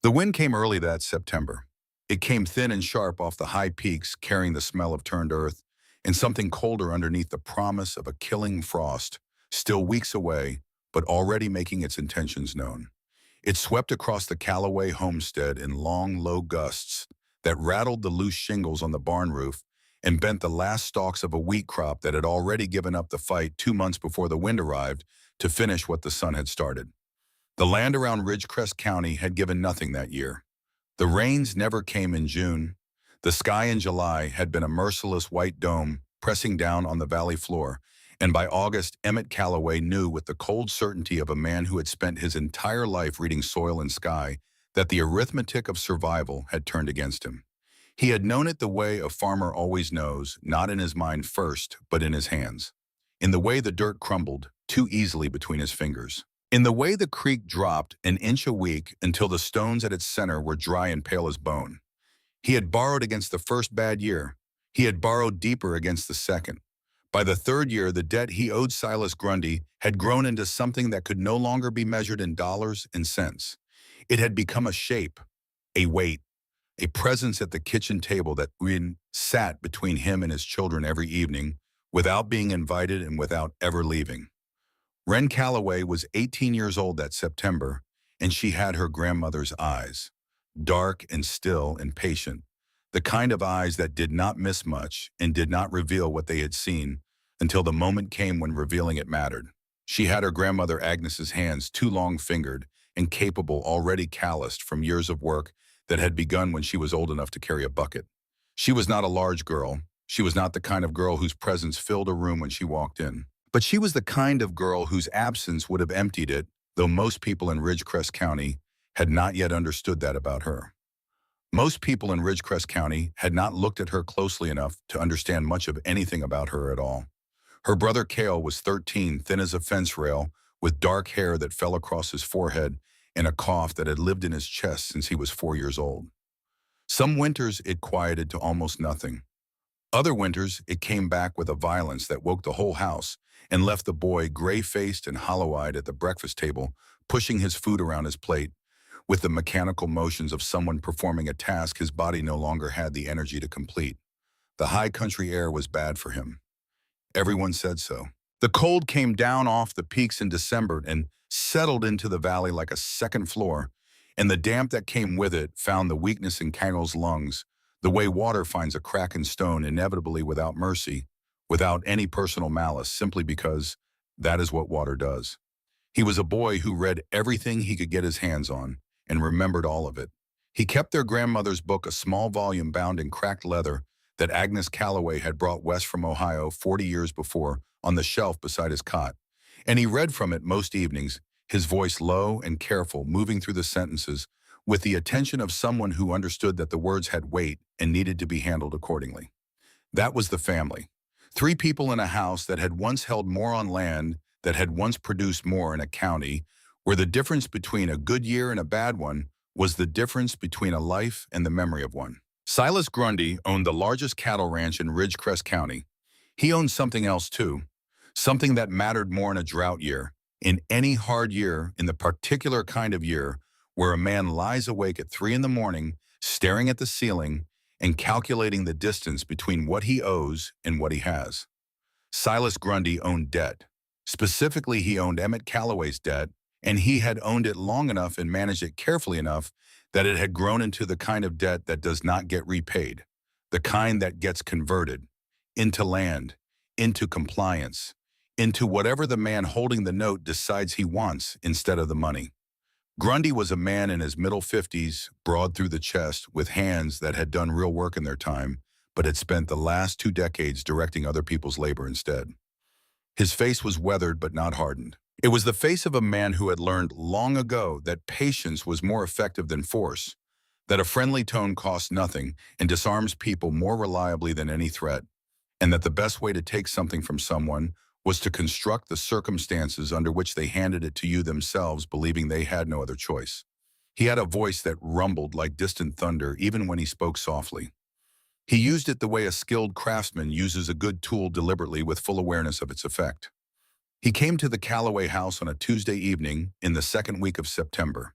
The wind came early that September. It came thin and sharp off the high peaks, carrying the smell of turned earth, and something colder underneath the promise of a killing frost, still weeks away, but already making its intentions known. It swept across the Callaway homestead in long, low gusts that rattled the loose shingles on the barn roof and bent the last stalks of a wheat crop that had already given up the fight 2 months before the wind arrived to finish what the sun had started. The land around Ridgecrest County had given nothing that year. The rains never came in June. The sky in July had been a merciless white dome pressing down on the valley floor, and by August, Emmett Callaway knew with the cold certainty of a man who had spent his entire life reading soil and sky that the arithmetic of survival had turned against him. He had known it the way a farmer always knows, not in his mind first, but in his hands. In the way the dirt crumbled too easily between his fingers. In the way the creek dropped an inch a week until the stones at its center were dry and pale as bone. He had borrowed against the first bad year. He had borrowed deeper against the second. By the third year, the debt he owed Silas Grundy had grown into something that could no longer be measured in dollars and cents. It had become a shape, a weight, a presence at the kitchen table that sat between him and his children every evening, without being invited and without ever leaving. Wren Callaway was 18 years old that September, and she had her grandmother's eyes, dark and still and patient, the kind of eyes that did not miss much and did not reveal what they had seen until the moment came when revealing it mattered. She had her grandmother Agnes's hands too long-fingered and capable, already calloused from years of work that had begun when she was old enough to carry a bucket. She was not a large girl. She was not the kind of girl whose presence filled a room when she walked in. But she was the kind of girl whose absence would have emptied it, though most people in Ridgecrest County had not yet understood that about her. Most people in Ridgecrest County had not looked at her closely enough to understand much of anything about her at all. Her brother Cale was 13, thin as a fence rail, with dark hair that fell across his forehead and a cough that had lived in his chest since he was 4 years old. Some winters it quieted to almost nothing. Other winters it came back with a violence that woke the whole house and left the boy gray-faced and hollow-eyed at the breakfast table, pushing his food around his plate, with the mechanical motions of someone performing a task his body no longer had the energy to complete. The high country air was bad for him. Everyone said so. The cold came down off the peaks in December and settled into the valley like a second floor, and the damp that came with it found the weakness in Cangle's lungs, the way water finds a crack in stone inevitably without mercy, without any personal malice, simply because that is what water does. He was a boy who read everything he could get his hands on and remembered all of it. He kept their grandmother's book, a small volume bound in cracked leather that Agnes Callaway had brought west from Ohio 40 years before, on the shelf beside his cot, and he read from it most evenings, his voice low and careful, moving through the sentences with the attention of someone who understood that the words had weight and needed to be handled accordingly. That was the family. 3 people in a house that had once held more on land, that had once produced more in a county, where the difference between a good year and a bad one was the difference between a life and the memory of one. Silas Grundy owned the largest cattle ranch in Ridgecrest County. He owned something else too, something that mattered more in a drought year, in any hard year, in the particular kind of year where a man lies awake at 3 in the morning, staring at the ceiling and calculating the distance between what he owes and what he has. Silas Grundy owned debt. Specifically, he owned Emmett Callaway's debt, and he had owned it long enough and managed it carefully enough that it had grown into the kind of debt that does not get repaid, the kind that gets converted into land, into compliance, into whatever the man holding the note decides he wants instead of the money. Grundy was a man in his middle 50s, broad through the chest, with hands that had done real work in their time, but had spent the last 2 decades directing other people's labor instead. His face was weathered but not hardened. It was the face of a man who had learned long ago that patience was more effective than force, that a friendly tone costs nothing and disarms people more reliably than any threat, and that the best way to take something from someone was to construct the circumstances under which they handed it to you themselves, believing they had no other choice. He had a voice that rumbled like distant thunder even when he spoke softly. He used it the way a skilled craftsman uses a good tool deliberately with full awareness of its effect. He came to the Callaway house on a Tuesday evening in the second week of September.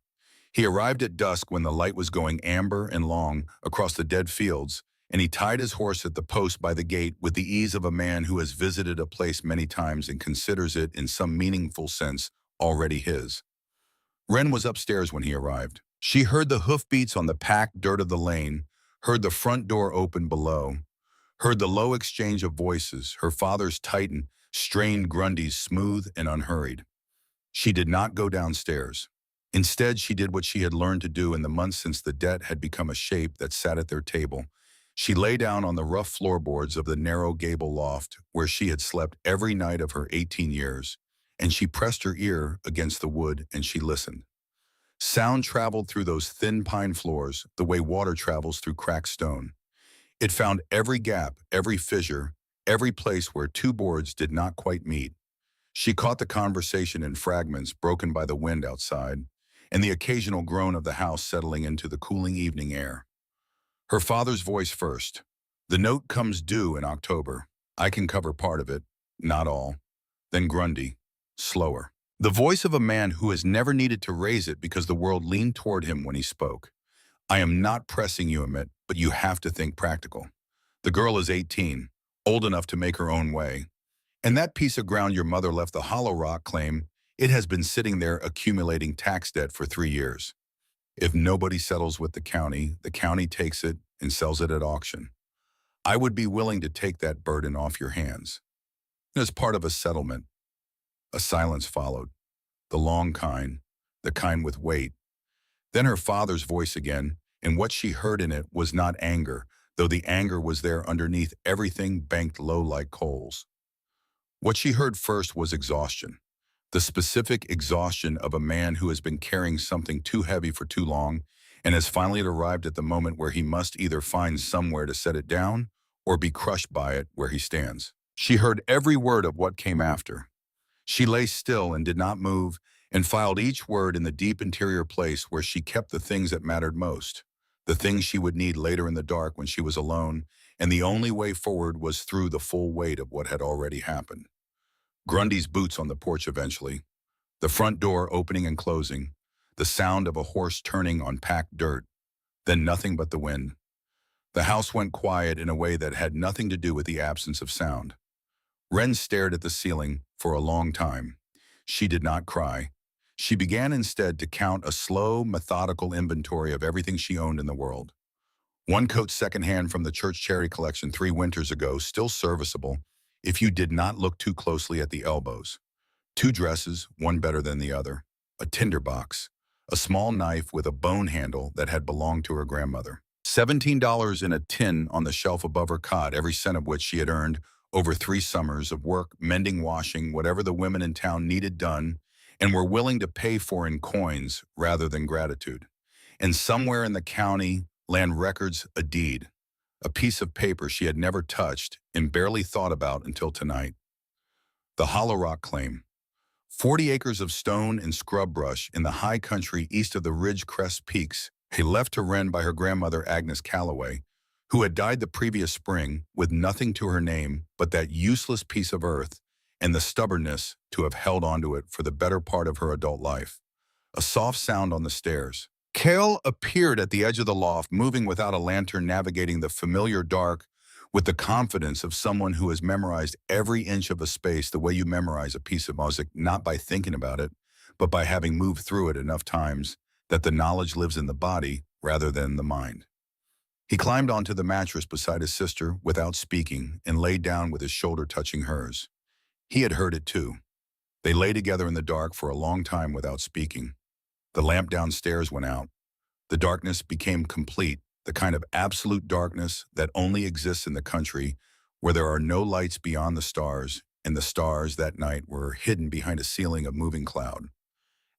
He arrived at dusk when the light was going amber and long across the dead fields, and he tied his horse at the post by the gate with the ease of a man who has visited a place many times and considers it, in some meaningful sense, already his. Wren was upstairs when he arrived. She heard the hoofbeats on the packed dirt of the lane, heard the front door open below, heard the low exchange of voices, her father's tightened, strained Grundy's smooth and unhurried. She did not go downstairs. Instead, she did what she had learned to do in the months since the debt had become a shape that sat at their table. She lay down on the rough floorboards of the narrow gable loft where she had slept every night of her 18 years, and she pressed her ear against the wood and she listened. Sound traveled through those thin pine floors the way water travels through cracked stone. It found every gap, every fissure, every place where two boards did not quite meet. She caught the conversation in fragments broken by the wind outside and the occasional groan of the house settling into the cooling evening air. Her father's voice first. "The note comes due in October. I can cover part of it, not all." Then Grundy, slower. The voice of a man who has never needed to raise it because the world leaned toward him when he spoke. "I am not pressing you, Emmett, but you have to think practical. The girl is 18, old enough to make her own way. And that piece of ground your mother left the Hollow Rock claim, it has been sitting there accumulating tax debt for 3 years. If nobody settles with the county takes it and sells it at auction. I would be willing to take that burden off your hands." As part of a settlement, a silence followed, the long kind, the kind with weight. Then her father's voice again, and what she heard in it was not anger, though the anger was there underneath everything banked low like coals. What she heard first was exhaustion, the specific exhaustion of a man who has been carrying something too heavy for too long and has finally arrived at the moment where he must either find somewhere to set it down or be crushed by it where he stands. She heard every word of what came after. She lay still and did not move and filed each word in the deep interior place where she kept the things that mattered most, the things she would need later in the dark when she was alone, and the only way forward was through the full weight of what had already happened. Grundy's boots on the porch eventually, the front door opening and closing, the sound of a horse turning on packed dirt, then nothing but the wind. The house went quiet in a way that had nothing to do with the absence of sound. Wren stared at the ceiling for a long time. She did not cry. She began instead to count a slow, methodical inventory of everything she owned in the world. One coat secondhand from the church charity collection 3 winters ago, still serviceable if you did not look too closely at the elbows. 2 dresses, one better than the other. A tinderbox. A small knife with a bone handle that had belonged to her grandmother. $17 in a tin on the shelf above her cot, every cent of which she had earned over 3 summers of work, mending, washing, whatever the women in town needed done, and were willing to pay for in coins rather than gratitude. And somewhere in the county, land records, a deed, a piece of paper she had never touched and barely thought about until tonight. The Hollow Rock claim. 40 acres of stone and scrub brush in the high country east of the Ridge Crest Peaks, left to Wren by her grandmother Agnes Calloway, who had died the previous spring with nothing to her name but that useless piece of earth and the stubbornness to have held onto it for the better part of her adult life. A soft sound on the stairs. Cale appeared at the edge of the loft, moving without a lantern, navigating the familiar dark with the confidence of someone who has memorized every inch of a space the way you memorize a piece of music, not by thinking about it, but by having moved through it enough times that the knowledge lives in the body rather than the mind. He climbed onto the mattress beside his sister without speaking and lay down with his shoulder touching hers. He had heard it too. They lay together in the dark for a long time without speaking. The lamp downstairs went out. The darkness became complete, the kind of absolute darkness that only exists in the country where there are no lights beyond the stars, and the stars that night were hidden behind a ceiling of moving cloud.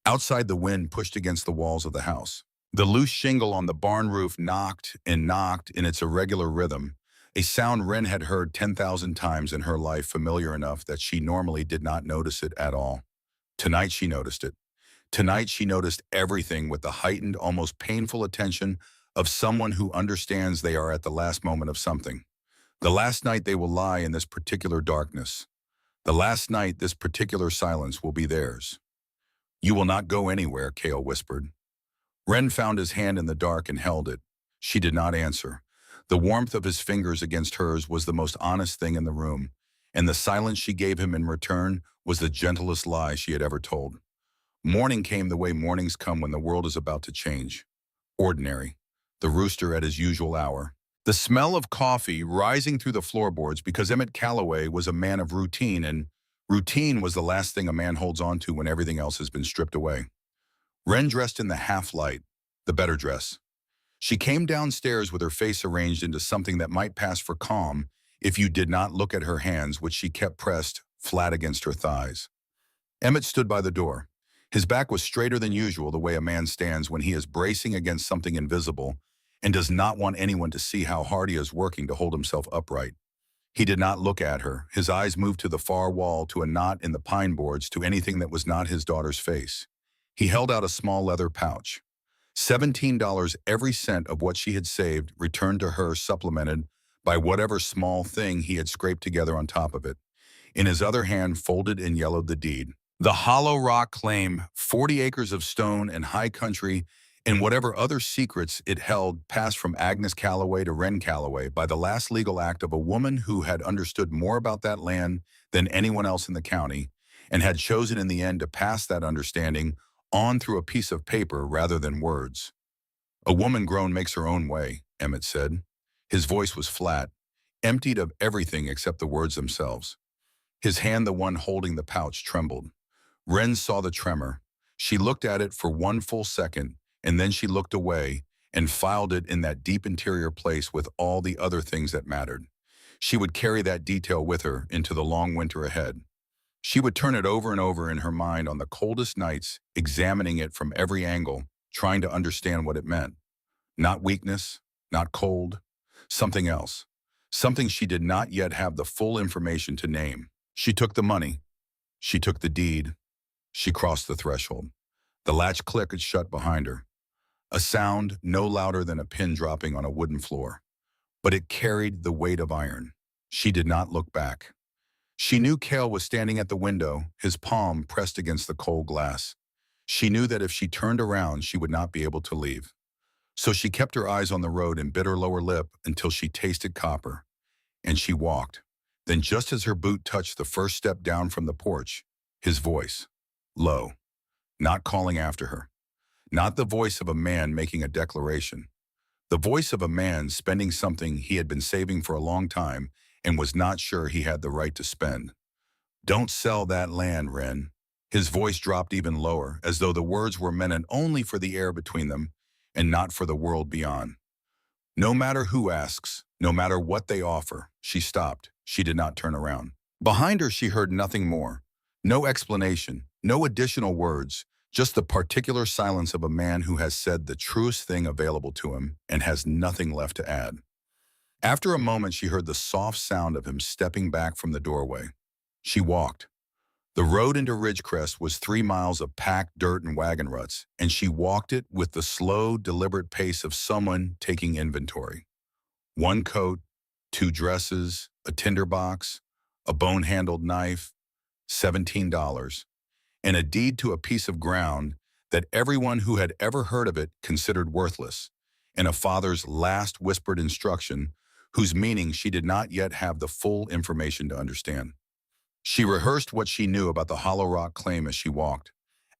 Outside, the wind pushed against the walls of the house. The loose shingle on the barn roof knocked and knocked in its irregular rhythm, a sound Wren had heard 10,000 times in her life, familiar enough that she normally did not notice it at all. Tonight she noticed it. Tonight she noticed everything with the heightened, almost painful attention of someone who understands they are at the last moment of something. The last night they will lie in this particular darkness. The last night this particular silence will be theirs. "You will not go anywhere," Cale whispered. Wren found his hand in the dark and held it. She did not answer. The warmth of his fingers against hers was the most honest thing in the room, and the silence she gave him in return was the gentlest lie she had ever told. Morning came the way mornings come when the world is about to change. Ordinary. The rooster at his usual hour. The smell of coffee rising through the floorboards because Emmett Calloway was a man of routine, and routine was the last thing a man holds on to when everything else has been stripped away. Wren dressed in the half-light, the better dress. She came downstairs with her face arranged into something that might pass for calm if you did not look at her hands, which she kept pressed flat against her thighs. Emmett stood by the door. His back was straighter than usual, the way a man stands when he is bracing against something invisible and does not want anyone to see how hard he is working to hold himself upright. He did not look at her. His eyes moved to the far wall, to a knot in the pine boards, to anything that was not his daughter's face. He held out a small leather pouch. $17 every cent of what she had saved returned to her, supplemented by whatever small thing he had scraped together on top of it. In his other hand, folded and yellowed, the deed. The Hollow Rock claim, 40 acres of stone and high country, and whatever other secrets it held, passed from Agnes Calloway to Wren Calloway by the last legal act of a woman who had understood more about that land than anyone else in the county, and had chosen in the end to pass that understanding on through a piece of paper rather than words. A woman grown makes her own way, Emmett said. His voice was flat, emptied of everything except the words themselves. His hand, the one holding the pouch, trembled. Wren saw the tremor. She looked at it for one full second, and then she looked away and filed it in that deep interior place with all the other things that mattered. She would carry that detail with her into the long winter ahead. She would turn it over and over in her mind on the coldest nights, examining it from every angle, trying to understand what it meant. Not weakness, not cold, something else. Something she did not yet have the full information to name. She took the money. She took the deed. She crossed the threshold. The latch clicked shut behind her. A sound no louder than a pin dropping on a wooden floor. But it carried the weight of iron. She did not look back. She knew Cale was standing at the window, his palm pressed against the cold glass. She knew that if she turned around, she would not be able to leave. So she kept her eyes on the road and bit her lower lip until she tasted copper. And she walked. Then just as her boot touched the first step down from the porch, his voice, low, not calling after her. Not the voice of a man making a declaration. The voice of a man spending something he had been saving for a long time and was not sure he had the right to spend. Don't sell that land, Wren. His voice dropped even lower, as though the words were meant only for the air between them and not for the world beyond. No matter who asks, no matter what they offer, she stopped. She did not turn around. Behind her, she heard nothing more. No explanation, no additional words, just the particular silence of a man who has said the truest thing available to him and has nothing left to add. After a moment, she heard the soft sound of him stepping back from the doorway. She walked. The road into Ridgecrest was 3 miles of packed dirt and wagon ruts, and she walked it with the slow, deliberate pace of someone taking inventory. 1 coat, 2 dresses, a tinderbox, a bone-handled knife, $17, and a deed to a piece of ground that everyone who had ever heard of it considered worthless, and a father's last whispered instruction whose meaning she did not yet have the full information to understand. She rehearsed what she knew about the Hollow Rock claim as she walked.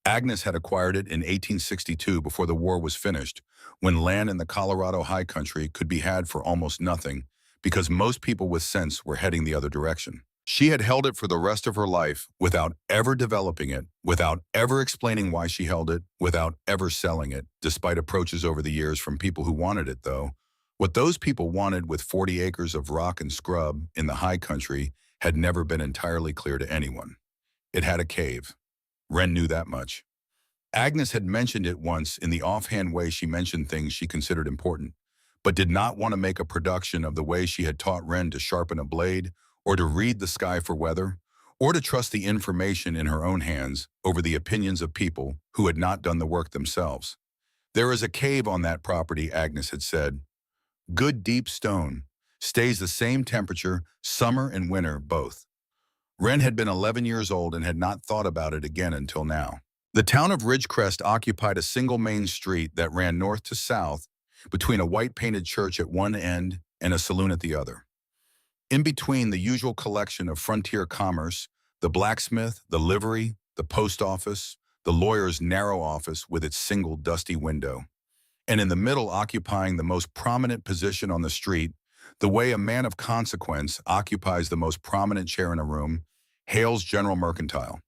Agnes had acquired it in 1862 before the war was finished, when land in the Colorado high country could be had for almost nothing because most people with sense were heading the other direction. She had held it for the rest of her life without ever developing it, without ever explaining why she held it, without ever selling it, despite approaches over the years from people who wanted it, though. What those people wanted with 40 acres of rock and scrub in the high country had never been entirely clear to anyone. It had a cave. Wren knew that much. Agnes had mentioned it once in the offhand way she mentioned things she considered important, but did not want to make a production of the way she had taught Wren to sharpen a blade, or to read the sky for weather, or to trust the information in her own hands over the opinions of people who had not done the work themselves. There is a cave on that property, Agnes had said. Good deep stone, stays the same temperature, summer and winter both. Wren had been 11 years old and had not thought about it again until now. The town of Ridgecrest occupied a single main street that ran north to south between a white-painted church at one end and a saloon at the other. In between the usual collection of frontier commerce, the blacksmith, the livery, the post office, the lawyer's narrow office with its single dusty window. And in the middle, occupying the most prominent position on the street, the way a man of consequence occupies the most prominent chair in a room, Hale's General Mercantile.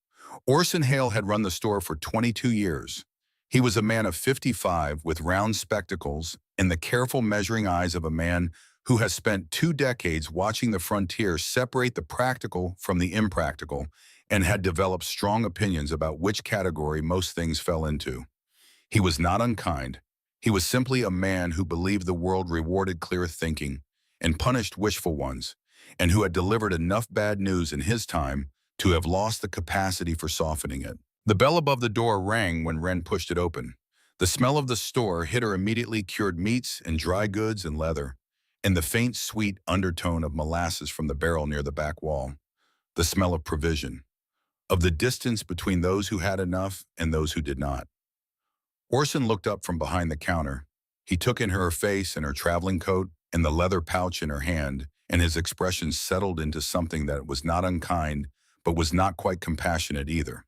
Orson Hale had run the store for 22 years. He was a man of 55 with round spectacles and the careful measuring eyes of a man who has spent 2 decades watching the frontier separate the practical from the impractical and had developed strong opinions about which category most things fell into. He was not unkind. He was simply a man who believed the world rewarded clear thinking and punished wishful ones, and who had delivered enough bad news in his time to have lost the capacity for softening it. The bell above the door rang when Wren pushed it open. The smell of the store hit her immediately, cured meats and dry goods and leather, and the faint, sweet undertone of molasses from the barrel near the back wall. The smell of provision, of the distance between those who had enough and those who did not. Orson looked up from behind the counter. He took in her face and her traveling coat and the leather pouch in her hand, and his expression settled into something that was not unkind, but was not quite compassionate either.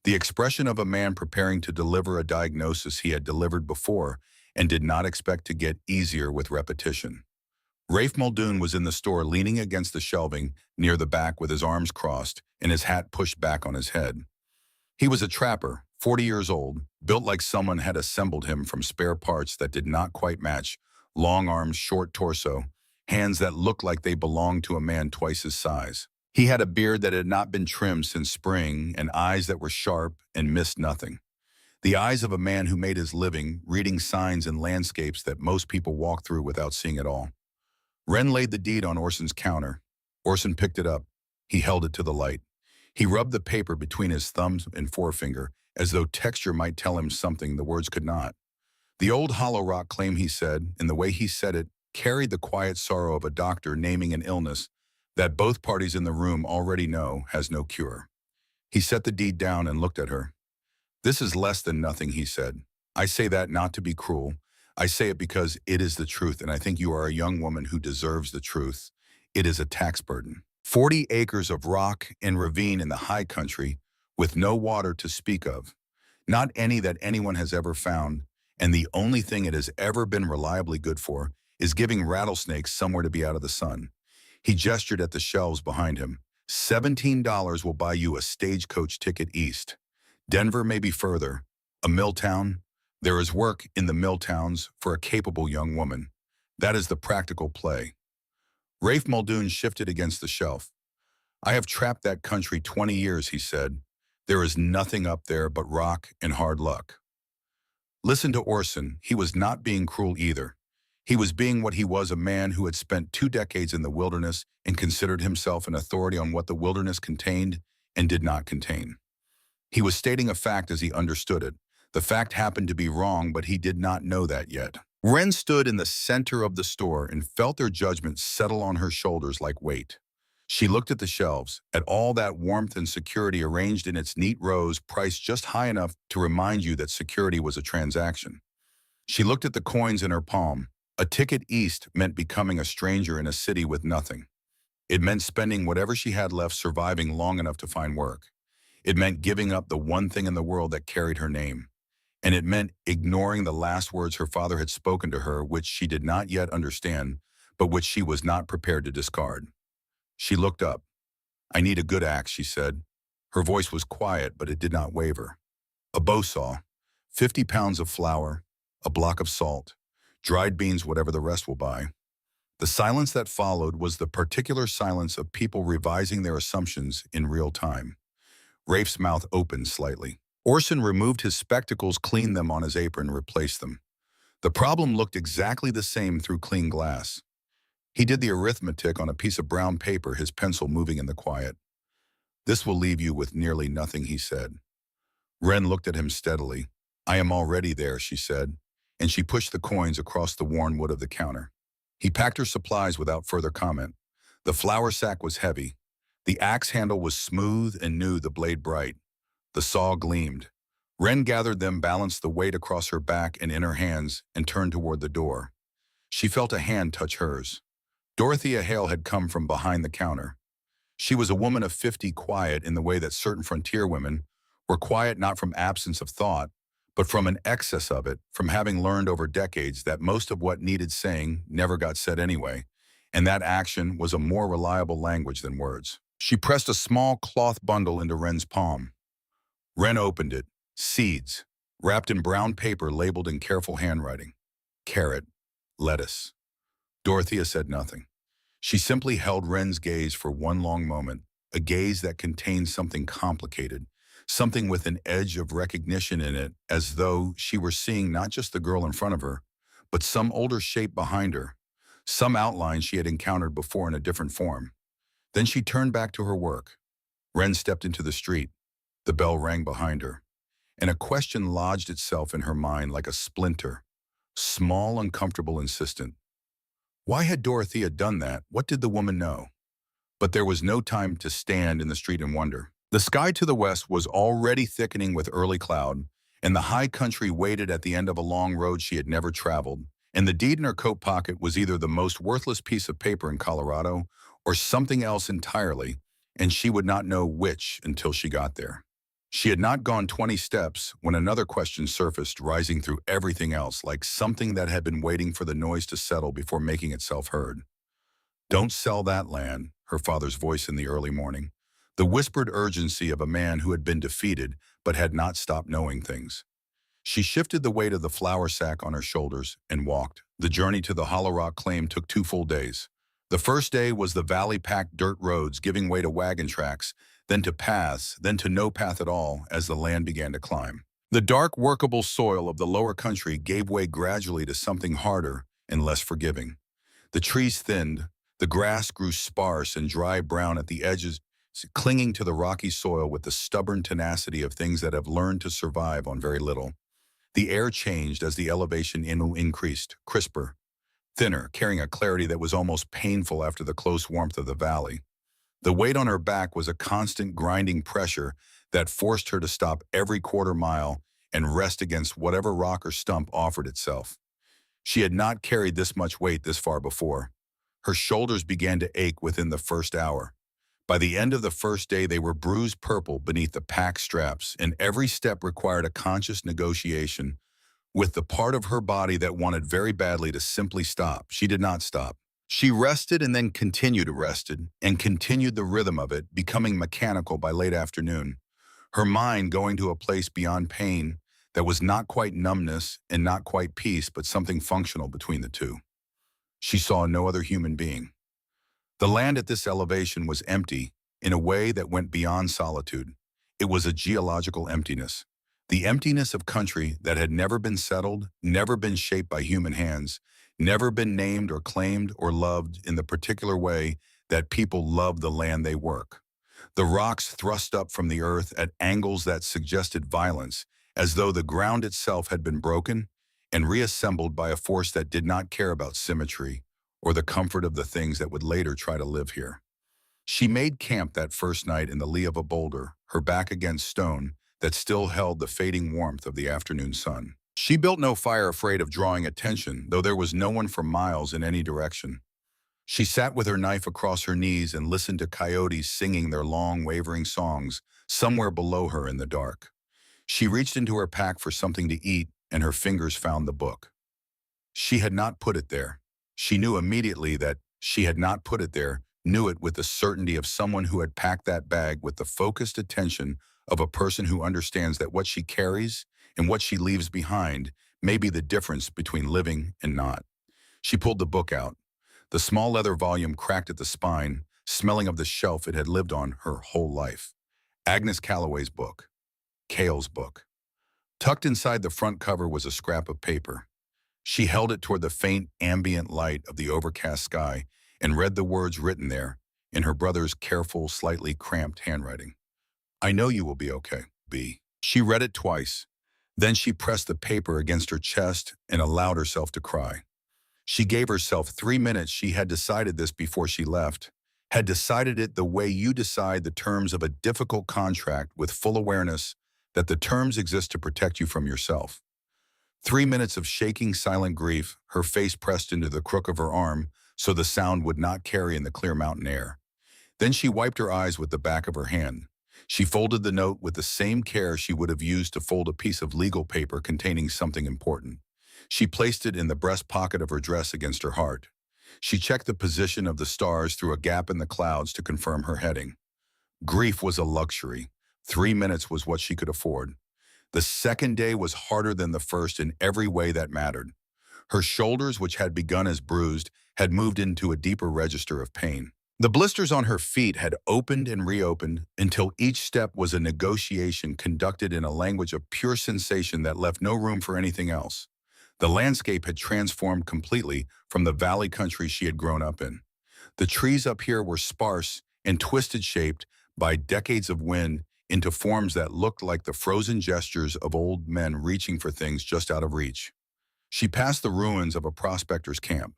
The expression of a man preparing to deliver a diagnosis he had delivered before and did not expect to get easier with repetition. Rafe Muldoon was in the store, leaning against the shelving near the back with his arms crossed and his hat pushed back on his head. He was a trapper, 40 years old, built like someone had assembled him from spare parts that did not quite match, long arms, short torso, hands that looked like they belonged to a man twice his size. He had a beard that had not been trimmed since spring and eyes that were sharp and missed nothing. The eyes of a man who made his living reading signs and landscapes that most people walk through without seeing it all. Wren laid the deed on Orson's counter. Orson picked it up. He held it to the light. He rubbed the paper between his thumb and forefinger as though texture might tell him something the words could not. The old Hollow Rock claim, he said, and the way he said it, carried the quiet sorrow of a doctor naming an illness that both parties in the room already know has no cure. He set the deed down and looked at her. "This is less than nothing," he said. "I say that not to be cruel. I say it because it is the truth, and I think you are a young woman who deserves the truth. It is a tax burden. 40 acres of rock and ravine in the high country with no water to speak of, not any that anyone has ever found, and the only thing it has ever been reliably good for is giving rattlesnakes somewhere to be out of the sun." He gestured at the shelves behind him. $17 will buy you a stagecoach ticket east. Denver may be further. A mill town. There is work in the mill towns for a capable young woman. That is the practical play. Rafe Muldoon shifted against the shelf. "I have trapped that country 20 years, he said. There is nothing up there but rock and hard luck." Listen to Orson. He was not being cruel either. He was being what he was, a man who had spent 2 decades in the wilderness and considered himself an authority on what the wilderness contained and did not contain. He was stating a fact as he understood it. The fact happened to be wrong, but he did not know that yet. Wren stood in the center of the store and felt their judgment settle on her shoulders like weight. She looked at the shelves, at all that warmth and security arranged in its neat rows, priced just high enough to remind you that security was a transaction. She looked at the coins in her palm. A ticket east meant becoming a stranger in a city with nothing. It meant spending whatever she had left surviving long enough to find work. It meant giving up the one thing in the world that carried her name. And it meant ignoring the last words her father had spoken to her, which she did not yet understand, but which she was not prepared to discard. She looked up. "I need a good axe," she said. Her voice was quiet, but it did not waver. "A bow saw, 50 pounds of flour, a block of salt, dried beans, whatever the rest will buy." The silence that followed was the particular silence of people revising their assumptions in real time. Rafe's mouth opened slightly. Orson removed his spectacles, cleaned them on his apron, and replaced them. The problem looked exactly the same through clean glass. He did the arithmetic on a piece of brown paper, his pencil moving in the quiet. "This will leave you with nearly nothing," he said. Wren looked at him steadily. "I am already there," she said, and she pushed the coins across the worn wood of the counter. He packed her supplies without further comment. The flour sack was heavy. The axe handle was smooth and new, the blade bright. The saw gleamed. Wren gathered them, balanced the weight across her back and in her hands, and turned toward the door. She felt a hand touch hers. Dorothea Hale had come from behind the counter. She was a woman of 50, quiet in the way that certain frontier women were quiet, not from absence of thought, but from an excess of it, from having learned over decades that most of what needed saying never got said anyway, and that action was a more reliable language than words. She pressed a small cloth bundle into Wren's palm. Wren opened it. Seeds, wrapped in brown paper labeled in careful handwriting. Carrot, lettuce. Dorothea said nothing. She simply held Wren's gaze for one long moment, a gaze that contained something complicated, something with an edge of recognition in it, as though she were seeing not just the girl in front of her, but some older shape behind her, some outline she had encountered before in a different form. Then she turned back to her work. Wren stepped into the street. The bell rang behind her, and a question lodged itself in her mind like a splinter, small, uncomfortable, insistent. Why had Dorothea done that? What did the woman know? But there was no time to stand in the street and wonder. The sky to the west was already thickening with early cloud, and the high country waited at the end of a long road she had never traveled, and the deed in her coat pocket was either the most worthless piece of paper in Colorado or something else entirely, and she would not know which until she got there. She had not gone 20 steps when another question surfaced, rising through everything else, like something that had been waiting for the noise to settle before making itself heard. "Don't sell that land," her father's voice in the early morning, the whispered urgency of a man who had been defeated but had not stopped knowing things. She shifted the weight of the flour sack on her shoulders and walked. The journey to the Hollow Rock claim took 2 full days. The first day was the valley-packed dirt roads giving way to wagon tracks, then to paths, then to no path at all as the land began to climb. The dark, workable soil of the lower country gave way gradually to something harder and less forgiving. The trees thinned, the grass grew sparse and dry brown at the edges, clinging to the rocky soil with the stubborn tenacity of things that have learned to survive on very little. The air changed as the elevation increased, crisper, thinner, carrying a clarity that was almost painful after the close warmth of the valley. The weight on her back was a constant grinding pressure that forced her to stop every quarter mile and rest against whatever rock or stump offered itself. She had not carried this much weight this far before. Her shoulders began to ache within the first hour. By the end of the first day, they were bruised purple beneath the pack straps, and every step required a conscious negotiation with the part of her body that wanted very badly to simply stop. She did not stop. She rested and then continued rested and continued the rhythm of it, becoming mechanical by late afternoon, her mind going to a place beyond pain that was not quite numbness and not quite peace, but something functional between the two. She saw no other human being. The land at this elevation was empty in a way that went beyond solitude. It was a geological emptiness, the emptiness of country that had never been settled, never been shaped by human hands, never been named or claimed or loved in the particular way that people love the land they work. The rocks thrust up from the earth at angles that suggested violence, as though the ground itself had been broken and reassembled by a force that did not care about symmetry or the comfort of the things that would later try to live here. She made camp that first night in the lee of a boulder, her back against stone that still held the fading warmth of the afternoon sun. She built no fire, afraid of drawing attention, though there was no one for miles in any direction. She sat with her knife across her knees and listened to coyotes singing their long, wavering songs somewhere below her in the dark. She reached into her pack for something to eat, and her fingers found the book. She had not put it there. She knew immediately that she had not put it there, knew it with the certainty of someone who had packed that bag with the focused attention of a person who understands that what she carries and what she leaves behind may be the difference between living and not. She pulled the book out. The small leather volume cracked at the spine, smelling of the shelf it had lived on her whole life. Agnes Calloway's book. Cale's book. Tucked inside the front cover was a scrap of paper. She held it toward the faint, ambient light of the overcast sky and read the words written there in her brother's careful, slightly cramped handwriting. "I know you will be okay, B." She read it twice. Then she pressed the paper against her chest and allowed herself to cry. She gave herself 3 minutes. She had decided this before she left, had decided it the way you decide the terms of a difficult contract, with full awareness that the terms exist to protect you from yourself. 3 minutes of shaking, silent grief, her face pressed into the crook of her arm so the sound would not carry in the clear mountain air. Then she wiped her eyes with the back of her hand. She folded the note with the same care she would have used to fold a piece of legal paper containing something important. She placed it in the breast pocket of her dress against her heart. She checked the position of the stars through a gap in the clouds to confirm her heading. Grief was a luxury. 3 minutes was what she could afford. The second day was harder than the first in every way that mattered. Her shoulders, which had begun as bruised, had moved into a deeper register of pain. The blisters on her feet had opened and reopened until each step was a negotiation conducted in a language of pure sensation that left no room for anything else. The landscape had transformed completely from the valley country she had grown up in. The trees up here were sparse and twisted, shaped by decades of wind into forms that looked like the frozen gestures of old men reaching for things just out of reach. She passed the ruins of a prospector's camp.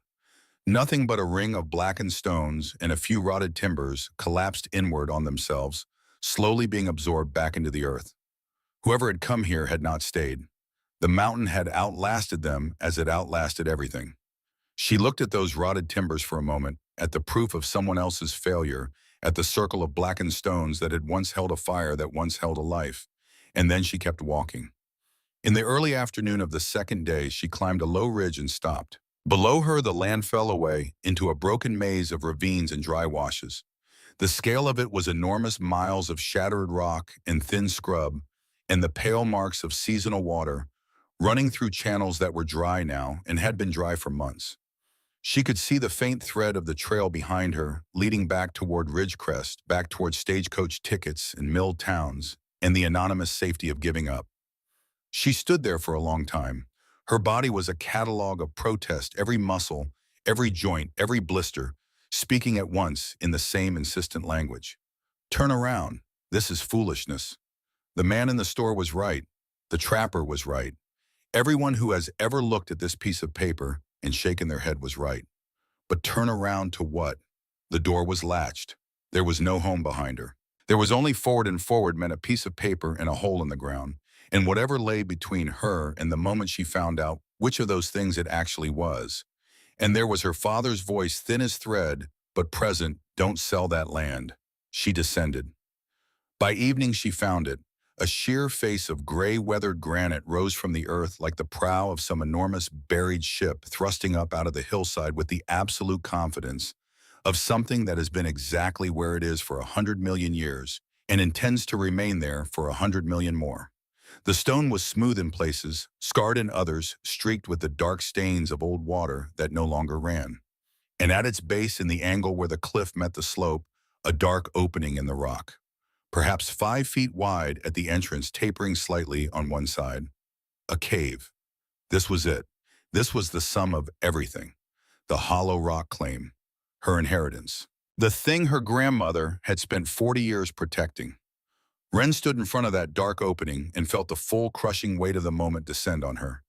Nothing but a ring of blackened stones and a few rotted timbers collapsed inward on themselves, slowly being absorbed back into the earth. Whoever had come here had not stayed. The mountain had outlasted them as it outlasted everything. She looked at those rotted timbers for a moment, at the proof of someone else's failure, at the circle of blackened stones that had once held a fire that once held a life, and then she kept walking. In the early afternoon of the second day, she climbed a low ridge and stopped. Below her, the land fell away into a broken maze of ravines and dry washes. The scale of it was enormous, miles of shattered rock and thin scrub, and the pale marks of seasonal water running through channels that were dry now and had been dry for months. She could see the faint thread of the trail behind her, leading back toward Ridgecrest, back toward stagecoach tickets and milled towns, and the anonymous safety of giving up. She stood there for a long time. Her body was a catalog of protest, every muscle, every joint, every blister, speaking at once in the same insistent language. Turn around. This is foolishness. The man in the store was right. The trapper was right. Everyone who has ever looked at this piece of paper and shaken their head was right. But turn around to what? The door was latched. There was no home behind her. There was only forward, and forward meant a piece of paper and a hole in the ground. And whatever lay between her and the moment she found out which of those things it actually was. And there was her father's voice, thin as thread, but present, "Don't sell that land." She descended. By evening she found it. A sheer face of gray, weathered granite rose from the earth like the prow of some enormous buried ship thrusting up out of the hillside with the absolute confidence of something that has been exactly where it is for 100 million years and intends to remain there for 100 million more. The stone was smooth in places, scarred in others, streaked with the dark stains of old water that no longer ran. And at its base, in the angle where the cliff met the slope, a dark opening in the rock. Perhaps 5 feet wide at the entrance, tapering slightly on one side. A cave. This was it. This was the sum of everything. The hollow rock claim. Her inheritance. The thing her grandmother had spent 40 years protecting. Wren stood in front of that dark opening and felt the full crushing weight of the moment descend on her.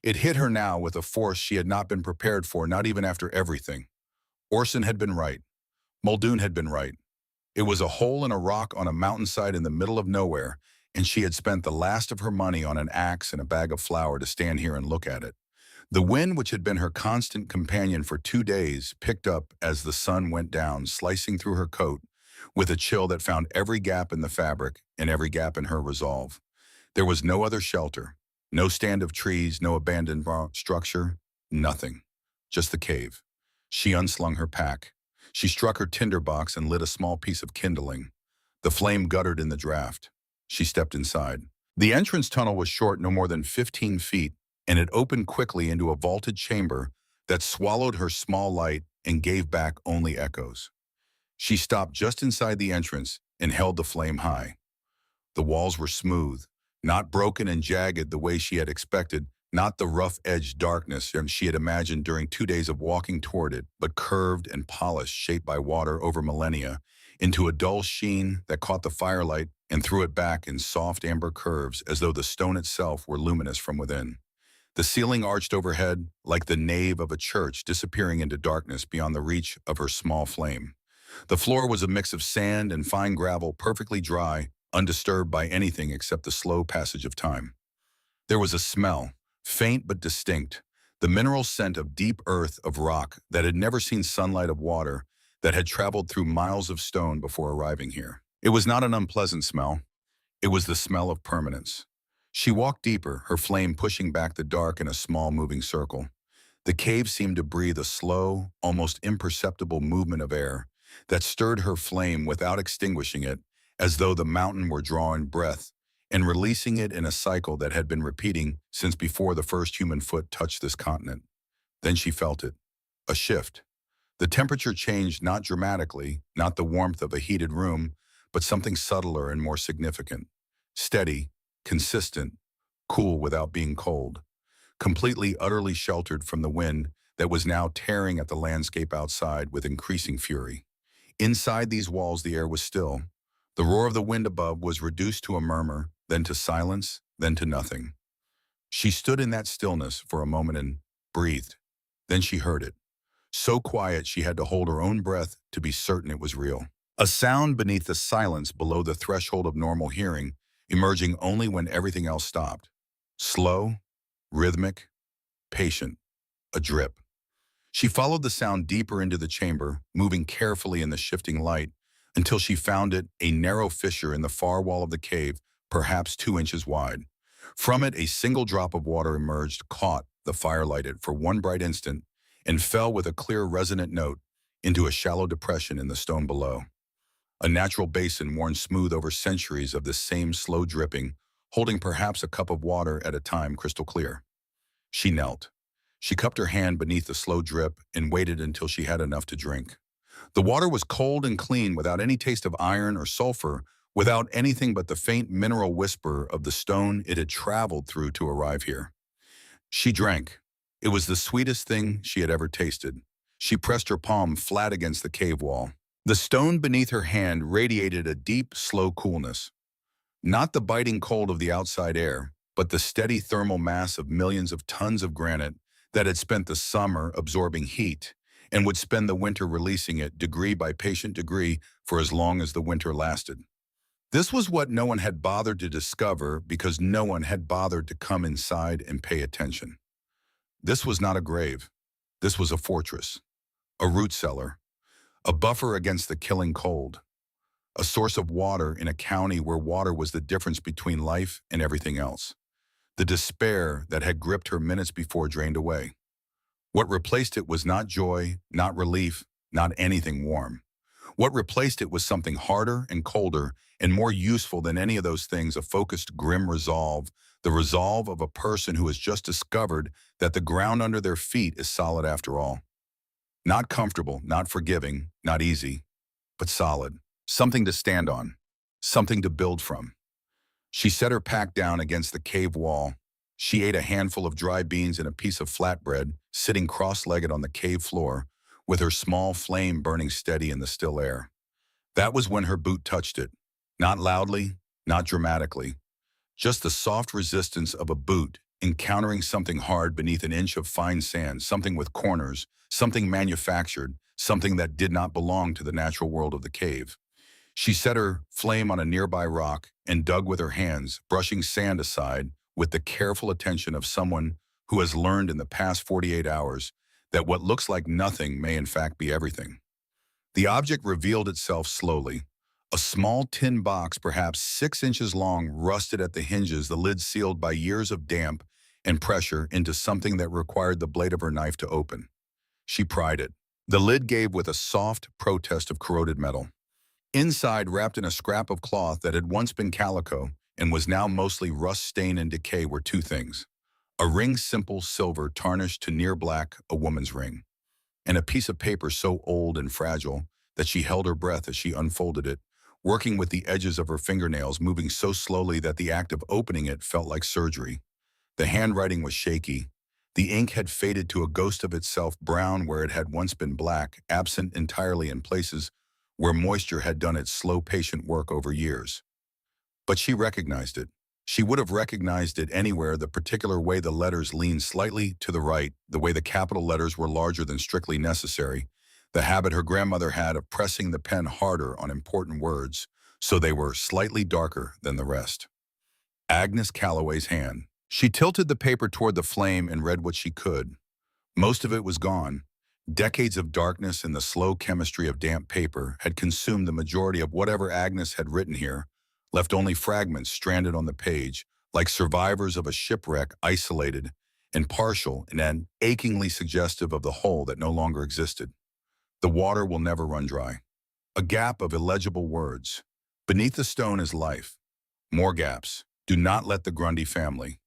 It hit her now with a force she had not been prepared for, not even after everything. Orson had been right. Muldoon had been right. It was a hole in a rock on a mountainside in the middle of nowhere, and she had spent the last of her money on an axe and a bag of flour to stand here and look at it. The wind, which had been her constant companion for 2 days, picked up as the sun went down, slicing through her coat, with a chill that found every gap in the fabric and every gap in her resolve. There was no other shelter, no stand of trees, no abandoned structure, nothing, just the cave. She unslung her pack. She struck her tinderbox and lit a small piece of kindling. The flame guttered in the draft. She stepped inside. The entrance tunnel was short, no more than 15 feet, and it opened quickly into a vaulted chamber that swallowed her small light and gave back only echoes. She stopped just inside the entrance and held the flame high. The walls were smooth, not broken and jagged the way she had expected, not the rough-edged darkness she had imagined during 2 days of walking toward it, but curved and polished, shaped by water over millennia, into a dull sheen that caught the firelight and threw it back in soft amber curves as though the stone itself were luminous from within. The ceiling arched overhead like the nave of a church, disappearing into darkness beyond the reach of her small flame. The floor was a mix of sand and fine gravel, perfectly dry, undisturbed by anything except the slow passage of time. There was a smell, faint but distinct, the mineral scent of deep earth of rock that had never seen sunlight of water, that had traveled through miles of stone before arriving here. It was not an unpleasant smell. It was the smell of permanence. She walked deeper, her flame pushing back the dark in a small moving circle. The cave seemed to breathe a slow, almost imperceptible movement of air that stirred her flame without extinguishing it, as though the mountain were drawing breath and releasing it in a cycle that had been repeating since before the first human foot touched this continent. Then she felt it. A shift. The temperature changed not dramatically, not the warmth of a heated room, but something subtler and more significant. Steady, consistent, cool without being cold. Completely, utterly sheltered from the wind that was now tearing at the landscape outside with increasing fury. Inside these walls the air was still. The roar of the wind above was reduced to a murmur, then to silence, then to nothing. She stood in that stillness for a moment and breathed. Then she heard it. So quiet she had to hold her own breath to be certain it was real. A sound beneath the silence below the threshold of normal hearing, emerging only when everything else stopped. Slow, rhythmic, patient, a drip. She followed the sound deeper into the chamber, moving carefully in the shifting light, until she found it a narrow fissure in the far wall of the cave, perhaps 2 inches wide. From it, a single drop of water emerged, caught the firelight for one bright instant, and fell with a clear resonant note into a shallow depression in the stone below. A natural basin worn smooth over centuries of this same slow dripping, holding perhaps a cup of water at a time crystal clear. She knelt. She cupped her hand beneath the slow drip and waited until she had enough to drink. The water was cold and clean, without any taste of iron or sulfur, without anything but the faint mineral whisper of the stone it had traveled through to arrive here. She drank. It was the sweetest thing she had ever tasted. She pressed her palm flat against the cave wall. The stone beneath her hand radiated a deep, slow coolness. Not the biting cold of the outside air, but the steady thermal mass of millions of tons of granite that had spent the summer absorbing heat and would spend the winter releasing it degree by patient degree for as long as the winter lasted. This was what no one had bothered to discover because no one had bothered to come inside and pay attention. This was not a grave. This was a fortress, a root cellar, a buffer against the killing cold, a source of water in a county where water was the difference between life and everything else. The despair that had gripped her minutes before drained away. What replaced it was not joy, not relief, not anything warm. What replaced it was something harder and colder and more useful than any of those things, a focused, grim resolve, the resolve of a person who has just discovered that the ground under their feet is solid after all. Not comfortable, not forgiving, not easy, but solid. Something to stand on, something to build from. She set her pack down against the cave wall. She ate a handful of dry beans and a piece of flatbread, sitting cross-legged on the cave floor, with her small flame burning steady in the still air. That was when her boot touched it. Not loudly, not dramatically. Just the soft resistance of a boot encountering something hard beneath an inch of fine sand, something with corners, something manufactured, something that did not belong to the natural world of the cave. She set her flame on a nearby rock and dug with her hands, brushing sand aside with the careful attention of someone who has learned in the past 48 hours that what looks like nothing may in fact be everything. The object revealed itself slowly. A small tin box, perhaps 6 inches long, rusted at the hinges, the lid sealed by years of damp and pressure into something that required the blade of her knife to open. She pried it. The lid gave with a soft protest of corroded metal. Inside, wrapped in a scrap of cloth that had once been calico and was now mostly rust stain and decay, were two things. A ring, simple silver, tarnished to near black, a woman's ring, and a piece of paper so old and fragile that she held her breath as she unfolded it, working with the edges of her fingernails, moving so slowly that the act of opening it felt like surgery. The handwriting was shaky. The ink had faded to a ghost of itself, brown where it had once been black, absent entirely in places where moisture had done its slow, patient work over years. But she recognized it. She would have recognized it anywhere, the particular way the letters leaned slightly to the right, the way the capital letters were larger than strictly necessary, the habit her grandmother had of pressing the pen harder on important words, so they were slightly darker than the rest. Agnes Calloway's hand. She tilted the paper toward the flame and read what she could. Most of it was gone. Decades of darkness and the slow chemistry of damp paper had consumed the majority of whatever Agnes had written here, left only fragments stranded on the page, like survivors of a shipwreck, isolated and partial and achingly suggestive of the whole that no longer existed. The water will never run dry. A gap of illegible words. Beneath the stone is life. More gaps. Do not let the Grundy family.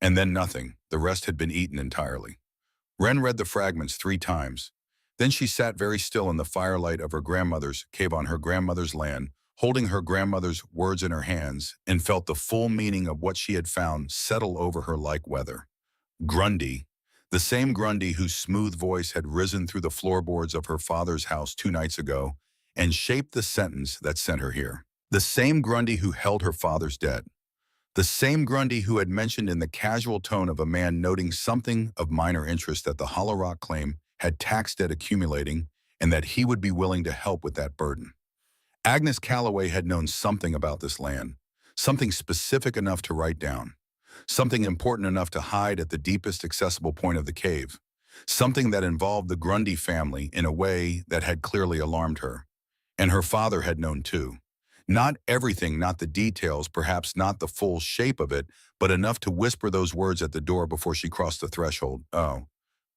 And then nothing. The rest had been eaten entirely. Wren read the fragments 3 times. Then she sat very still in the firelight of her grandmother's cave on her grandmother's land, holding her grandmother's words in her hands, and felt the full meaning of what she had found settle over her like weather. Grundy, the same Grundy whose smooth voice had risen through the floorboards of her father's house 2 nights ago and shaped the sentence that sent her here. The same Grundy who held her father's debt. The same Grundy who had mentioned in the casual tone of a man noting something of minor interest that the Hollow Rock claim had tax debt accumulating and that he would be willing to help with that burden. Agnes Calloway had known something about this land, something specific enough to write down, something important enough to hide at the deepest accessible point of the cave, something that involved the Grundy family in a way that had clearly alarmed her. And her father had known too. Not everything, not the details, perhaps not the full shape of it, but enough to whisper those words at the door before she crossed the threshold. Oh,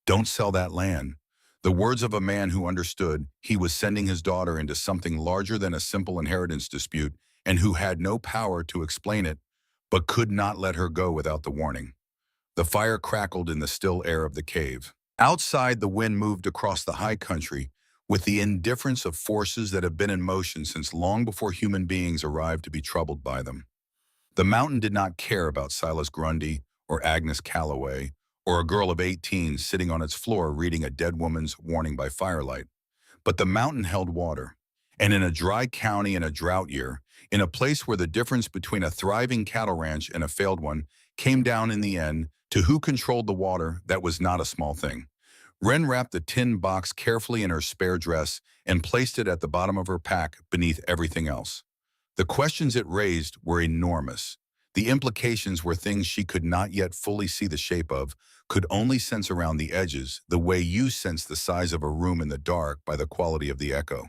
don't sell that land. The words of a man who understood he was sending his daughter into something larger than a simple inheritance dispute and who had no power to explain it, but could not let her go without the warning. The fire crackled in the still air of the cave. Outside, the wind moved across the high country, with the indifference of forces that have been in motion since long before human beings arrived to be troubled by them. The mountain did not care about Silas Grundy or Agnes Calloway or a girl of 18 sitting on its floor reading a dead woman's warning by firelight. But the mountain held water. And in a dry county in a drought year, in a place where the difference between a thriving cattle ranch and a failed one came down in the end to who controlled the water, that was not a small thing. Wren wrapped the tin box carefully in her spare dress and placed it at the bottom of her pack beneath everything else. The questions it raised were enormous. The implications were things she could not yet fully see the shape of, could only sense around the edges, the way you sense the size of a room in the dark by the quality of the echo.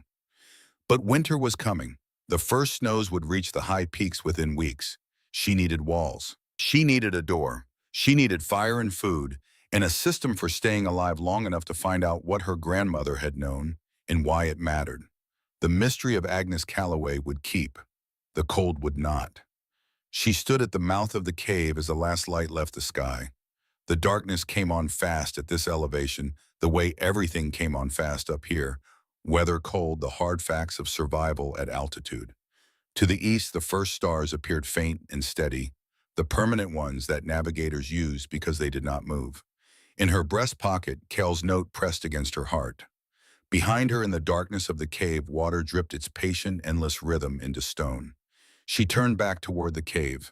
But winter was coming. The first snows would reach the high peaks within weeks. She needed walls. She needed a door. She needed fire and food, and a system for staying alive long enough to find out what her grandmother had known and why it mattered. The mystery of Agnes Calloway would keep. The cold would not. She stood at the mouth of the cave as the last light left the sky. The darkness came on fast at this elevation, the way everything came on fast up here. Weather cold, the hard facts of survival at altitude. To the east, the first stars appeared faint and steady, the permanent ones that navigators used because they did not move. In her breast pocket, Kel's note pressed against her heart. Behind her in the darkness of the cave, water dripped its patient, endless rhythm into stone. She turned back toward the cave.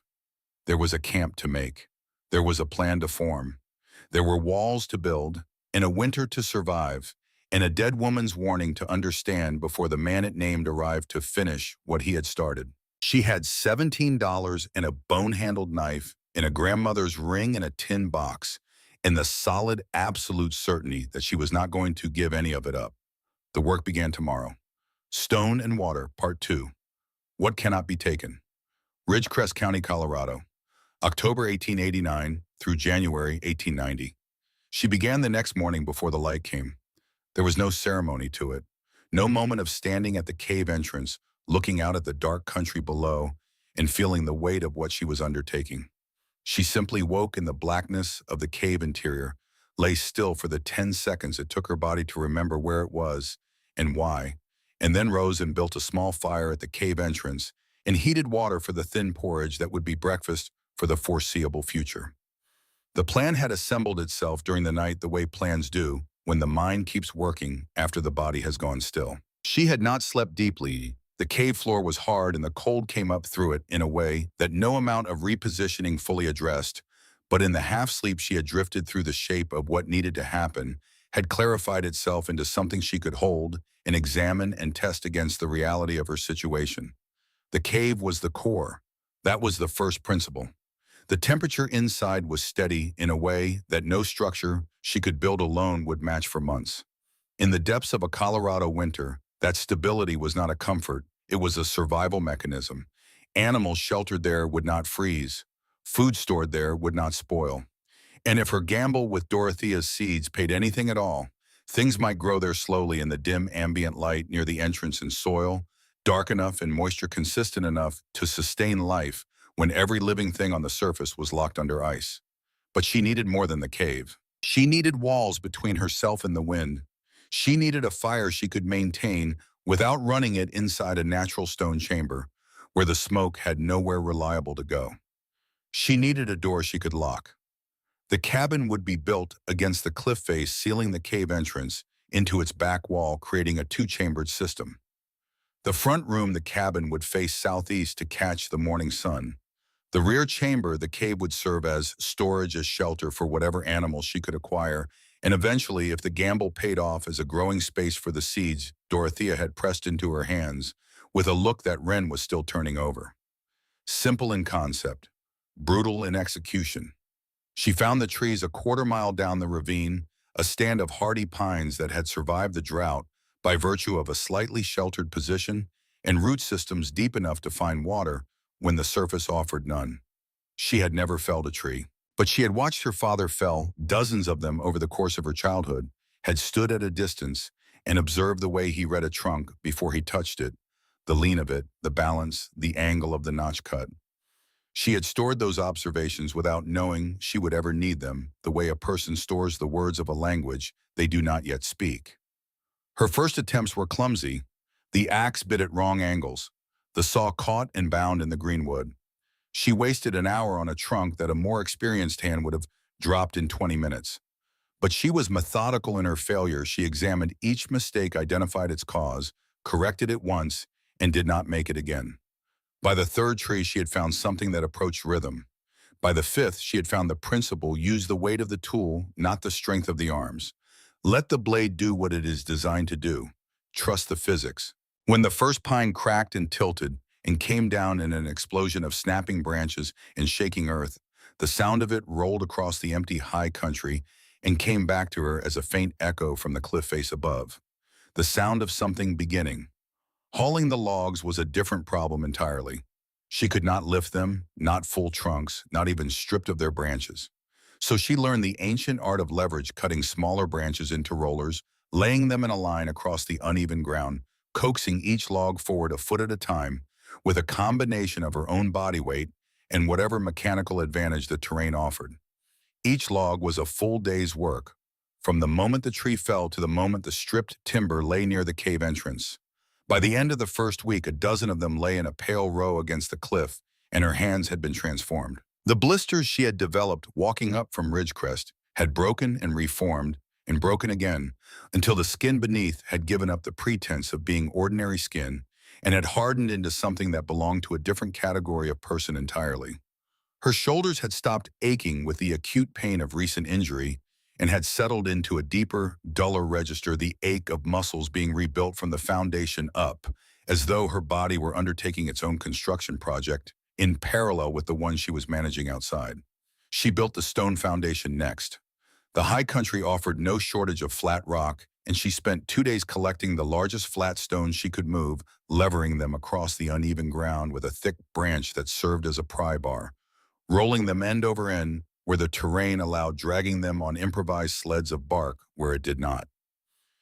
There was a camp to make. There was a plan to form. There were walls to build, and a winter to survive, and a dead woman's warning to understand before the man it named arrived to finish what he had started. She had $17 and a bone-handled knife, and a grandmother's ring and a tin box, and the solid, absolute certainty that she was not going to give any of it up. The work began tomorrow. Stone and Water, Part 2. What Cannot Be Taken. Ridgecrest County, Colorado. October 1889 through January 1890. She began the next morning before the light came. There was no ceremony to it, no moment of standing at the cave entrance, looking out at the dark country below and feeling the weight of what she was undertaking. She simply woke in the blackness of the cave interior, lay still for the 10 seconds it took her body to remember where it was and why, and then rose and built a small fire at the cave entrance and heated water for the thin porridge that would be breakfast for the foreseeable future. The plan had assembled itself during the night the way plans do when the mind keeps working after the body has gone still. She had not slept deeply. The cave floor was hard and the cold came up through it in a way that no amount of repositioning fully addressed, but in the half-sleep she had drifted through the shape of what needed to happen, had clarified itself into something she could hold and examine and test against the reality of her situation. The cave was the core. That was the first principle. The temperature inside was steady in a way that no structure she could build alone would match for months. In the depths of a Colorado winter, that stability was not a comfort, it was a survival mechanism. Animals sheltered there would not freeze. Food stored there would not spoil. And if her gamble with Dorothea's seeds paid anything at all, things might grow there slowly in the dim ambient light near the entrance in soil, dark enough and moisture consistent enough to sustain life when every living thing on the surface was locked under ice. But she needed more than the cave. She needed walls between herself and the wind. She needed a fire she could maintain without running it inside a natural stone chamber, where the smoke had nowhere reliable to go. She needed a door she could lock. The cabin would be built against the cliff face, sealing the cave entrance into its back wall, creating a two-chambered system. The front room, the cabin, would face southeast to catch the morning sun. The rear chamber, the cave, would serve as storage, as shelter for whatever animals she could acquire, and eventually, if the gamble paid off, as a growing space for the seeds Dorothea had pressed into her hands, with a look that Wren was still turning over. Simple in concept, brutal in execution. She found the trees a quarter-mile down the ravine, a stand of hardy pines that had survived the drought by virtue of a slightly sheltered position and root systems deep enough to find water when the surface offered none. She had never felled a tree, but she had watched her father fell dozens of them over the course of her childhood, had stood at a distance and observed the way he read a trunk before he touched it, the lean of it, the balance, the angle of the notch cut. She had stored those observations without knowing she would ever need them, the way a person stores the words of a language they do not yet speak. Her first attempts were clumsy. The axe bit at wrong angles. The saw caught and bound in the greenwood. She wasted an hour on a trunk that a more experienced hand would have dropped in 20 minutes. But she was methodical in her failure. She examined each mistake, identified its cause, corrected it once, and did not make it again. By the third tree, she had found something that approached rhythm. By the fifth, she had found the principle: use the weight of the tool, not the strength of the arms. Let the blade do what it is designed to do. Trust the physics. When the first pine cracked and tilted and came down in an explosion of snapping branches and shaking earth, the sound of it rolled across the empty high country and came back to her as a faint echo from the cliff face above. The sound of something beginning. Hauling the logs was a different problem entirely. She could not lift them, not full trunks, not even stripped of their branches. So she learned the ancient art of leverage, cutting smaller branches into rollers, laying them in a line across the uneven ground, coaxing each log forward a foot at a time, with a combination of her own body weight and whatever mechanical advantage the terrain offered. Each log was a full day's work, from the moment the tree fell to the moment the stripped timber lay near the cave entrance. By the end of the first week, a dozen of them lay in a pale row against the cliff, and her hands had been transformed. The blisters she had developed walking up from Ridgecrest had broken and reformed, and broken again, until the skin beneath had given up the pretense of being ordinary skin and had hardened into something that belonged to a different category of person entirely. Her shoulders had stopped aching with the acute pain of recent injury and had settled into a deeper, duller register, the ache of muscles being rebuilt from the foundation up, as though her body were undertaking its own construction project in parallel with the one she was managing outside. She built the stone foundation next. The high country offered no shortage of flat rock, and she spent 2 days collecting the largest flat stones she could move, levering them across the uneven ground with a thick branch that served as a pry bar, rolling them end over end where the terrain allowed, dragging them on improvised sleds of bark where it did not.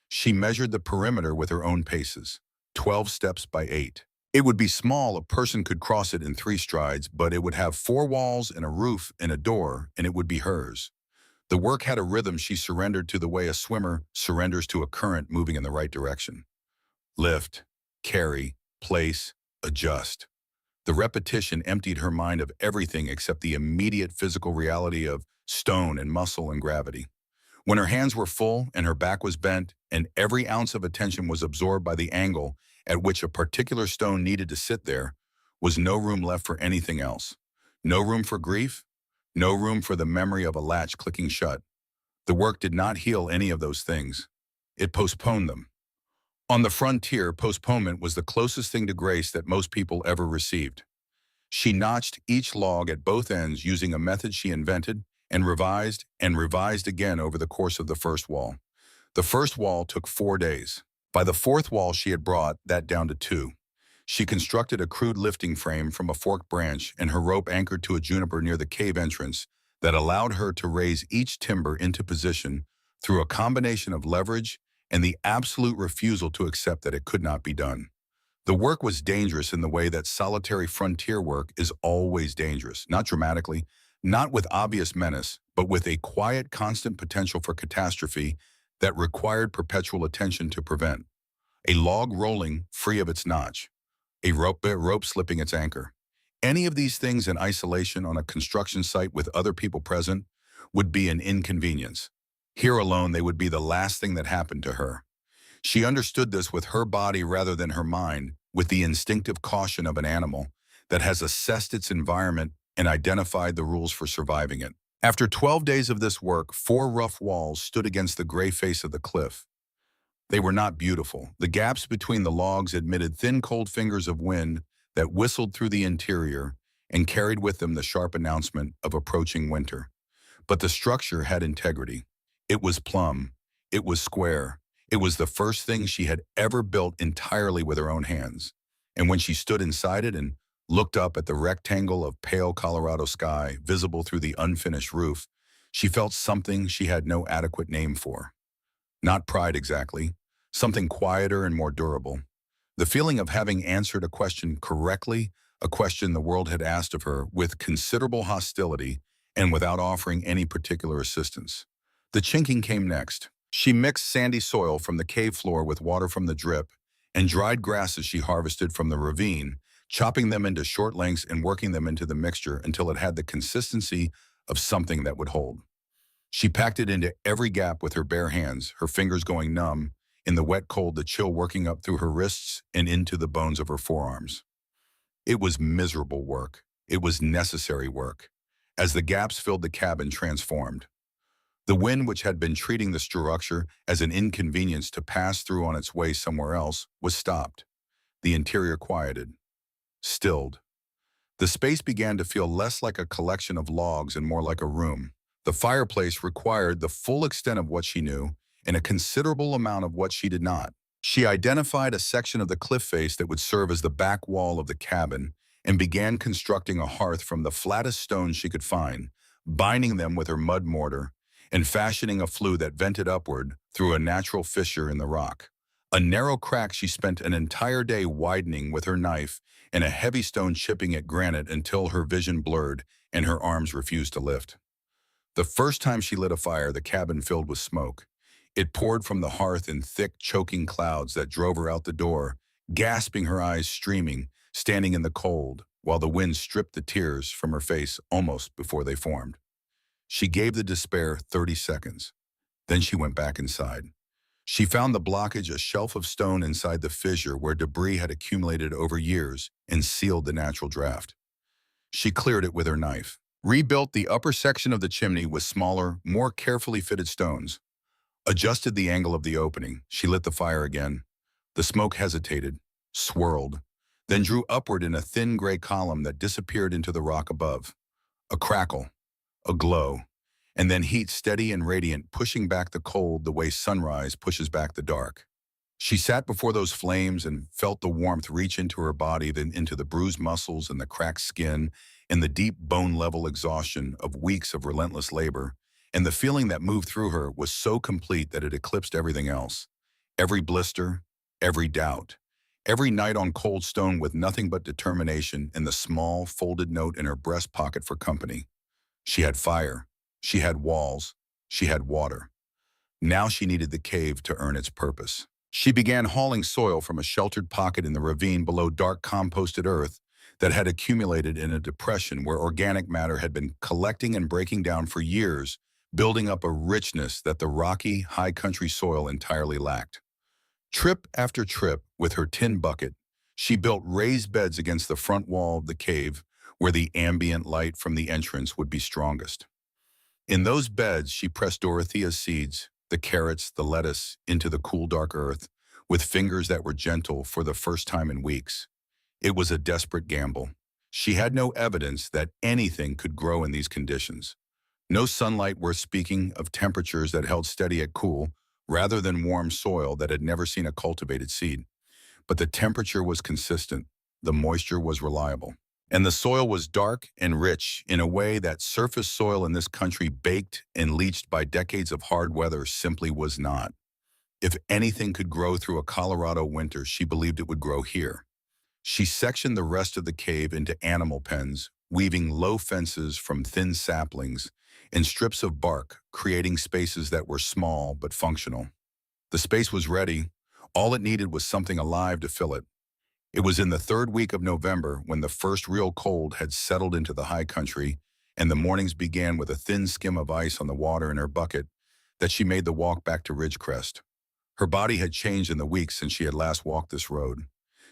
She measured the perimeter with her own paces, 12 steps by 8. It would be small, a person could cross it in 3 strides, but it would have 4 walls and a roof and a door, and it would be hers. The work had a rhythm. She surrendered to the way a swimmer surrenders to a current moving in the right direction. Lift, carry, place, adjust. The repetition emptied her mind of everything except the immediate physical reality of stone and muscle and gravity. When her hands were full and her back was bent and every ounce of attention was absorbed by the angle at which a particular stone needed to sit, there was no room left for anything else. No room for grief, no room for the memory of a latch clicking shut. The work did not heal any of those things. It postponed them. On the frontier, postponement was the closest thing to grace that most people ever received. She notched each log at both ends using a method she invented and revised again over the course of the first wall. The first wall took 4 days. By the fourth wall, she had brought that down to 2. She constructed a crude lifting frame from a forked branch and her rope anchored to a juniper near the cave entrance that allowed her to raise each timber into position through a combination of leverage and the absolute refusal to accept that it could not be done. The work was dangerous in the way that solitary frontier work is always dangerous, not dramatically, not with obvious menace, but with a quiet, constant potential for catastrophe that required perpetual attention to prevent. A log rolling free of its notch, a rope slipping its anchor. Any of these things in isolation on a construction site with other people present would be an inconvenience. Here alone, they would be the last thing that happened to her. She understood this with her body rather than her mind, with the instinctive caution of an animal that has assessed its environment and identified the rules for surviving it. After 12 days of this work, 4 rough walls stood against the gray face of the cliff. They were not beautiful. The gaps between the logs admitted thin, cold fingers of wind that whistled through the interior and carried with them the sharp announcement of approaching winter. But the structure had integrity. It was plumb. It was square. It was the first thing she had ever built entirely with her own hands. And when she stood inside it and looked up at the rectangle of pale Colorado sky visible through the unfinished roof, she felt something she had no adequate name for. Not pride exactly, something quieter and more durable. The feeling of having answered a question correctly, a question the world had asked of her with considerable hostility and without offering any particular assistance. The chinking came next. She mixed sandy soil from the cave floor with water from the drip and dried grasses she harvested from the ravine, chopping them into short lengths and working them into the mixture until it had the consistency of something that would hold. She packed it into every gap with her bare hands, her fingers going numb, in the wet cold, the chill working up through her wrists and into the bones of her forearms. It was miserable work. It was necessary work. As the gaps filled, the cabin transformed. The wind, which had been treating the structure as an inconvenience to pass through on its way somewhere else, was stopped. The interior quieted, stilled. The space began to feel less like a collection of logs and more like a room. The fireplace required the full extent of what she knew and a considerable amount of what she did not. She identified a section of the cliff face that would serve as the back wall of the cabin and began constructing a hearth from the flattest stones she could find, binding them with her mud mortar and fashioning a flue that vented upward through a natural fissure in the rock. A narrow crack she spent an entire day widening with her knife and a heavy stone chipping at granite until her vision blurred and her arms refused to lift. The first time she lit a fire, the cabin filled with smoke. It poured from the hearth in thick, choking clouds that drove her out the door, gasping, her eyes streaming, standing in the cold, while the wind stripped the tears from her face almost before they formed. She gave the despair 30 seconds. Then she went back inside. She found the blockage, a shelf of stone inside the fissure where debris had accumulated over years and sealed the natural draft. She cleared it with her knife, rebuilt the upper section of the chimney with smaller, more carefully fitted stones, adjusted the angle of the opening. She lit the fire again. The smoke hesitated, swirled, then drew upward in a thin gray column that disappeared into the rock above. A crackle, a glow, and then heat steady and radiant, pushing back the cold the way sunrise pushes back the dark. She sat before those flames and felt the warmth reach into her body, then into the bruised muscles and the cracked skin and the deep bone-level exhaustion of weeks of relentless labor. And the feeling that moved through her was so complete that it eclipsed everything else. Every blister, every doubt, every night on cold stone with nothing but determination and the small, folded note in her breast pocket for company. She had fire. She had walls. She had water. Now she needed the cave to earn its purpose. She began hauling soil from a sheltered pocket in the ravine below dark composted earth that had accumulated in a depression where organic matter had been collecting and breaking down for years, building up a richness that the rocky, high country soil entirely lacked. Trip after trip with her tin bucket, she built raised beds against the front wall of the cave where the ambient light from the entrance would be strongest. In those beds, she pressed Dorothea's seeds, the carrots, the lettuce, into the cool, dark earth, with fingers that were gentle for the first time in weeks. It was a desperate gamble. She had no evidence that anything could grow in these conditions. No sunlight worth speaking of, temperatures that held steady at cool, rather than warm soil that had never seen a cultivated seed. But the temperature was consistent, the moisture was reliable, and the soil was dark and rich in a way that surface soil in this country, baked and leached by decades of hard weather, simply was not. If anything could grow through a Colorado winter, she believed it would grow here. She sectioned the rest of the cave into animal pens, weaving low fences from thin saplings and strips of bark, creating spaces that were small but functional. The space was ready. All it needed was something alive to fill it. It was in the third week of November, when the first real cold had settled into the high country and the mornings began with a thin skim of ice on the water in her bucket, that she made the walk back to Ridgecrest. Her body had changed in the weeks since she had last walked this road.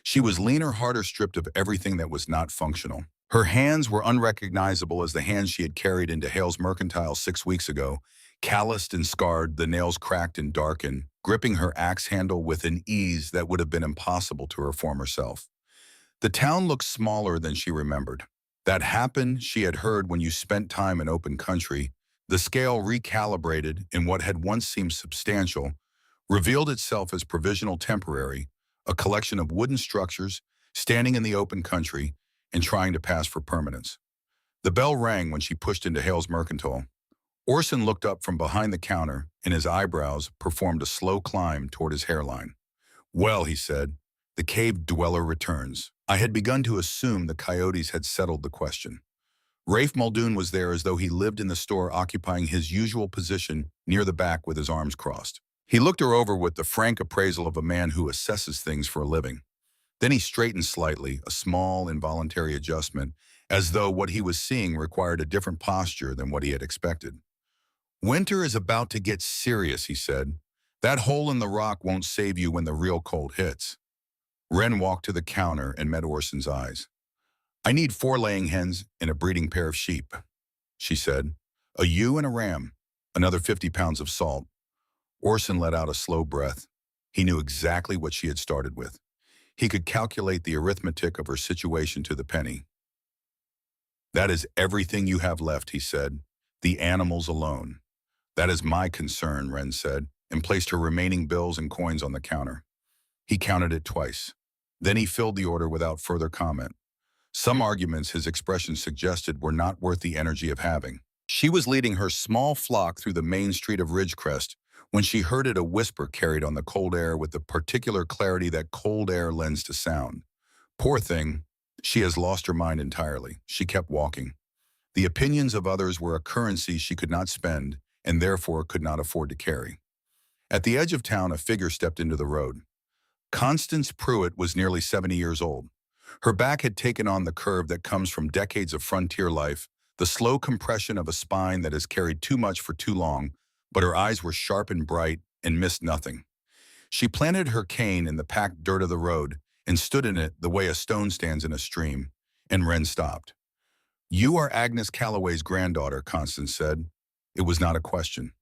She was leaner, harder, stripped of everything that was not functional. Her hands were unrecognizable as the hands she had carried into Hale's Mercantile 6 weeks ago, calloused and scarred, the nails cracked and darkened, gripping her axe handle with an ease that would have been impossible to her former self. The town looked smaller than she remembered. That happened, she had heard, when you spent time in open country. The scale recalibrated, in what had once seemed substantial, revealed itself as provisional, temporary, a collection of wooden structures standing in the open country and trying to pass for permanence. The bell rang when she pushed into Hale's Mercantile. Orson looked up from behind the counter, and his eyebrows performed a slow climb toward his hairline. "Well," he said, "the cave dweller returns. I had begun to assume the coyotes had settled the question." Rafe Muldoon was there, as though he lived in the store, occupying his usual position near the back with his arms crossed. He looked her over with the frank appraisal of a man who assesses things for a living. Then he straightened slightly, a small, involuntary adjustment, as though what he was seeing required a different posture than what he had expected. "Winter is about to get serious," he said. "That hole in the rock won't save you when the real cold hits." Wren walked to the counter and met Orson's eyes. "I need 4 laying hens and a breeding pair of sheep," she said. "A ewe and a ram, another 50 pounds of salt." Orson let out a slow breath. He knew exactly what she had started with. He could calculate the arithmetic of her situation to the penny. "That is everything you have left," he said. "The animals alone." "That is my concern," Wren said, and placed her remaining bills and coins on the counter. He counted it twice. Then he filled the order without further comment. Some arguments, his expression suggested, were not worth the energy of having. She was leading her small flock through the main street of Ridgecrest when she heard it, a whisper carried on the cold air with the particular clarity that cold air lends to sound. "Poor thing, she has lost her mind entirely." She kept walking. The opinions of others were a currency she could not spend, and therefore could not afford to carry. At the edge of town, a figure stepped into the road. Constance Pruitt was nearly 70 years old. Her back had taken on the curve that comes from decades of frontier life, the slow compression of a spine that has carried too much for too long, but her eyes were sharp and bright and missed nothing. She planted her cane in the packed dirt of the road and stood in it the way a stone stands in a stream, and Wren stopped. "You are Agnes Calloway's granddaughter," Constance said. It was not a question.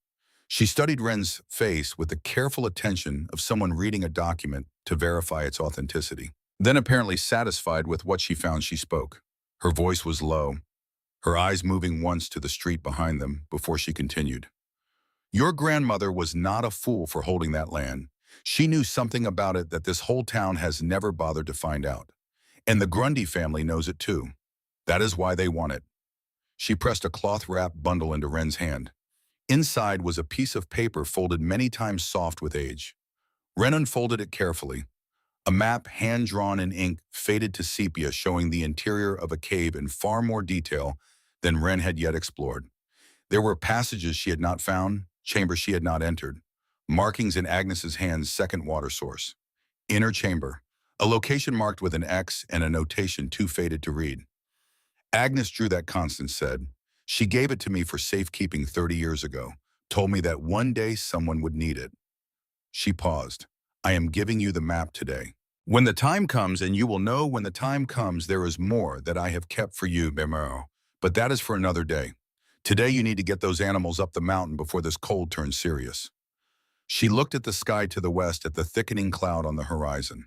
She studied Wren's face with the careful attention of someone reading a document to verify its authenticity. Then, apparently satisfied with what she found, she spoke. Her voice was low, her eyes moving once to the street behind them before she continued. "Your grandmother was not a fool for holding that land. She knew something about it that this whole town has never bothered to find out. And the Grundy family knows it too. That is why they want it." She pressed a cloth-wrapped bundle into Wren's hand. Inside was a piece of paper folded many times, soft with age. Wren unfolded it carefully. A map, hand-drawn in ink, faded to sepia, showing the interior of a cave in far more detail than Wren had yet explored. There were passages she had not found, chambers she had not entered, markings in Agnes's hand's second water source. Inner chamber, a location marked with an X and a notation too faded to read. "Agnes drew that," Constance said. "She gave it to me for safekeeping 30 years ago, told me that one day someone would need it." She paused. "I am giving you the map today. When the time comes, and you will know when the time comes, there is more that I have kept for you, Bemero. But that is for another day. Today you need to get those animals up the mountain before this cold turns serious." She looked at the sky to the west at the thickening cloud on the horizon.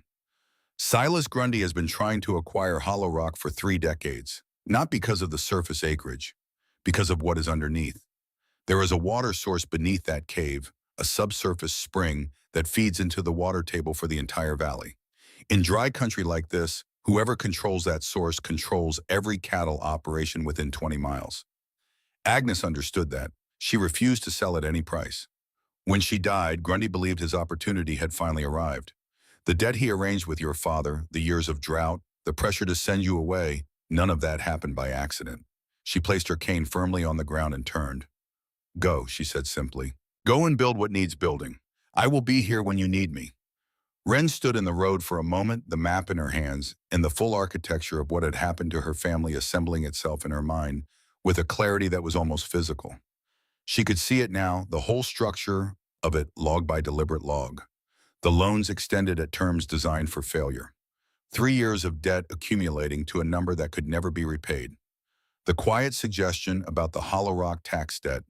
Silas Grundy has been trying to acquire Hollow Rock for 3 decades, not because of the surface acreage, because of what is underneath. There is a water source beneath that cave, a subsurface spring that feeds into the water table for the entire valley. In dry country like this, whoever controls that source controls every cattle operation within 20 miles. Agnes understood that. She refused to sell at any price. When she died, Grundy believed his opportunity had finally arrived. The debt he arranged with your father, the years of drought, the pressure to send you away, none of that happened by accident. She placed her cane firmly on the ground and turned. Go, she said simply. Go and build what needs building. I will be here when you need me. Wren stood in the road for a moment, the map in her hands, and the full architecture of what had happened to her family assembling itself in her mind with a clarity that was almost physical. She could see it now, the whole structure of it log by deliberate log. The loans extended at terms designed for failure. 3 years of debt accumulating to a number that could never be repaid. The quiet suggestion about the Hollow Rock tax debt,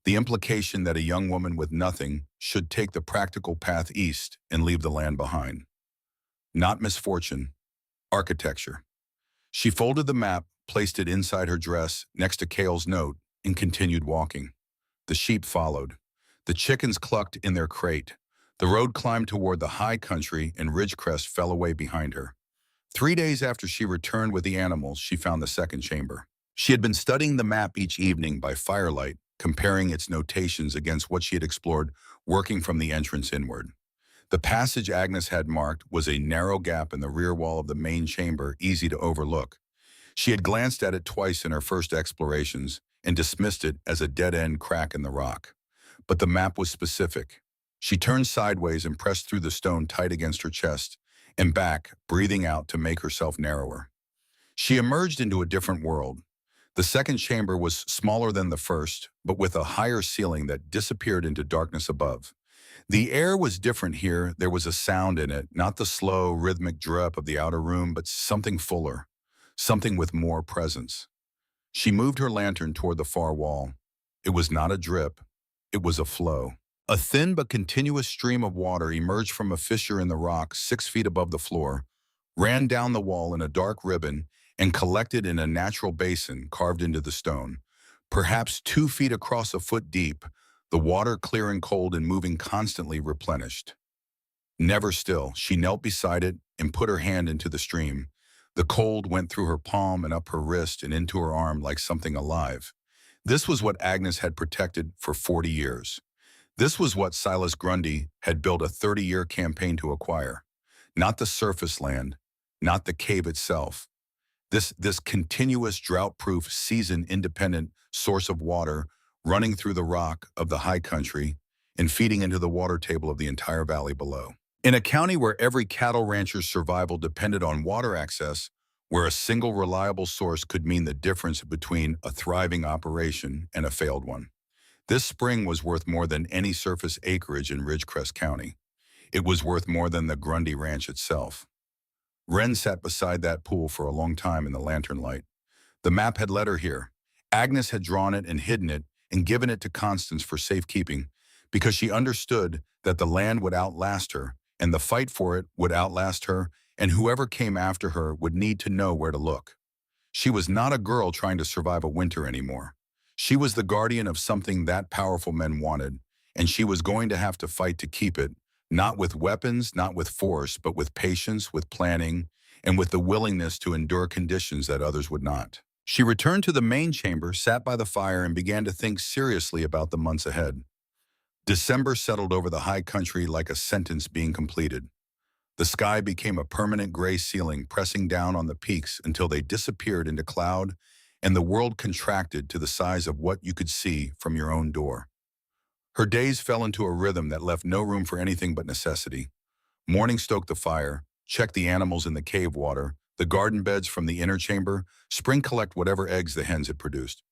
the implication that a young woman with nothing should take the practical path east and leave the land behind. Not misfortune, architecture. She folded the map, placed it inside her dress next to Cale's note, and continued walking. The sheep followed. The chickens clucked in their crate. The road climbed toward the high country and Ridgecrest fell away behind her. 3 days after she returned with the animals, she found the second chamber. She had been studying the map each evening by firelight, comparing its notations against what she had explored, working from the entrance inward. The passage Agnes had marked was a narrow gap in the rear wall of the main chamber, easy to overlook. She had glanced at it twice in her first explorations and dismissed it as a dead-end crack in the rock. But the map was specific. She turned sideways and pressed through the stone tight against her chest and back, breathing out to make herself narrower. She emerged into a different world. The second chamber was smaller than the first, but with a higher ceiling that disappeared into darkness above. The air was different here. There was a sound in it, not the slow, rhythmic drip of the outer room, but something fuller, something with more presence. She moved her lantern toward the far wall. It was not a drip, it was a flow. A thin but continuous stream of water emerged from a fissure in the rock 6 feet above the floor, ran down the wall in a dark ribbon, and collected in a natural basin carved into the stone. Perhaps 2 feet across, a foot deep, the water clear and cold and moving constantly replenished. Never still, she knelt beside it and put her hand into the stream. The cold went through her palm and up her wrist and into her arm like something alive. This was what Agnes had protected for 40 years. This was what Silas Grundy had built a 30-year campaign to acquire. Not the surface land, not the cave itself. This continuous drought-proof, season-independent source of water running through the rock of the high country and feeding into the water table of the entire valley below. In a county where every cattle rancher's survival depended on water access, where a single reliable source could mean the difference between a thriving operation and a failed one. This spring was worth more than any surface acreage in Ridgecrest County. It was worth more than the Grundy Ranch itself. Wren sat beside that pool for a long time in the lantern light. The map had led her here. Agnes had drawn it and hidden it and given it to Constance for safekeeping because she understood that the land would outlast her and the fight for it would outlast her, and whoever came after her would need to know where to look. She was not a girl trying to survive a winter anymore. She was the guardian of something that powerful men wanted, and she was going to have to fight to keep it, not with weapons, not with force, but with patience, with planning, and with the willingness to endure conditions that others would not. She returned to the main chamber, sat by the fire, and began to think seriously about the months ahead. December settled over the high country like a sentence being completed. The sky became a permanent gray ceiling, pressing down on the peaks until they disappeared into cloud, and the world contracted to the size of what you could see from your own door. Her days fell into a rhythm that left no room for anything but necessity. Morning stoked the fire, checked the animals in the cave water, the garden beds from the inner chamber, spring collect whatever eggs the hens had produced.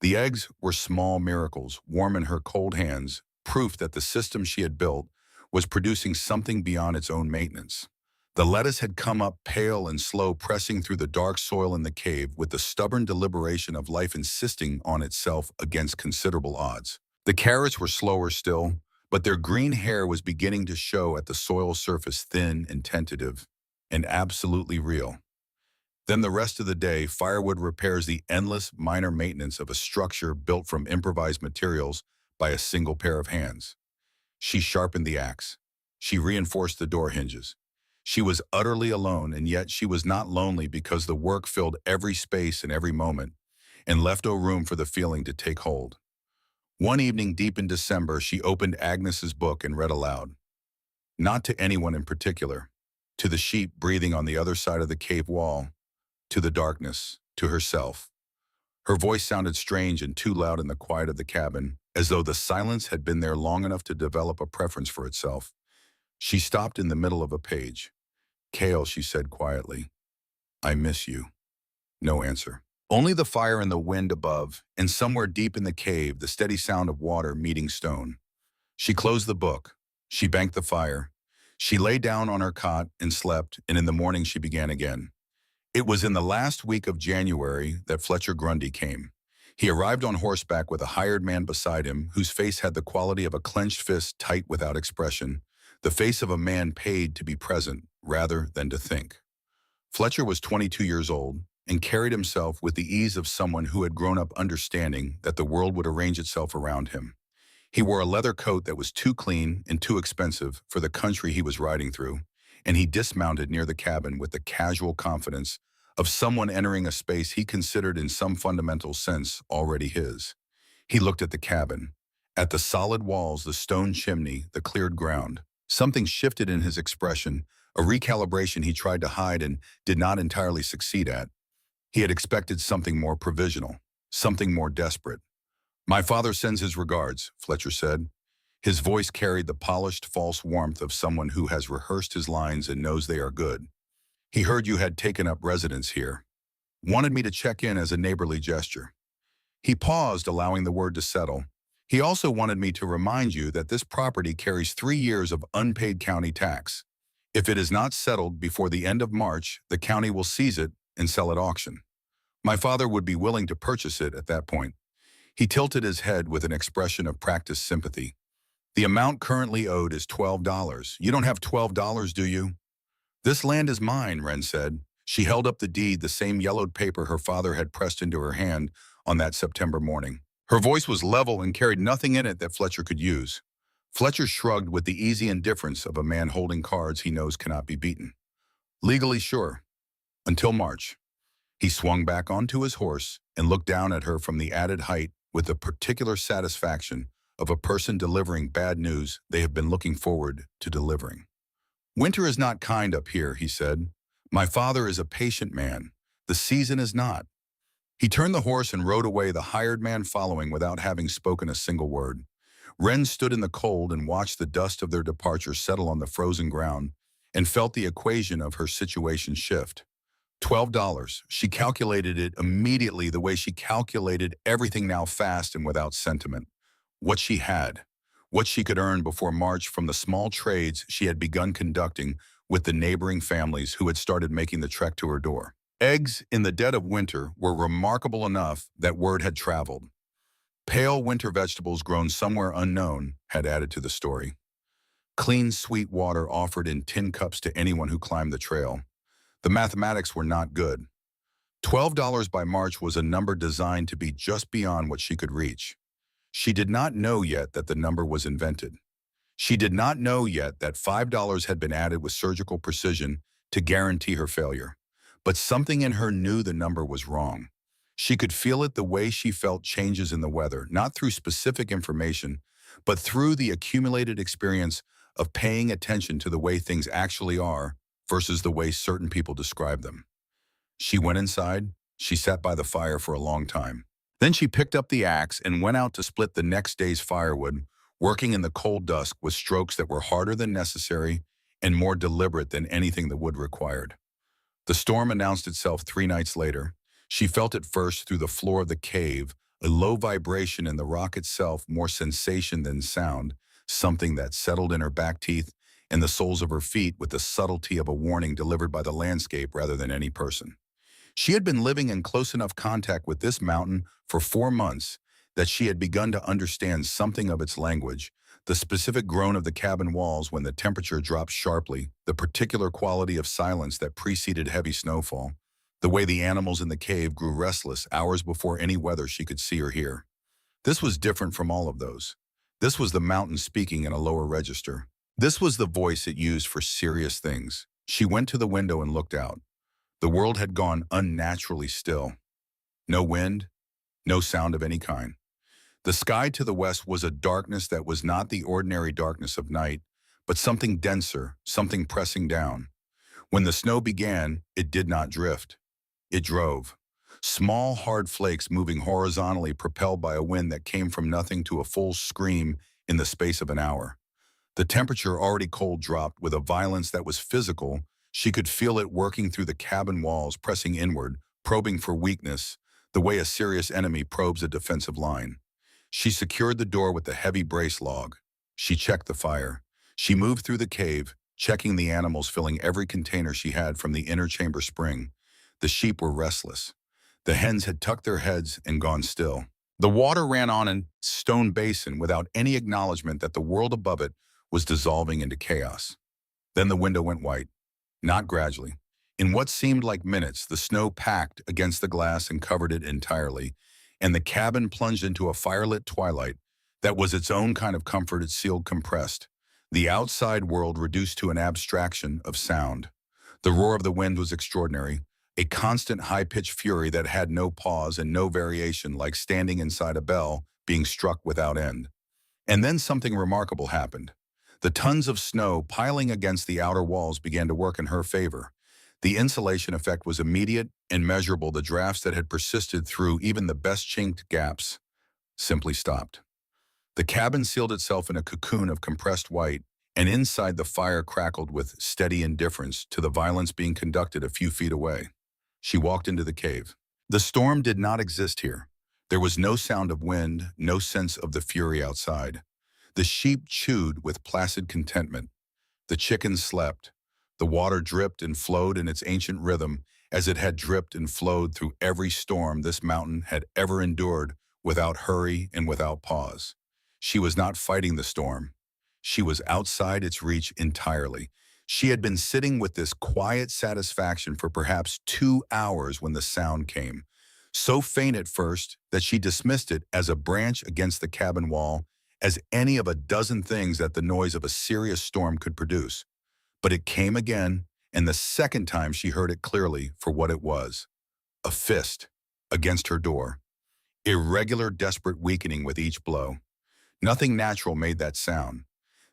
The eggs were small miracles, warm in her cold hands, proof that the system she had built was producing something beyond its own maintenance. The lettuce had come up pale and slow, pressing through the dark soil in the cave with the stubborn deliberation of life insisting on itself against considerable odds. The carrots were slower still, but their green hair was beginning to show at the soil surface, thin and tentative, and absolutely real. Then the rest of the day, Firewood repairs the endless minor maintenance of a structure built from improvised materials by a single pair of hands. She sharpened the axe. She reinforced the door hinges. She was utterly alone, and yet she was not lonely because the work filled every space and every moment and left no room for the feeling to take hold. One evening deep in December, she opened Agnes's book and read aloud. Not to anyone in particular. To the sheep breathing on the other side of the cave wall. To the darkness. To herself. Her voice sounded strange and too loud in the quiet of the cabin, as though the silence had been there long enough to develop a preference for itself. She stopped in the middle of a page. "Kale," she said quietly, "I miss you." No answer. Only the fire and the wind above, and somewhere deep in the cave, the steady sound of water meeting stone. She closed the book. She banked the fire. She lay down on her cot and slept, and in the morning she began again. It was in the last week of January that Fletcher Grundy came. He arrived on horseback with a hired man beside him, whose face had the quality of a clenched fist tight without expression, the face of a man paid to be present rather than to think. Fletcher was 22 years old and carried himself with the ease of someone who had grown up understanding that the world would arrange itself around him. He wore a leather coat that was too clean and too expensive for the country he was riding through, and he dismounted near the cabin with the casual confidence of someone entering a space he considered in some fundamental sense already his. He looked at the cabin, at the solid walls, the stone chimney, the cleared ground. Something shifted in his expression, a recalibration he tried to hide and did not entirely succeed at. He had expected something more provisional, something more desperate. "My father sends his regards," Fletcher said. His voice carried the polished, false warmth of someone who has rehearsed his lines and knows they are good. "He heard you had taken up residence here. Wanted me to check in as a neighborly gesture." He paused, allowing the word to settle. "He also wanted me to remind you that this property carries 3 years of unpaid county tax. If it is not settled before the end of March, the county will seize it and sell at auction. My father would be willing to purchase it at that point." He tilted his head with an expression of practiced sympathy. "The amount currently owed is $12. You don't have $12, do you?" "This land is mine," Wren said. She held up the deed, the same yellowed paper her father had pressed into her hand on that September morning. Her voice was level and carried nothing in it that Fletcher could use. Fletcher shrugged with the easy indifference of a man holding cards he knows cannot be beaten. "Legally, sure. Until March." He swung back onto his horse and looked down at her from the added height with the particular satisfaction of a person delivering bad news they have been looking forward to delivering. "Winter is not kind up here," he said. "My father is a patient man. The season is not." He turned the horse and rode away, the hired man following without having spoken a single word. Wren stood in the cold and watched the dust of their departure settle on the frozen ground and felt the equation of her situation shift. $12. She calculated it immediately the way she calculated everything now, fast and without sentiment. What she had. What she could earn before March from the small trades she had begun conducting with the neighboring families who had started making the trek to her door. Eggs in the dead of winter were remarkable enough that word had traveled. Pale winter vegetables grown somewhere unknown had added to the story. Clean, sweet water offered in tin cups to anyone who climbed the trail. The mathematics were not good. $12 by March was a number designed to be just beyond what she could reach. She did not know yet that the number was invented. She did not know yet that $5 had been added with surgical precision to guarantee her failure. But something in her knew the number was wrong. She could feel it the way she felt changes in the weather, not through specific information, but through the accumulated experience of paying attention to the way things actually are versus the way certain people describe them. She went inside. She sat by the fire for a long time. Then she picked up the axe and went out to split the next day's firewood, working in the cold dusk with strokes that were harder than necessary and more deliberate than anything the wood required. The storm announced itself 3 nights later. She felt it first through the floor of the cave, a low vibration in the rock itself, more sensation than sound, something that settled in her back teeth and the soles of her feet with the subtlety of a warning delivered by the landscape rather than any person. She had been living in close enough contact with this mountain for 4 months that she had begun to understand something of its language, The specific groan of the cabin walls when the temperature dropped sharply, the particular quality of silence that preceded heavy snowfall, the way the animals in the cave grew restless hours before any weather she could see or hear. This was different from all of those. This was the mountain speaking in a lower register. This was the voice it used for serious things. She went to the window and looked out. The world had gone unnaturally still. No wind, no sound of any kind. The sky to the west was a darkness that was not the ordinary darkness of night, but something denser, something pressing down. When the snow began, it did not drift. It drove. Small, hard flakes moving horizontally propelled by a wind that came from nothing to a full scream in the space of an hour. The temperature, already cold, dropped with a violence that was physical. She could feel it working through the cabin walls, pressing inward, probing for weakness, the way a serious enemy probes a defensive line. She secured the door with the heavy brace log. She checked the fire. She moved through the cave, checking the animals, filling every container she had from the inner chamber spring. The sheep were restless. The hens had tucked their heads and gone still. The water ran on in stone basin without any acknowledgement that the world above it was dissolving into chaos. Then the window went white, not gradually. In what seemed like minutes, the snow packed against the glass and covered it entirely, and the cabin plunged into a firelit twilight that was its own kind of comfort. It sealed compressed. The outside world reduced to an abstraction of sound. The roar of the wind was extraordinary, a constant high-pitched fury that had no pause and no variation, like standing inside a bell being struck without end. And then something remarkable happened. The tons of snow piling against the outer walls began to work in her favor. The insulation effect was immediate and measurable. The drafts that had persisted through even the best chinked gaps simply stopped. The cabin sealed itself in a cocoon of compressed white, and inside the fire crackled with steady indifference to the violence being conducted a few feet away. She walked into the cave. The storm did not exist here. There was no sound of wind, no sense of the fury outside. The sheep chewed with placid contentment. The chickens slept. The water dripped and flowed in its ancient rhythm as it had dripped and flowed through every storm this mountain had ever endured, without hurry and without pause. She was not fighting the storm. She was outside its reach entirely. She had been sitting with this quiet satisfaction for perhaps 2 hours when the sound came, so faint at first that she dismissed it as a branch against the cabin wall, as any of a dozen things that the noise of a serious storm could produce. But it came again, and the second time she heard it clearly for what it was: a fist against her door. Irregular, desperate weakening with each blow. Nothing natural made that sound.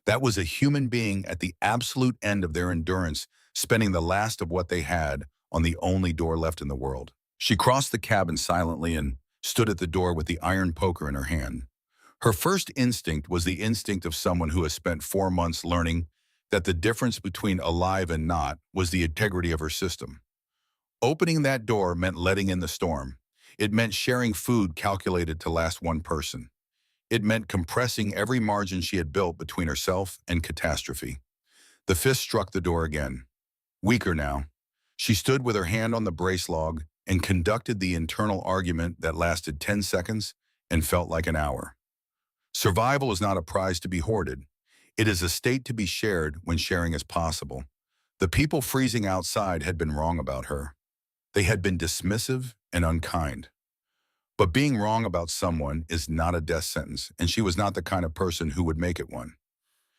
That was a human being at the absolute end of their endurance, spending the last of what they had on the only door left in the world. She crossed the cabin silently and stood at the door with the iron poker in her hand. Her first instinct was the instinct of someone who has spent 4 months learning that the difference between alive and not was the integrity of her system. Opening that door meant letting in the storm. It meant sharing food calculated to last one person. It meant compressing every margin she had built between herself and catastrophe. The fist struck the door again. Weaker now, she stood with her hand on the brace log and conducted the internal argument that lasted 10 seconds and felt like an hour. Survival is not a prize to be hoarded. It is a state to be shared when sharing is possible. The people freezing outside had been wrong about her. They had been dismissive and unkind. But being wrong about someone is not a death sentence, and she was not the kind of person who would make it one.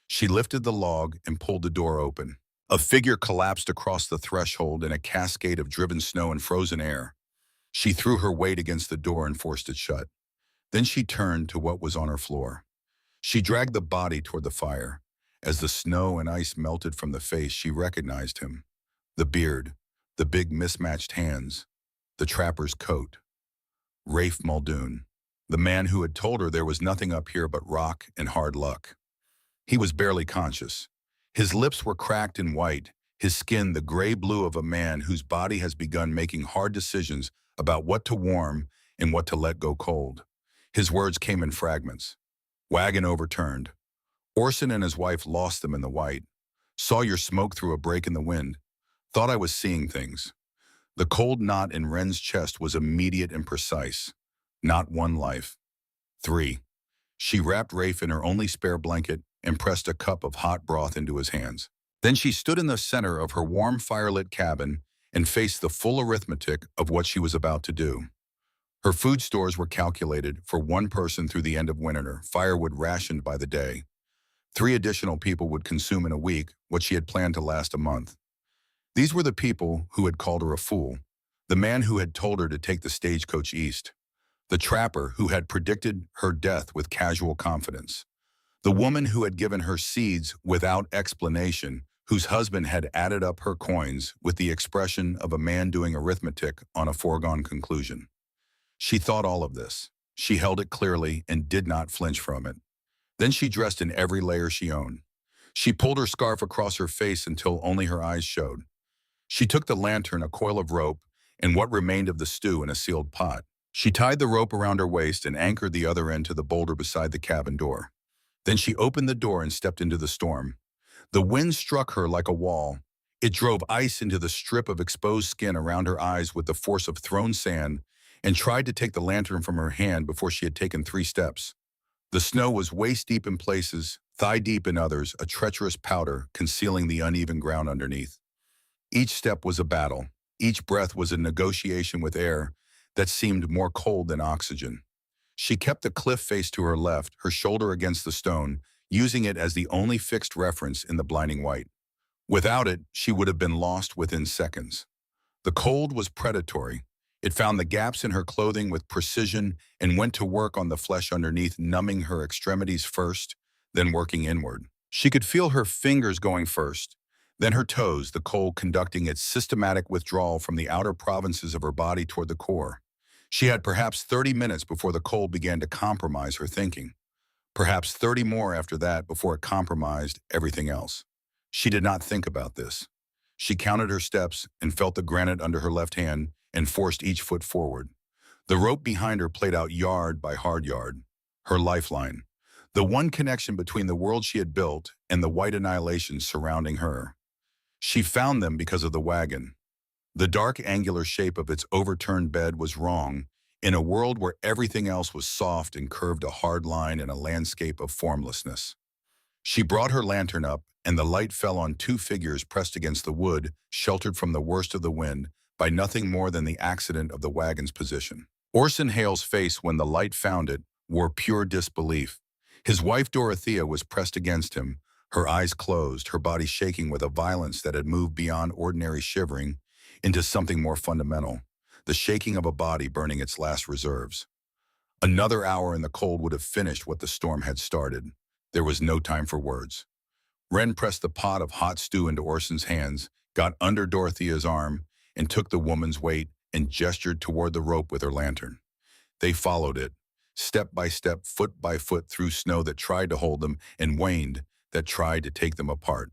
She lifted the log and pulled the door open. A figure collapsed across the threshold in a cascade of driven snow and frozen air. She threw her weight against the door and forced it shut. Then she turned to what was on her floor. She dragged the body toward the fire. As the snow and ice melted from the face, she recognized him. The beard, the big mismatched hands, the trapper's coat. Rafe Muldoon, the man who had told her there was nothing up here but rock and hard luck. He was barely conscious. His lips were cracked and white, his skin the gray-blue of a man whose body has begun making hard decisions about what to warm and what to let go cold. His words came in fragments. Wagon overturned. Orson and his wife lost them in the white. Saw your smoke through a break in the wind. Thought I was seeing things. The cold knot in Wren's chest was immediate and precise. Not one life. 3. She wrapped Rafe in her only spare blanket and pressed a cup of hot broth into his hands. Then she stood in the center of her warm firelit cabin and faced the full arithmetic of what she was about to do. Her food stores were calculated for one person through the end of winter, firewood rationed by the day. 3 additional people would consume in a week what she had planned to last a month. These were the people who had called her a fool, the man who had told her to take the stagecoach east, the trapper who had predicted her death with casual confidence, the woman who had given her seeds without explanation, whose husband had added up her coins with the expression of a man doing arithmetic on a foregone conclusion. She thought all of this. She held it clearly and did not flinch from it. Then she dressed in every layer she owned. She pulled her scarf across her face until only her eyes showed. She took the lantern, a coil of rope, and what remained of the stew in a sealed pot. She tied the rope around her waist and anchored the other end to the boulder beside the cabin door. Then she opened the door and stepped into the storm. The wind struck her like a wall. It drove ice into the strip of exposed skin around her eyes with the force of thrown sand and tried to take the lantern from her hand before she had taken 3 steps. The snow was waist-deep in places, thigh-deep in others, a treacherous powder concealing the uneven ground underneath. Each step was a battle. Each breath was a negotiation with air that seemed more cold than oxygen. She kept the cliff face to her left, her shoulder against the stone, using it as the only fixed reference in the blinding white. Without it, she would have been lost within seconds. The cold was predatory. It found the gaps in her clothing with precision and went to work on the flesh underneath, numbing her extremities first, then working inward. She could feel her fingers going first, then her toes, the cold conducting its systematic withdrawal from the outer provinces of her body toward the core. She had perhaps 30 minutes before the cold began to compromise her thinking. Perhaps 30 more after that before it compromised everything else. She did not think about this. She counted her steps and felt the granite under her left hand and forced each foot forward. The rope behind her played out yard by hard yard, her lifeline, the one connection between the world she had built and the white annihilation surrounding her. She found them because of the wagon. The dark angular shape of its overturned bed was wrong, in a world where everything else was soft and curved a hard line in a landscape of formlessness. She brought her lantern up, and the light fell on 2 figures pressed against the wood, sheltered from the worst of the wind by nothing more than the accident of the wagon's position. Orson Hale's face, when the light found it, wore pure disbelief. His wife Dorothea was pressed against him, her eyes closed, her body shaking with a violence that had moved beyond ordinary shivering into something more fundamental, the shaking of a body burning its last reserves. Another hour in the cold would have finished what the storm had started. There was no time for words. Wren pressed the pot of hot stew into Orson's hands, got under Dorothea's arm, and took the woman's weight and gestured toward the rope with her lantern. They followed it, step by step, foot by foot, through snow that tried to hold them and waned, that tried to take them apart.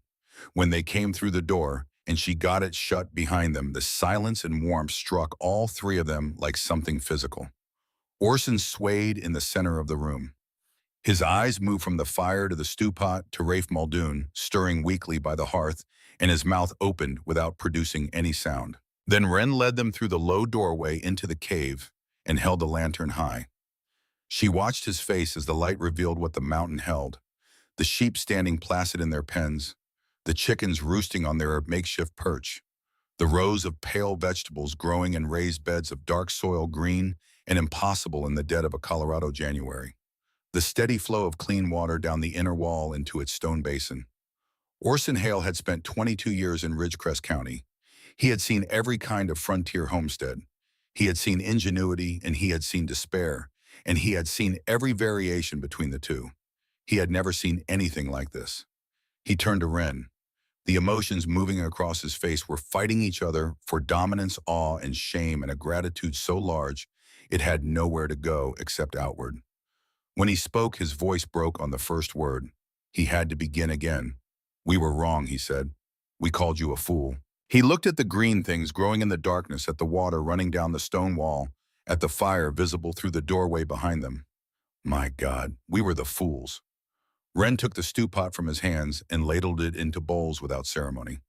When they came through the door, and she got it shut behind them, the silence and warmth struck all 3 of them like something physical. Orson swayed in the center of the room. His eyes moved from the fire to the stew pot to Rafe Muldoon, stirring weakly by the hearth, and his mouth opened without producing any sound. Then Wren led them through the low doorway into the cave and held the lantern high. She watched his face as the light revealed what the mountain held, the sheep standing placid in their pens, the chickens roosting on their makeshift perch, the rows of pale vegetables growing in raised beds of dark soil, green and impossible in the dead of a Colorado January, the steady flow of clean water down the inner wall into its stone basin. Orson Hale had spent 22 years in Ridgecrest County. He had seen every kind of frontier homestead. He had seen ingenuity and he had seen despair, and he had seen every variation between the two. He had never seen anything like this. He turned to Wren. The emotions moving across his face were fighting each other for dominance, awe, and shame, and a gratitude so large it had nowhere to go except outward. When he spoke, his voice broke on the first word. He had to begin again. "We were wrong," he said. "We called you a fool." He looked at the green things growing in the darkness, at the water running down the stone wall, at the fire visible through the doorway behind them. My God, we were the fools. Wren took the stew pot from his hands and ladled it into bowls without ceremony.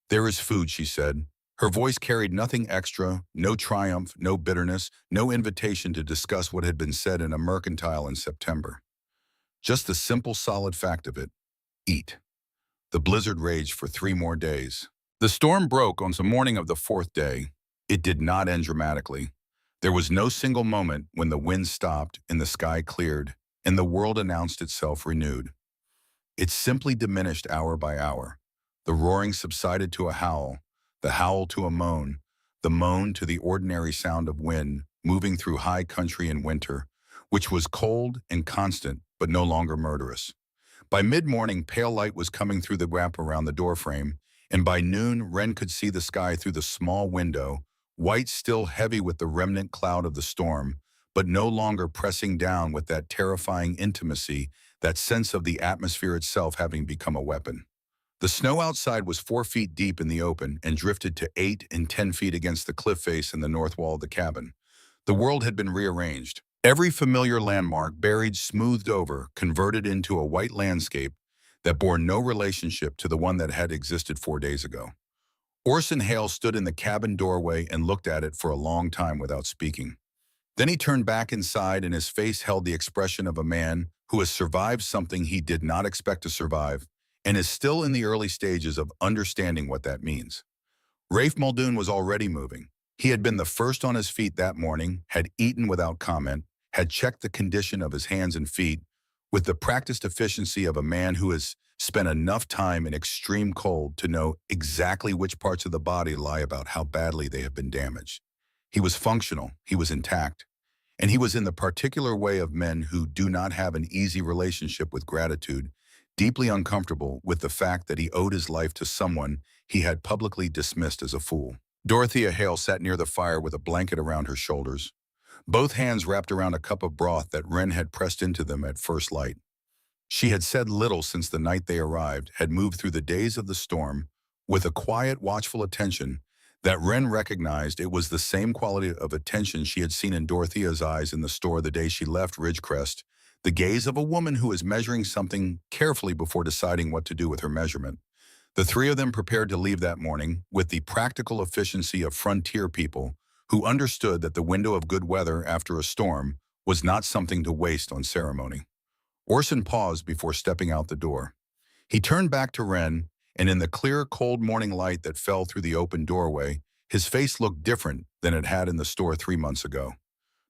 "There is food," she said. Her voice carried nothing extra, no triumph, no bitterness, no invitation to discuss what had been said in a mercantile in September. Just the simple, solid fact of it. eat. The blizzard raged for 3 more days. The storm broke on the morning of the fourth day. It did not end dramatically. There was no single moment when the wind stopped and the sky cleared and the world announced itself renewed. It simply diminished hour by hour. The roaring subsided to a howl, the howl to a moan, the moan to the ordinary sound of wind moving through high country in winter, which was cold and constant but no longer murderous. By mid-morning, pale light was coming through the gap around the doorframe, and by noon, Wren could see the sky through the small window, white still heavy with the remnant cloud of the storm, but no longer pressing down with that terrifying intimacy, that sense of the atmosphere itself having become a weapon. The snow outside was 4 feet deep in the open and drifted to 8 and 10 feet against the cliff face in the north wall of the cabin. The world had been rearranged. Every familiar landmark buried, smoothed over, converted into a white landscape that bore no relationship to the one that had existed 4 days ago. Orson Hale stood in the cabin doorway and looked at it for a long time without speaking. Then he turned back inside and his face held the expression of a man who has survived something he did not expect to survive and is still in the early stages of understanding what that means. Rafe Muldoon was already moving. He had been the first on his feet that morning, had eaten without comment, had checked the condition of his hands and feet with the practiced efficiency of a man who has spent enough time in extreme cold to know exactly which parts of the body lie about how badly they have been damaged. He was functional, he was intact, and he was in the particular way of men who do not have an easy relationship with gratitude, deeply uncomfortable with the fact that he owed his life to someone he had publicly dismissed as a fool. Dorothea Hale sat near the fire with a blanket around her shoulders, both hands wrapped around a cup of broth that Wren had pressed into them at first light. She had said little since the night they arrived, had moved through the days of the storm with a quiet, watchful attention that Wren recognized. It was the same quality of attention she had seen in Dorothea's eyes in the store the day she left Ridgecrest, the gaze of a woman who is measuring something carefully before deciding what to do with her measurement. The three of them prepared to leave that morning with the practical efficiency of frontier people who understood that the window of good weather after a storm was not something to waste on ceremony. Orson paused before stepping out the door. He turned back to Wren, and in the clear, cold morning light that fell through the open doorway, his face looked different than it had in the store 3 months ago.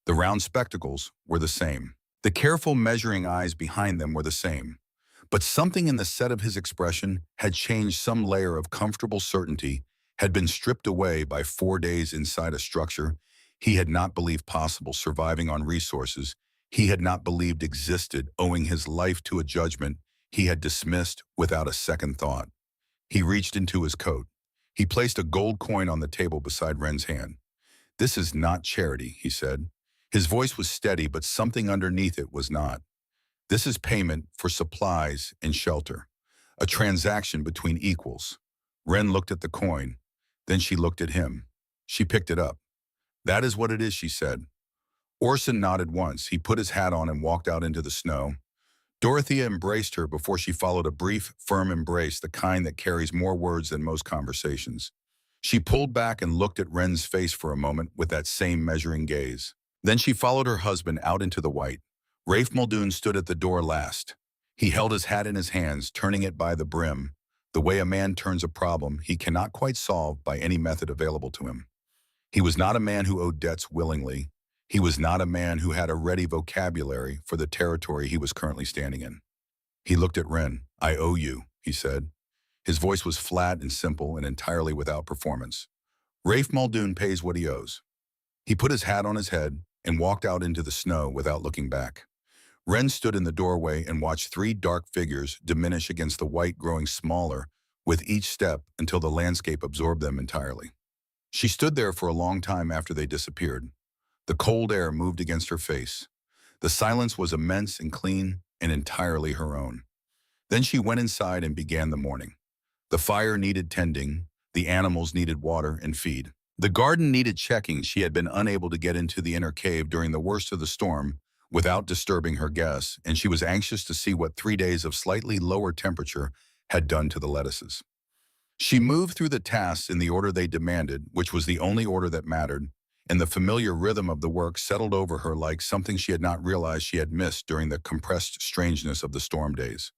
The round spectacles were the same. The careful, measuring eyes behind them were the same. But something in the set of his expression had changed. Some layer of comfortable certainty had been stripped away by 4 days inside a structure he had not believed possible, surviving on resources he had not believed existed, owing his life to a judgment he had dismissed without a second thought. He reached into his coat. He placed a gold coin on the table beside Wren's hand. "This is not charity," he said. His voice was steady, but something underneath it was not. "This is payment for supplies and shelter, a transaction between equals." Wren looked at the coin. Then she looked at him. She picked it up. "That is what it is," she said. Orson nodded once. He put his hat on and walked out into the snow. Dorothea embraced her before she followed a brief, firm embrace, the kind that carries more words than most conversations. She pulled back and looked at Wren's face for a moment with that same measuring gaze. Then she followed her husband out into the white. Rafe Muldoon stood at the door last. He held his hat in his hands, turning it by the brim, the way a man turns a problem he cannot quite solve by any method available to him. He was not a man who owed debts willingly. He was not a man who had a ready vocabulary for the territory he was currently standing in. He looked at Wren. "I owe you," he said. His voice was flat and simple and entirely without performance. "Rafe Muldoon pays what he owes." He put his hat on his head and walked out into the snow without looking back. Wren stood in the doorway and watched 3 dark figures diminish against the white, growing smaller with each step until the landscape absorbed them entirely. She stood there for a long time after they disappeared. The cold air moved against her face. The silence was immense and clean and entirely her own. Then she went inside and began the morning. The fire needed tending, the animals needed water and feed. The garden needed checking. She had been unable to get into the inner cave during the worst of the storm without disturbing her guests, and she was anxious to see what 3 days of slightly lower temperature had done to the lettuces. She moved through the tasks in the order they demanded, which was the only order that mattered, and the familiar rhythm of the work settled over her like something she had not realized she had missed during the compressed strangeness of the storm days.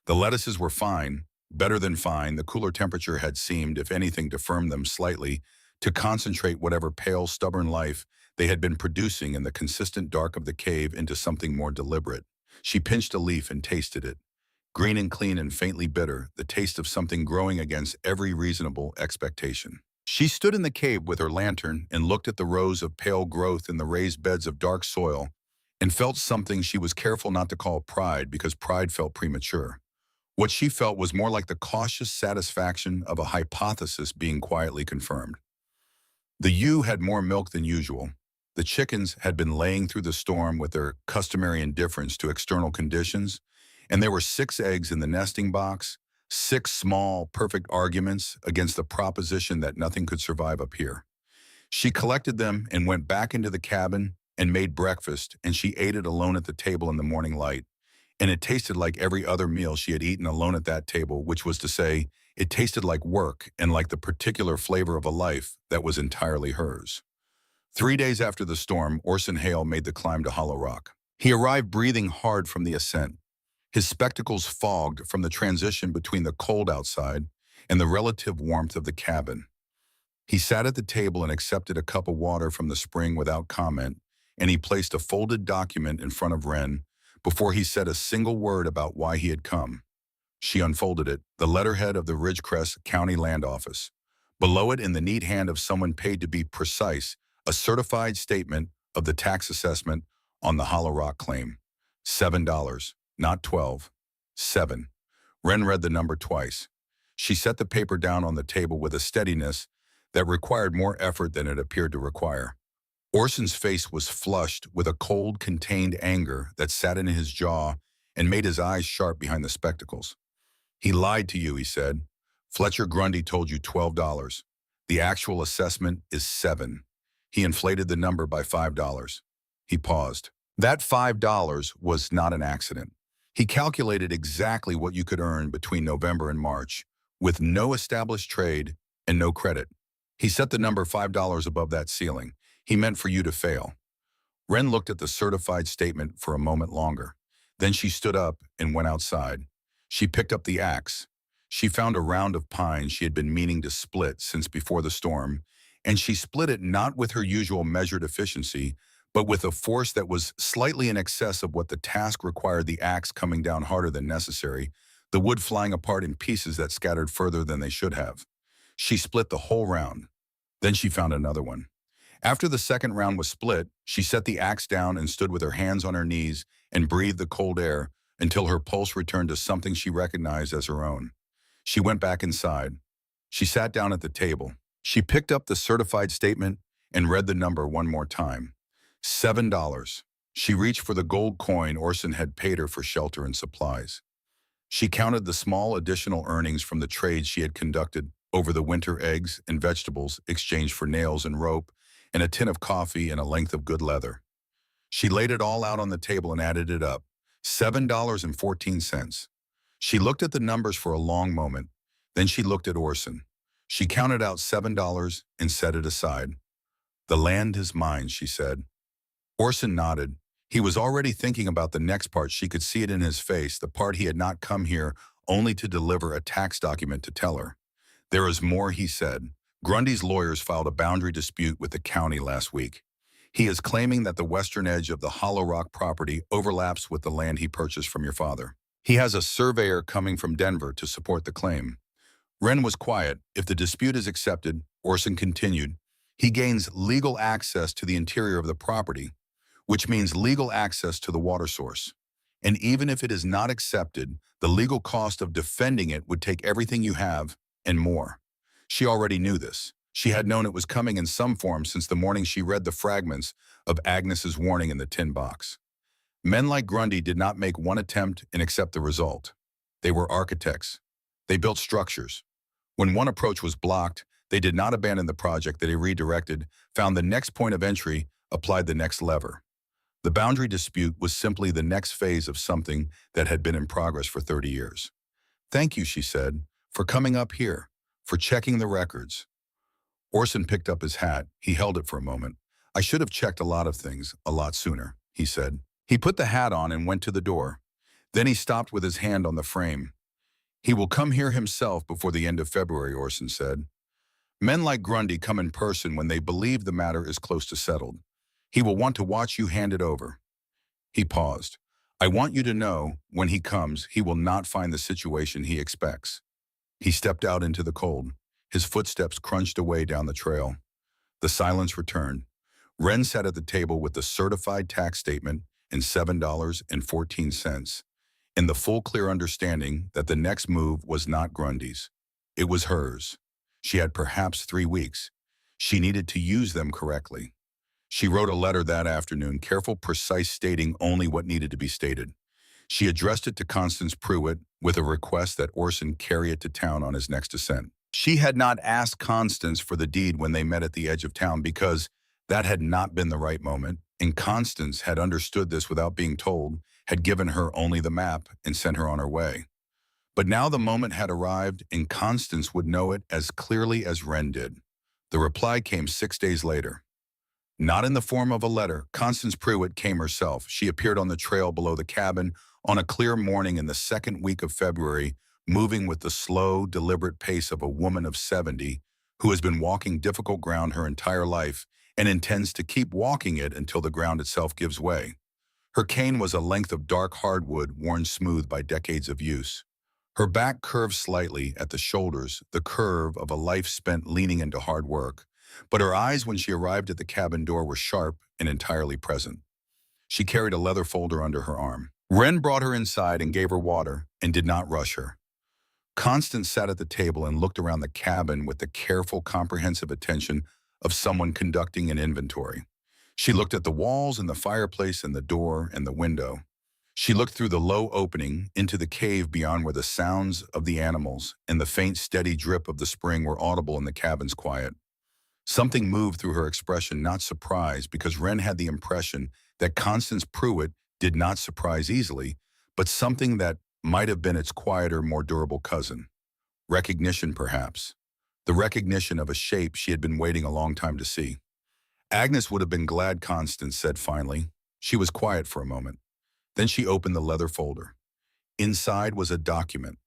The lettuces were fine, better than fine. The cooler temperature had seemed, if anything, to firm them slightly, to concentrate whatever pale, stubborn life they had been producing in the consistent dark of the cave into something more deliberate. She pinched a leaf and tasted it. Green and clean and faintly bitter, the taste of something growing against every reasonable expectation. She stood in the cave with her lantern and looked at the rows of pale growth in the raised beds of dark soil and felt something she was careful not to call pride because pride felt premature. What she felt was more like the cautious satisfaction of a hypothesis being quietly confirmed. The ewe had more milk than usual. The chickens had been laying through the storm with their customary indifference to external conditions, and there were 6 eggs in the nesting box, 6 small, perfect arguments against the proposition that nothing could survive up here. She collected them and went back into the cabin and made breakfast, and she ate it alone at the table in the morning light. And it tasted like every other meal she had eaten alone at that table, which was to say, it tasted like work and like the particular flavor of a life that was entirely hers. 3 days after the storm, Orson Hale made the climb to Hollow Rock. He arrived breathing hard from the ascent, his spectacles fogged from the transition between the cold outside and the relative warmth of the cabin. He sat at the table and accepted a cup of water from the spring without comment, and he placed a folded document in front of Wren before he said a single word about why he had come. She unfolded it, the letterhead of the Ridgecrest County Land Office. Below it, in the neat hand of someone paid to be precise, a certified statement of the tax assessment on the Hollow Rock claim. $7, not 12. 7. Wren read the number twice. She set the paper down on the table with a steadiness that required more effort than it appeared to require. Orson's face was flushed with a cold, contained anger that sat in his jaw and made his eyes sharp behind the spectacles. He lied to you, he said. Fletcher Grundy told you $12. The actual assessment is 7. He inflated the number by $5. He paused. That $5 was not an accident. He calculated exactly what you could earn between November and March, with no established trade and no credit. He set the number $5 above that ceiling. He meant for you to fail. Wren looked at the certified statement for a moment longer. Then she stood up and went outside. She picked up the axe. She found a round of pine she had been meaning to split since before the storm, and she split it not with her usual measured efficiency, but with a force that was slightly in excess of what the task required, the axe coming down harder than necessary, the wood flying apart in pieces that scattered further than they should have. She split the whole round. Then she found another one. After the second round was split, she set the axe down and stood with her hands on her knees and breathed the cold air until her pulse returned to something she recognized as her own. She went back inside. She sat down at the table. She picked up the certified statement and read the number one more time. $7. She reached for the gold coin Orson had paid her for shelter and supplies. She counted the small additional earnings from the trades she had conducted over the winter, eggs and vegetables exchanged for nails and rope and a tin of coffee and a length of good leather. She laid it all out on the table and added it up. $7.14. She looked at the numbers for a long moment. Then she looked at Orson. She counted out $7 and set it aside. The land is mine, she said. Orson nodded. He was already thinking about the next part. She could see it in his face, the part he had not come here only to deliver a tax document to tell her. There is more, he said. Grundy's lawyers filed a boundary dispute with the county last week. He is claiming that the western edge of the Hollow Rock property overlaps with the land he purchased from your father. He has a surveyor coming from Denver to support the claim. Wren was quiet. If the dispute is accepted, Orson continued, he gains legal access to the interior of the property, which means legal access to the water source. And even if it is not accepted, the legal cost of defending it would take everything you have and more. She already knew this. She had known it was coming in some form since the morning she read the fragments of Agnes's warning in the tin box. Men like Grundy did not make one attempt and accept the result. They were architects. They built structures. When one approach was blocked, they did not abandon the project. They redirected, found the next point of entry, applied the next lever. The boundary dispute was simply the next phase of something that had been in progress for 30 years. Thank you, she said, for coming up here, for checking the records. Orson picked up his hat. He held it for a moment. I should have checked a lot of things a lot sooner, he said. He put the hat on and went to the door. Then he stopped with his hand on the frame. He will come here himself before the end of February, Orson said. Men like Grundy come in person when they believe the matter is close to settled. He will want to watch you hand it over. He paused. I want you to know, when he comes, he will not find the situation he expects. He stepped out into the cold. His footsteps crunched away down the trail. The silence returned. Wren sat at the table with the certified tax statement and $7.14, in the full clear understanding that the next move was not Grundy's. It was hers. She had perhaps 3 weeks. She needed to use them correctly. She wrote a letter that afternoon, careful, precise, stating only what needed to be stated. She addressed it to Constance Pruitt with a request that Orson carry it to town on his next ascent. She had not asked Constance for the deed when they met at the edge of town because that had not been the right moment, and Constance had understood this without being told, had given her only the map and sent her on her way. But now the moment had arrived, and Constance would know it as clearly as Wren did. The reply came 6 days later. Not in the form of a letter, Constance Pruitt came herself. She appeared on the trail below the cabin on a clear morning in the second week of February, moving with the slow, deliberate pace of a woman of 70 who has been walking difficult ground her entire life and intends to keep walking it until the ground itself gives way. Her cane was a length of dark hardwood worn smooth by decades of use. Her back curved slightly at the shoulders, the curve of a life spent leaning into hard work. But her eyes when she arrived at the cabin door were sharp and entirely present. She carried a leather folder under her arm. Wren brought her inside and gave her water and did not rush her. Constance sat at the table and looked around the cabin with the careful, comprehensive attention of someone conducting an inventory. She looked at the walls and the fireplace and the door and the window. She looked through the low opening into the cave beyond where the sounds of the animals and the faint, steady drip of the spring were audible in the cabin's quiet. Something moved through her expression, not surprise, because Wren had the impression that Constance Pruitt did not surprise easily, but something that might have been its quieter, more durable cousin. Recognition, perhaps. The recognition of a shape she had been waiting a long time to see. Agnes would have been glad, Constance said finally. She was quiet for a moment. Then she opened the leather folder. Inside was a document,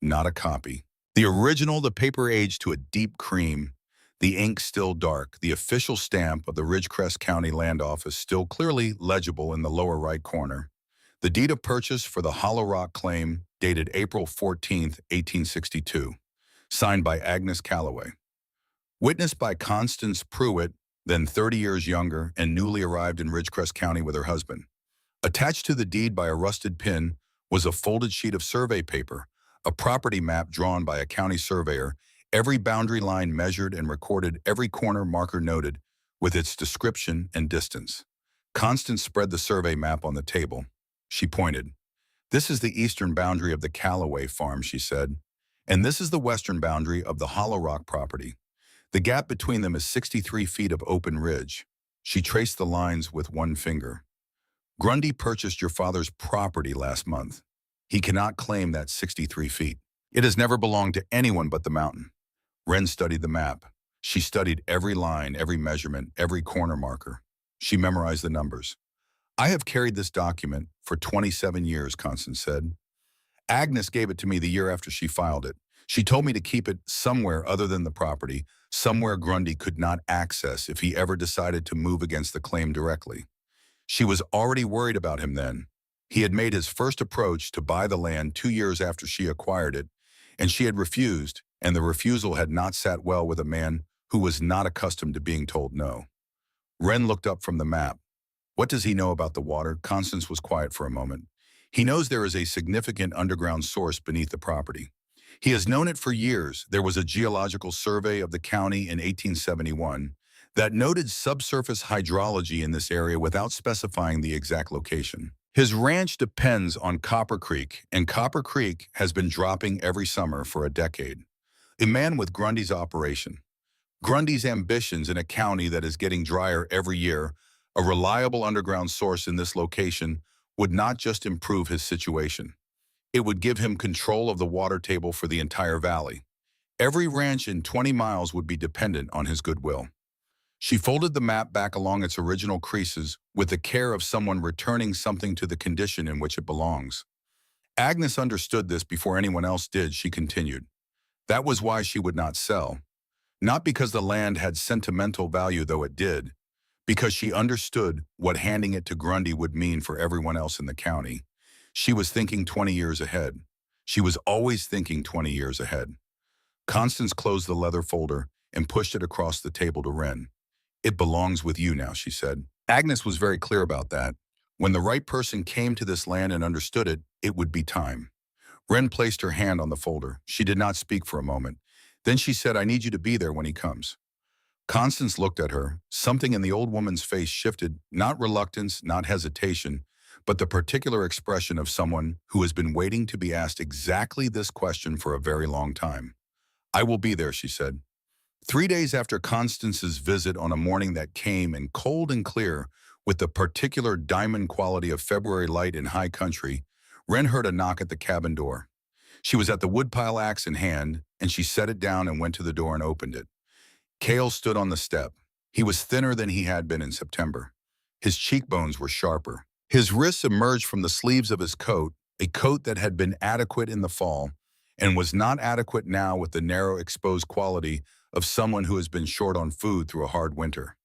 not a copy. The original, the paper aged to a deep cream, the ink still dark, the official stamp of the Ridgecrest County Land Office still clearly legible in the lower right corner. The deed of purchase for the Hollow Rock claim, dated April 14, 1862, signed by Agnes Calloway. Witnessed by Constance Pruitt, then 30 years younger and newly arrived in Ridgecrest County with her husband. Attached to the deed by a rusted pin was a folded sheet of survey paper, a property map drawn by a county surveyor, every boundary line measured and recorded, every corner marker noted, with its description and distance. Constance spread the survey map on the table. She pointed. This is the eastern boundary of the Calloway farm, she said, and this is the western boundary of the Hollow Rock property. The gap between them is 63 feet of open ridge. She traced the lines with one finger. Grundy purchased your father's property last month. He cannot claim that 63 feet. It has never belonged to anyone but the mountain. Wren studied the map. She studied every line, every measurement, every corner marker. She memorized the numbers. I have carried this document for 27 years, Constance said. Agnes gave it to me the year after she filed it. She told me to keep it somewhere other than the property, somewhere Grundy could not access if he ever decided to move against the claim directly. She was already worried about him then. He had made his first approach to buy the land 2 years after she acquired it, and she had refused, and the refusal had not sat well with a man who was not accustomed to being told no. Wren looked up from the map. What does he know about the water? Constance was quiet for a moment. He knows there is a significant underground source beneath the property. He has known it for years. There was a geological survey of the county in 1871 that noted subsurface hydrology in this area without specifying the exact location. His ranch depends on Copper Creek, and Copper Creek has been dropping every summer for a decade. A man with Grundy's operation, Grundy's ambitions in a county that is getting drier every year, a reliable underground source in this location would not just improve his situation. It would give him control of the water table for the entire valley. Every ranch in 20 miles would be dependent on his goodwill. She folded the map back along its original creases with the care of someone returning something to the condition in which it belongs. Agnes understood this before anyone else did. She continued. That was why she would not sell. Not because the land had sentimental value, though it did, because she understood what handing it to Grundy would mean for everyone else in the county. She was thinking 20 years ahead. She was always thinking 20 years ahead. Constance closed the leather folder and pushed it across the table to Wren. It belongs with you now, she said. Agnes was very clear about that. When the right person came to this land and understood it, it would be time. Wren placed her hand on the folder. She did not speak for a moment. Then she said, I need you to be there when he comes. Constance looked at her. Something in the old woman's face shifted, not reluctance, not hesitation, but the particular expression of someone who has been waiting to be asked exactly this question for a very long time. I will be there, she said. 3 days after Constance's visit, on a morning that came in cold and clear, with the particular diamond quality of February light in high country, Wren heard a knock at the cabin door. She was at the woodpile axe in hand, and she set it down and went to the door and opened it. Cale stood on the step. He was thinner than he had been in September. His cheekbones were sharper. His wrists emerged from the sleeves of his coat, a coat that had been adequate in the fall, and was not adequate now with the narrow, exposed quality of someone who has been short on food through a hard winter.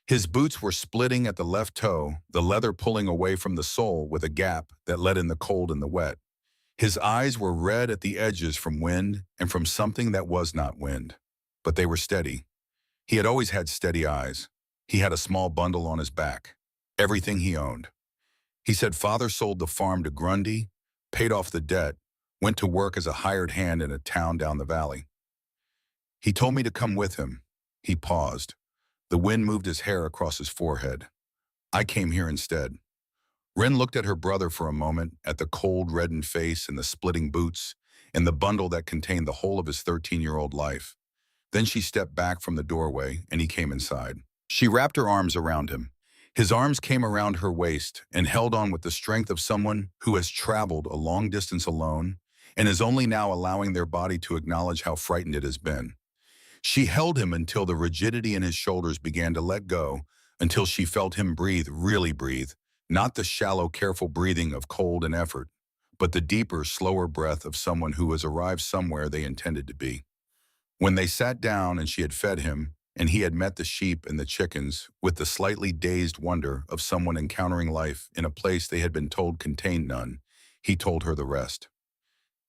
His boots were splitting at the left toe, the leather pulling away from the sole with a gap that let in the cold and the wet. His eyes were red at the edges from wind and from something that was not wind, but they were steady. He had always had steady eyes. He had a small bundle on his back, everything he owned. He said father sold the farm to Grundy, paid off the debt, went to work as a hired hand in a town down the valley. He told me to come with him. He paused. The wind moved his hair across his forehead. I came here instead. Wren looked at her brother for a moment, at the cold, reddened face and the splitting boots, and the bundle that contained the whole of his 13-year-old life. Then she stepped back from the doorway, and he came inside. She wrapped her arms around him. His arms came around her waist and held on with the strength of someone who has traveled a long distance alone and is only now allowing their body to acknowledge how frightened it has been. She held him until the rigidity in his shoulders began to let go, until she felt him breathe, really breathe, not the shallow, careful breathing of cold and effort, but the deeper, slower breath of someone who has arrived somewhere they intended to be. When they sat down and she had fed him, and he had met the sheep and the chickens with the slightly dazed wonder of someone encountering life in a place they had been told contained none, he told her the rest.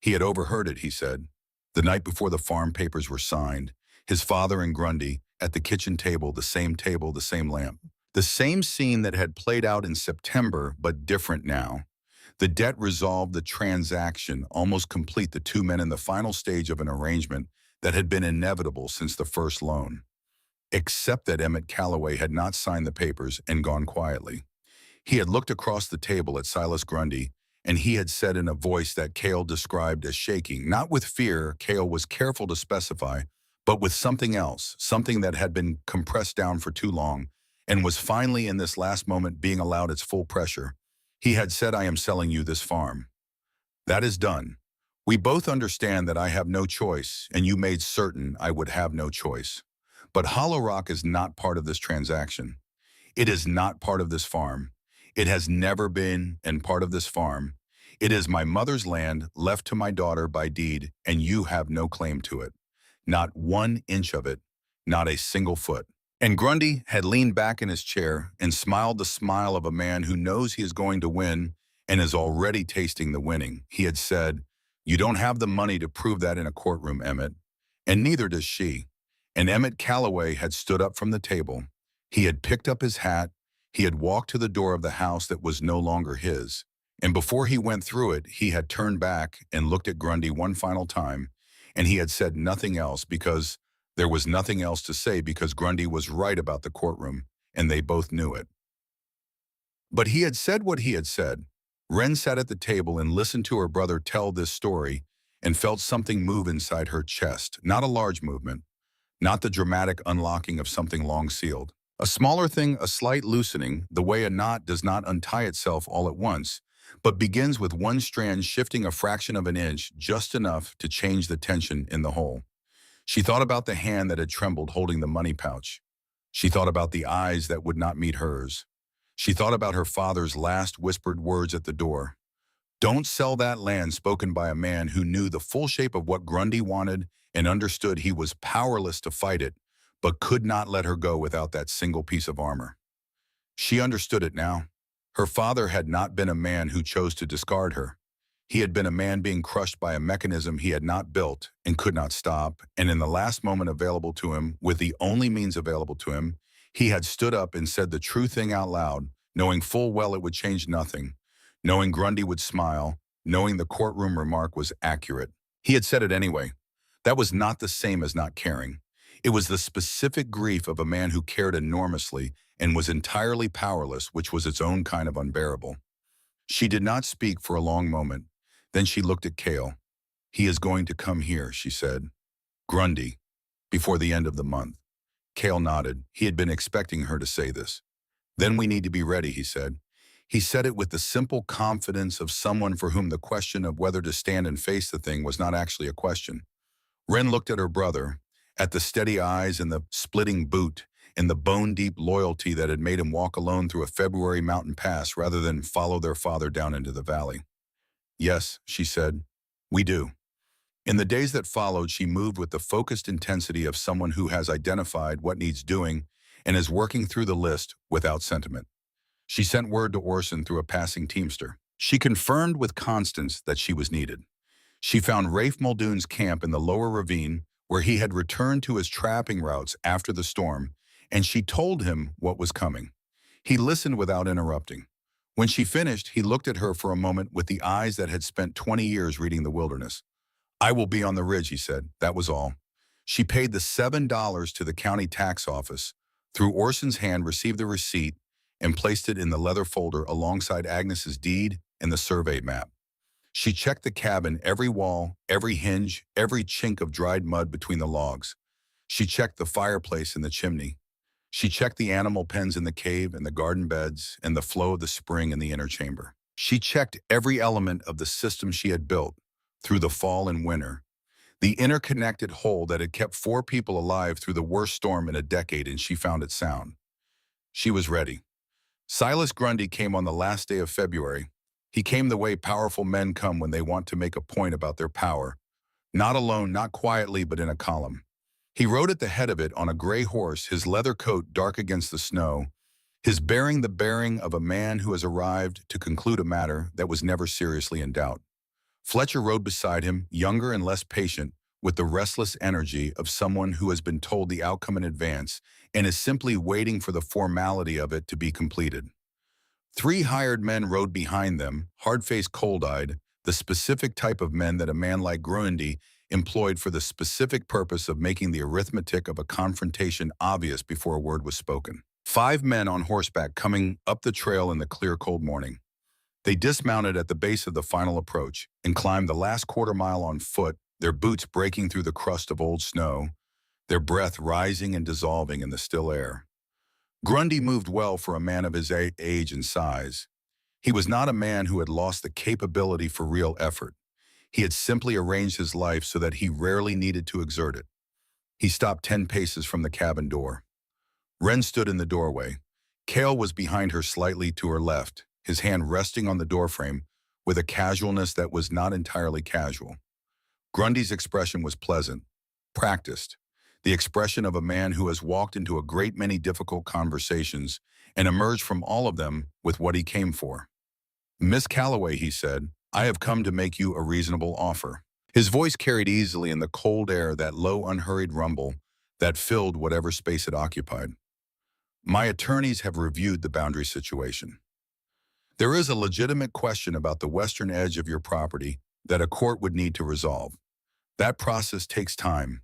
He had overheard it, he said. The night before the farm papers were signed, his father and Grundy, at the kitchen table, the same lamp. The same scene that had played out in September, but different now. The debt resolved, the transaction almost complete, the two men in the final stage of an arrangement that had been inevitable since the first loan. Except that Emmett Calloway had not signed the papers and gone quietly. He had looked across the table at Silas Grundy, and he had said in a voice that Cale described as shaking, not with fear, Cale was careful to specify, but with something else, something that had been compressed down for too long, and was finally in this last moment being allowed its full pressure. He had said, I am selling you this farm. That is done. We both understand that I have no choice, and you made certain I would have no choice. But Hollow Rock is not part of this transaction. It is not part of this farm. It has never been and part of this farm. It is my mother's land left to my daughter by deed, and you have no claim to it. Not 1 inch of it, not a single foot. And Grundy had leaned back in his chair and smiled the smile of a man who knows he is going to win and is already tasting the winning. He had said, you don't have the money to prove that in a courtroom, Emmett, and neither does she. And Emmett Calloway had stood up from the table. He had picked up his hat. He had walked to the door of the house that was no longer his. And before he went through it, he had turned back and looked at Grundy one final time, and he had said nothing else because there was nothing else to say, because Grundy was right about the courtroom, and they both knew it. But he had said what he had said. Wren sat at the table and listened to her brother tell this story and felt something move inside her chest, not a large movement, not the dramatic unlocking of something long sealed. A smaller thing, a slight loosening, the way a knot does not untie itself all at once, but begins with one strand shifting a fraction of an inch, just enough to change the tension in the whole. She thought about the hand that had trembled holding the money pouch. She thought about the eyes that would not meet hers. She thought about her father's last whispered words at the door. Don't sell that land, spoken by a man who knew the full shape of what Grundy wanted and understood he was powerless to fight it, but could not let her go without that single piece of armor. She understood it now. Her father had not been a man who chose to discard her. He had been a man being crushed by a mechanism he had not built and could not stop, and in the last moment available to him, with the only means available to him, he had stood up and said the true thing out loud, knowing full well it would change nothing, knowing Grundy would smile, knowing the courtroom remark was accurate. He had said it anyway. That was not the same as not caring. It was the specific grief of a man who cared enormously and was entirely powerless, which was its own kind of unbearable. She did not speak for a long moment. Then she looked at Cale. "He is going to come here," she said. "Grundy, before the end of the month." Cale nodded. He had been expecting her to say this. "Then we need to be ready," he said. He said it with the simple confidence of someone for whom the question of whether to stand and face the thing was not actually a question. Wren looked at her brother, at the steady eyes and the splitting boot, and the bone-deep loyalty that had made him walk alone through a February mountain pass rather than follow their father down into the valley. "Yes," she said, "we do." In the days that followed, she moved with the focused intensity of someone who has identified what needs doing and is working through the list without sentiment. She sent word to Orson through a passing teamster. She confirmed with Constance that she was needed. She found Rafe Muldoon's camp in the lower ravine where he had returned to his trapping routes after the storm, and she told him what was coming. He listened without interrupting. When she finished, he looked at her for a moment with the eyes that had spent 20 years reading the wilderness. "I will be on the ridge," he said. That was all. She paid the $7 to the county tax office, through Orson's hand received the receipt, and placed it in the leather folder alongside Agnes's deed and the survey map. She checked the cabin, every wall, every hinge, every chink of dried mud between the logs. She checked the fireplace and the chimney. She checked the animal pens in the cave and the garden beds and the flow of the spring in the inner chamber. She checked every element of the system she had built through the fall and winter, the interconnected whole that had kept 4 people alive through the worst storm in a decade, and she found it sound. She was ready. Silas Grundy came on the last day of February. He came the way powerful men come when they want to make a point about their power. Not alone, not quietly, but in a column. He rode at the head of it on a gray horse, his leather coat dark against the snow, his bearing the bearing of a man who has arrived to conclude a matter that was never seriously in doubt. Fletcher rode beside him, younger and less patient, with the restless energy of someone who has been told the outcome in advance and is simply waiting for the formality of it to be completed. 3 hired men rode behind them, hard-faced, cold-eyed, the specific type of men that a man like Grundy employed for the specific purpose of making the arithmetic of a confrontation obvious before a word was spoken. 5 men on horseback coming up the trail in the clear, cold morning. They dismounted at the base of the final approach and climbed the last quarter mile on foot, their boots breaking through the crust of old snow, their breath rising and dissolving in the still air. Grundy moved well for a man of his age and size. He was not a man who had lost the capability for real effort. He had simply arranged his life so that he rarely needed to exert it. He stopped 10 paces from the cabin door. Wren stood in the doorway. Cale was behind her, slightly to her left, his hand resting on the doorframe with a casualness that was not entirely casual. Grundy's expression was pleasant, practiced, the expression of a man who has walked into a great many difficult conversations and emerged from all of them with what he came for. "Miss Calloway," he said, "I have come to make you a reasonable offer." His voice carried easily in the cold air that low, unhurried rumble that filled whatever space it occupied. "My attorneys have reviewed the boundary situation. There is a legitimate question about the western edge of your property that a court would need to resolve. That process takes time.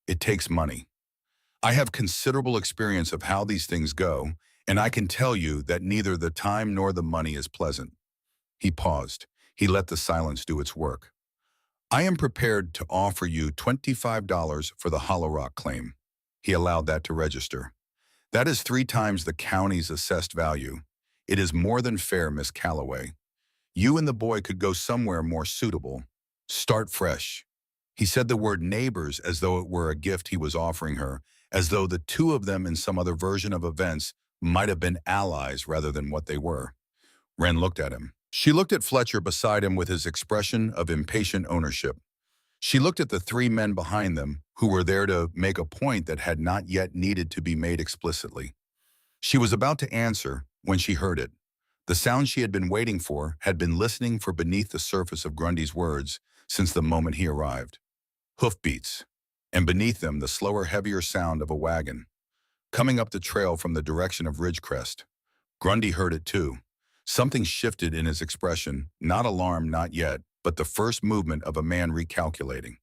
It takes money. I have considerable experience of how these things go, and I can tell you that neither the time nor the money is pleasant." He paused. He let the silence do its work. "I am prepared to offer you $25 for the Hollow Rock claim." He allowed that to register. "That is 3 times the county's assessed value. It is more than fair, Miss Calloway. You and the boy could go somewhere more suitable. Start fresh." He said the word neighbors as though it were a gift he was offering her, as though the 2 of them in some other version of events might have been allies rather than what they were. Wren looked at him. She looked at Fletcher beside him with his expression of impatient ownership. She looked at the three men behind them, who were there to make a point that had not yet needed to be made explicitly. She was about to answer when she heard it. The sound she had been waiting for, had been listening for beneath the surface of Grundy's words since the moment he arrived. Hoofbeats, and beneath them the slower, heavier sound of a wagon, coming up the trail from the direction of Ridgecrest. Grundy heard it too. Something shifted in his expression, not alarm, not yet, but the first movement of a man recalculating.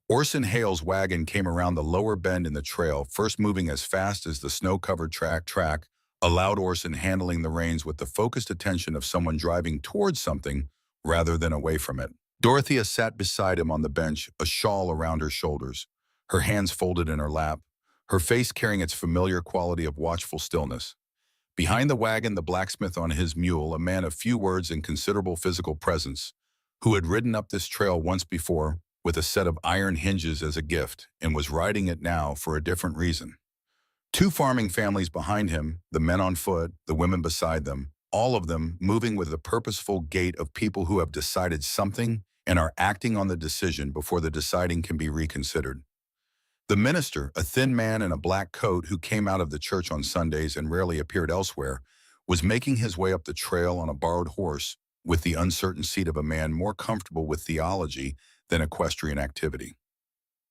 Orson Hale's wagon came around the lower bend in the trail, first moving as fast as the snow-covered track allowed Orson handling the reins with the focused attention of someone driving towards something rather than away from it. Dorothea sat beside him on the bench, a shawl around her shoulders, her hands folded in her lap, her face carrying its familiar quality of watchful stillness. Behind the wagon, the blacksmith on his mule, a man of few words and considerable physical presence, who had ridden up this trail once before with a set of iron hinges as a gift and was riding it now for a different reason. Two farming families behind him, the men on foot, the women beside them, all of them moving with the purposeful gait of people who have decided something and are acting on the decision before the deciding can be reconsidered. The minister, a thin man in a black coat who came out of the church on Sundays and rarely appeared elsewhere, was making his way up the trail on a borrowed horse with the uncertain seat of a man more comfortable with theology than equestrian activity.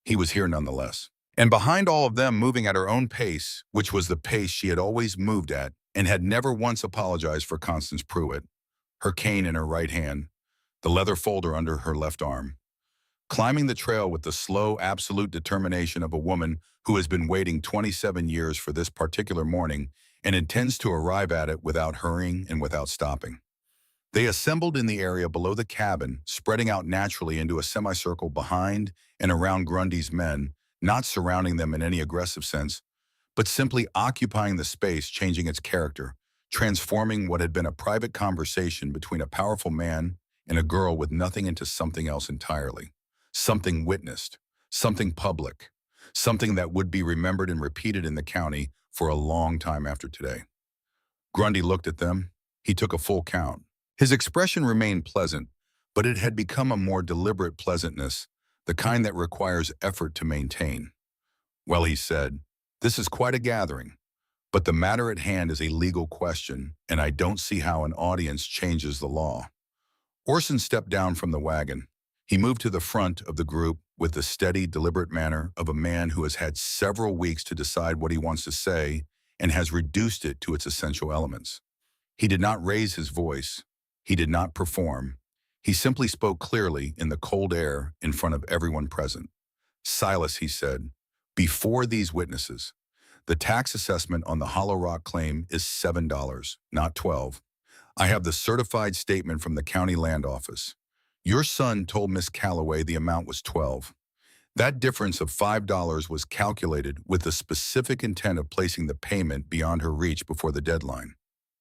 He was here nonetheless. And behind all of them, moving at her own pace, which was the pace she had always moved at and had never once apologized for Constance Pruitt, her cane in her right hand, the leather folder under her left arm, climbing the trail with the slow, absolute determination of a woman who has been waiting 27 years for this particular morning and intends to arrive at it without hurrying and without stopping. They assembled in the area below the cabin, spreading out naturally into a semicircle behind and around Grundy's men, not surrounding them in any aggressive sense, but simply occupying the space, changing its character, transforming what had been a private conversation between a powerful man and a girl with nothing into something else entirely. Something witnessed, something public, something that would be remembered and repeated in the county for a long time after today. Grundy looked at them. He took a full count. His expression remained pleasant, but it had become a more deliberate pleasantness, the kind that requires effort to maintain. Well, he said, this is quite a gathering, but the matter at hand is a legal question, and I don't see how an audience changes the law. Orson stepped down from the wagon. He moved to the front of the group with the steady, deliberate manner of a man who has had several weeks to decide what he wants to say and has reduced it to its essential elements. He did not raise his voice. He did not perform. He simply spoke clearly in the cold air in front of everyone present. Silas, he said, before these witnesses, the tax assessment on the Hollow Rock claim is $7, not $12. I have the certified statement from the county land office. Your son told Miss Calloway the amount was $12. That difference of $5 was calculated with the specific intent of placing the payment beyond her reach before the deadline.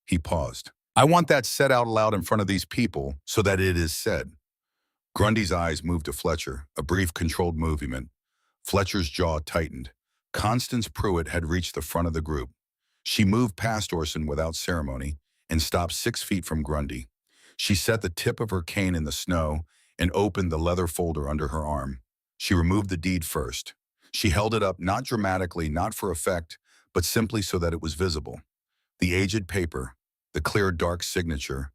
He paused. I want that said out loud in front of these people so that it is said. Grundy's eyes moved to Fletcher, a brief controlled movement. Fletcher's jaw tightened. Constance Pruitt had reached the front of the group. She moved past Orson without ceremony and stopped 6 feet from Grundy. She set the tip of her cane in the snow and opened the leather folder under her arm. She removed the deed first. She held it up not dramatically, not for effect, but simply so that it was visible. The aged paper, the clear dark signature,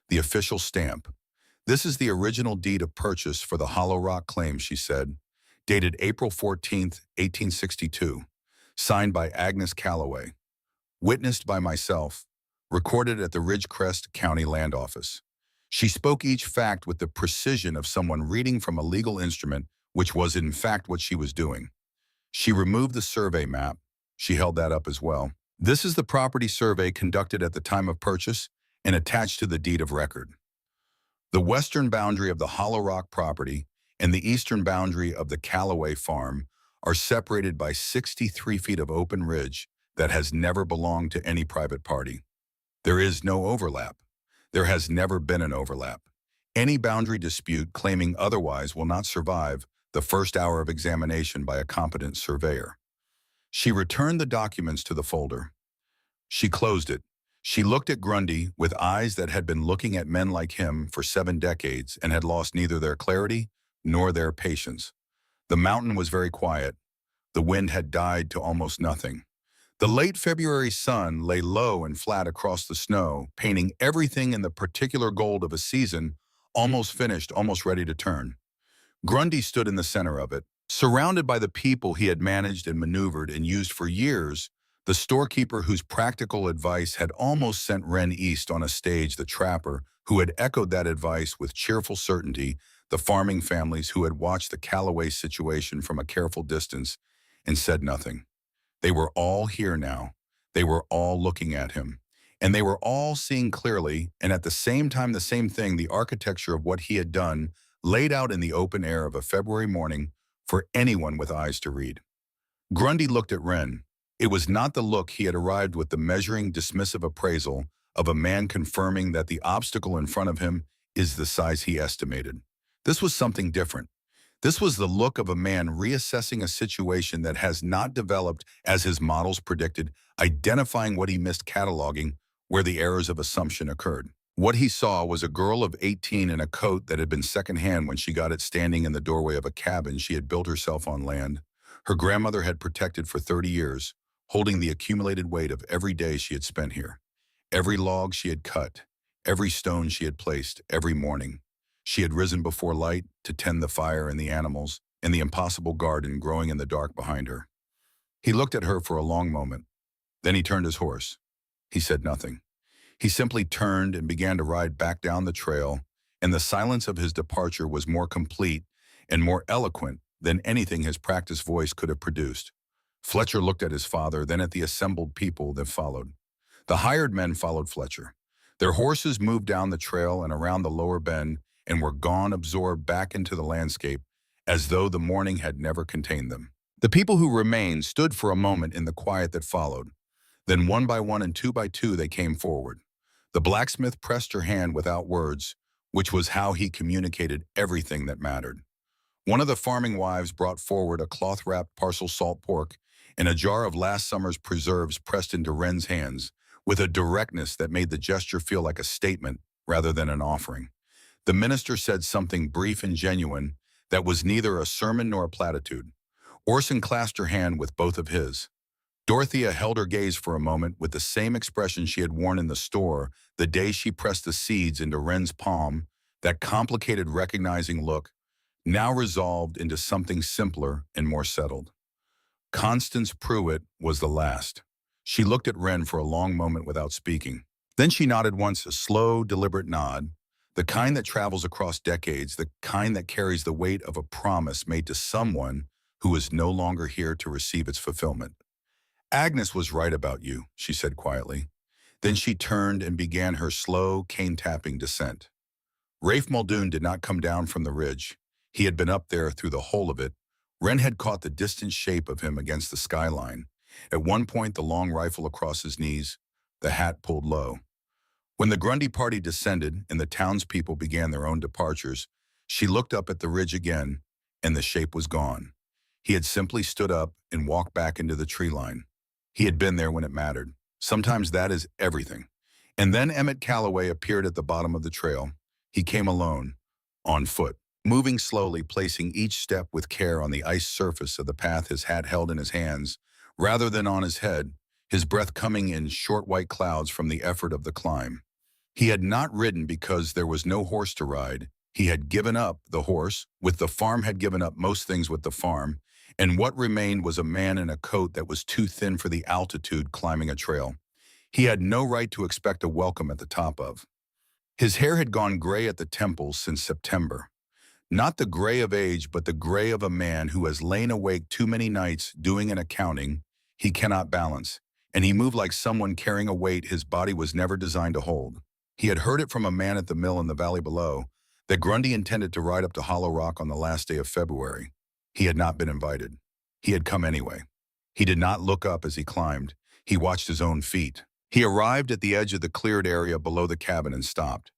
the official stamp. This is the original deed of purchase for the Hollow Rock claim, she said, dated April 14th, 1862, signed by Agnes Calloway, witnessed by myself, recorded at the Ridgecrest County Land Office. She spoke each fact with the precision of someone reading from a legal instrument, which was in fact what she was doing. She removed the survey map. She held that up as well. This is the property survey conducted at the time of purchase and attached to the deed of record. The western boundary of the Hollow Rock property and the eastern boundary of the Calloway farm are separated by 63 feet of open ridge that has never belonged to any private party. There is no overlap. There has never been an overlap. Any boundary dispute claiming otherwise will not survive the first hour of examination by a competent surveyor. She returned the documents to the folder. She closed it. She looked at Grundy with eyes that had been looking at men like him for 7 decades and had lost neither their clarity nor their patience. The mountain was very quiet. The wind had died to almost nothing. The late February sun lay low and flat across the snow, painting everything in the particular gold of a season almost finished, almost ready to turn. Grundy stood in the center of it, surrounded by the people he had managed and maneuvered and used for years, the storekeeper whose practical advice had almost sent Wren east on a stage, the trapper who had echoed that advice with cheerful certainty, the farming families who had watched the Callaway situation from a careful distance and said nothing. They were all here now. They were all looking at him. And they were all seeing clearly, and at the same time the same thing, the architecture of what he had done laid out in the open air of a February morning for anyone with eyes to read. Grundy looked at Wren. It was not the look he had arrived with, the measuring, dismissive appraisal of a man confirming that the obstacle in front of him is the size he estimated. This was something different. This was the look of a man reassessing a situation that has not developed as his models predicted, identifying what he missed, cataloging where the errors of assumption occurred. What he saw was a girl of 18 in a coat that had been secondhand when she got it, standing in the doorway of a cabin she had built herself on land her grandmother had protected for 30 years, holding the accumulated weight of every day she had spent here. Every log she had cut, every stone she had placed, every morning. She had risen before light to tend the fire and the animals and the impossible garden growing in the dark behind her. He looked at her for a long moment. Then he turned his horse. He said nothing. He simply turned and began to ride back down the trail, and the silence of his departure was more complete and more eloquent than anything his practiced voice could have produced. Fletcher looked at his father, then at the assembled people that followed. The hired men followed Fletcher. Their horses moved down the trail and around the lower bend and were gone, absorbed back into the landscape as though the morning had never contained them. The people who remained stood for a moment in the quiet that followed. Then one by one and two by two they came forward. The blacksmith pressed her hand without words, which was how he communicated everything that mattered. One of the farming wives brought forward a cloth-wrapped parcel salt pork and a jar of last summer's preserves pressed into Wren's hands with a directness that made the gesture feel like a statement rather than an offering. The minister said something brief and genuine that was neither a sermon nor a platitude. Orson clasped her hand with both of his. Dorothea held her gaze for a moment with the same expression she had worn in the store the day she pressed the seeds into Wren's palm, that complicated, recognizing look, now resolved into something simpler and more settled. Constance Pruitt was the last. She looked at Wren for a long moment without speaking. Then she nodded once, a slow, deliberate nod, the kind that travels across decades, the kind that carries the weight of a promise made to someone who is no longer here to receive its fulfillment. Agnes was right about you, she said quietly. Then she turned and began her slow, cane-tapping descent. Rafe Muldoon did not come down from the ridge. He had been up there through the whole of it. Wren had caught the distant shape of him against the skyline. At one point, the long rifle across his knees, the hat pulled low. When the Grundy party descended and the townspeople began their own departures, she looked up at the ridge again, and the shape was gone. He had simply stood up and walked back into the tree line. He had been there when it mattered. Sometimes that is everything. And then Emmett Callaway appeared at the bottom of the trail. He came alone, on foot, moving slowly, placing each step with care on the ice surface of the path, his hat held in his hands, rather than on his head, his breath coming in short white clouds from the effort of the climb. He had not ridden because there was no horse to ride. He had given up the horse, with the farm had given up most things with the farm, and what remained was a man in a coat that was too thin for the altitude climbing a trail. He had no right to expect a welcome at the top of. His hair had gone gray at the temples since September. Not the gray of age, but the gray of a man who has lain awake too many nights doing an accounting he cannot balance, and he moved like someone carrying a weight his body was never designed to hold. He had heard it from a man at the mill in the valley below that Grundy intended to ride up to Hollow Rock on the last day of February. He had not been invited. He had come anyway. He did not look up as he climbed. He watched his own feet. He arrived at the edge of the cleared area below the cabin and stopped.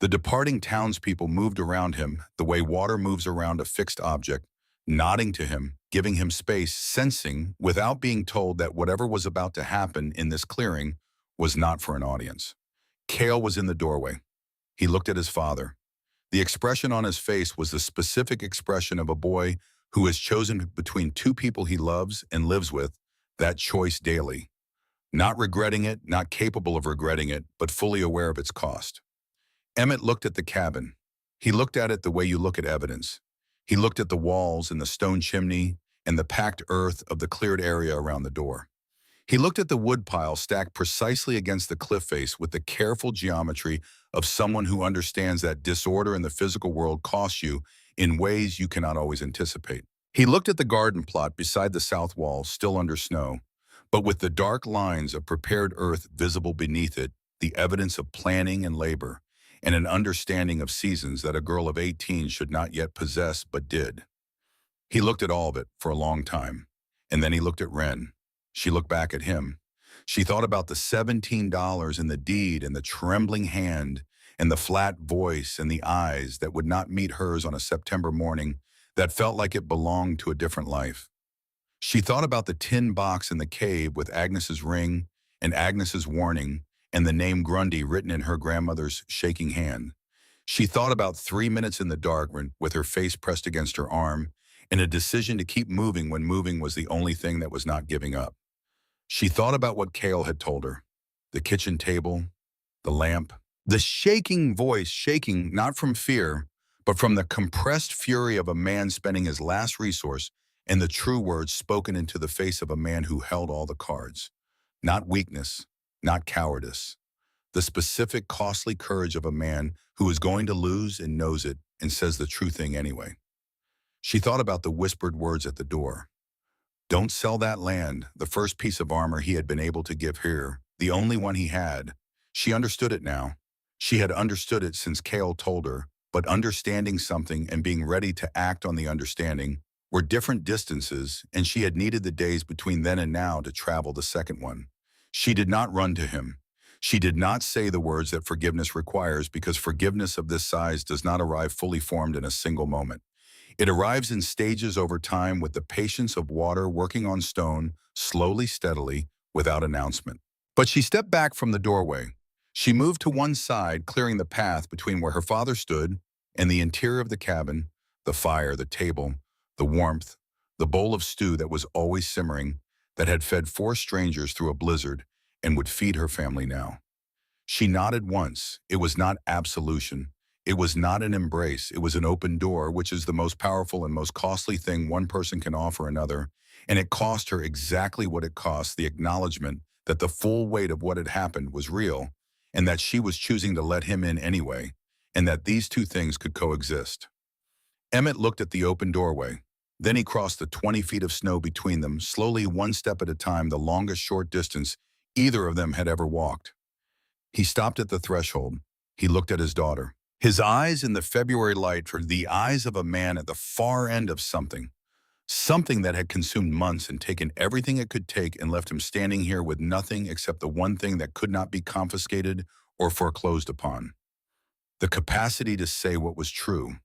The departing townspeople moved around him the way water moves around a fixed object, nodding to him, giving him space, sensing, without being told, that whatever was about to happen in this clearing was not for an audience. Cale was in the doorway. He looked at his father. The expression on his face was the specific expression of a boy who has chosen between two people he loves and lives with, that choice daily. Not regretting it, not capable of regretting it, but fully aware of its cost. Emmett looked at the cabin. He looked at it the way you look at evidence. He looked at the walls and the stone chimney and the packed earth of the cleared area around the door. He looked at the woodpile stacked precisely against the cliff face with the careful geometry of someone who understands that disorder in the physical world costs you in ways you cannot always anticipate. He looked at the garden plot beside the south wall, still under snow, but with the dark lines of prepared earth visible beneath it, the evidence of planning and labor, and an understanding of seasons that a girl of 18 should not yet possess but did. He looked at all of it for a long time, and then he looked at Wren. She looked back at him. She thought about the $17 in the deed and the trembling hand and the flat voice and the eyes that would not meet hers on a September morning that felt like it belonged to a different life. She thought about the tin box in the cave with Agnes's ring and Agnes's warning and the name Grundy written in her grandmother's shaking hand. She thought about 3 minutes in the dark with her face pressed against her arm and a decision to keep moving when moving was the only thing that was not giving up. She thought about what Cale had told her, the kitchen table, the lamp, the shaking voice shaking not from fear, but from the compressed fury of a man spending his last resource and the true words spoken into the face of a man who held all the cards. Not weakness, not cowardice. The specific, costly courage of a man who is going to lose and knows it and says the true thing anyway. She thought about the whispered words at the door. Don't sell that land, the first piece of armor he had been able to give her, the only one he had. She understood it now. She had understood it since Cale told her, but understanding something and being ready to act on the understanding were different distances, and she had needed the days between then and now to travel the second one. She did not run to him. She did not say the words that forgiveness requires because forgiveness of this size does not arrive fully formed in a single moment. It arrives in stages over time with the patience of water working on stone, slowly, steadily, without announcement. But she stepped back from the doorway. She moved to one side, clearing the path between where her father stood and the interior of the cabin, the fire, the table, the warmth, the bowl of stew that was always simmering, that had fed 4 strangers through a blizzard and would feed her family now. She nodded once. It was not absolution. It was not an embrace. It was an open door, which is the most powerful and most costly thing one person can offer another. And it cost her exactly what it cost, the acknowledgement that the full weight of what had happened was real, and that she was choosing to let him in anyway, and that these two things could coexist. Emmett looked at the open doorway. Then he crossed the 20 feet of snow between them, slowly, one step at a time, the longest short distance either of them had ever walked. He stopped at the threshold. He looked at his daughter. His eyes in the February light were the eyes of a man at the far end of something. Something that had consumed months and taken everything it could take and left him standing here with nothing except the one thing that could not be confiscated or foreclosed upon. The capacity to say what was true.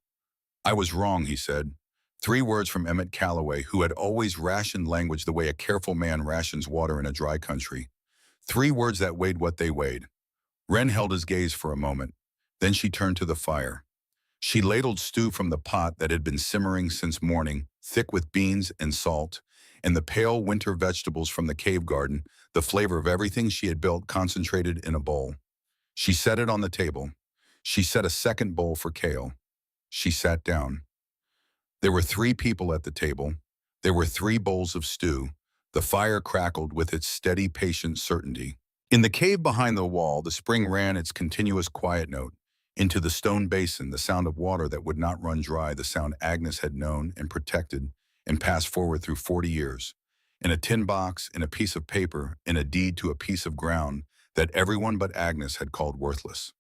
I was wrong, he said. 3 words from Emmett Calloway, who had always rationed language the way a careful man rations water in a dry country. 3 words that weighed what they weighed. Wren held his gaze for a moment. Then she turned to the fire. She ladled stew from the pot that had been simmering since morning, thick with beans and salt, and the pale winter vegetables from the cave garden, the flavor of everything she had built concentrated in a bowl. She set it on the table. She set a second bowl for Cale. She sat down. There were 3 people at the table. There were 3 bowls of stew. The fire crackled with its steady, patient certainty. In the cave behind the wall, the spring ran its continuous quiet note. Into the stone basin, the sound of water that would not run dry, the sound Agnes had known and protected and passed forward through 40 years. In a tin box, in a piece of paper, in a deed to a piece of ground that everyone but Agnes had called worthless.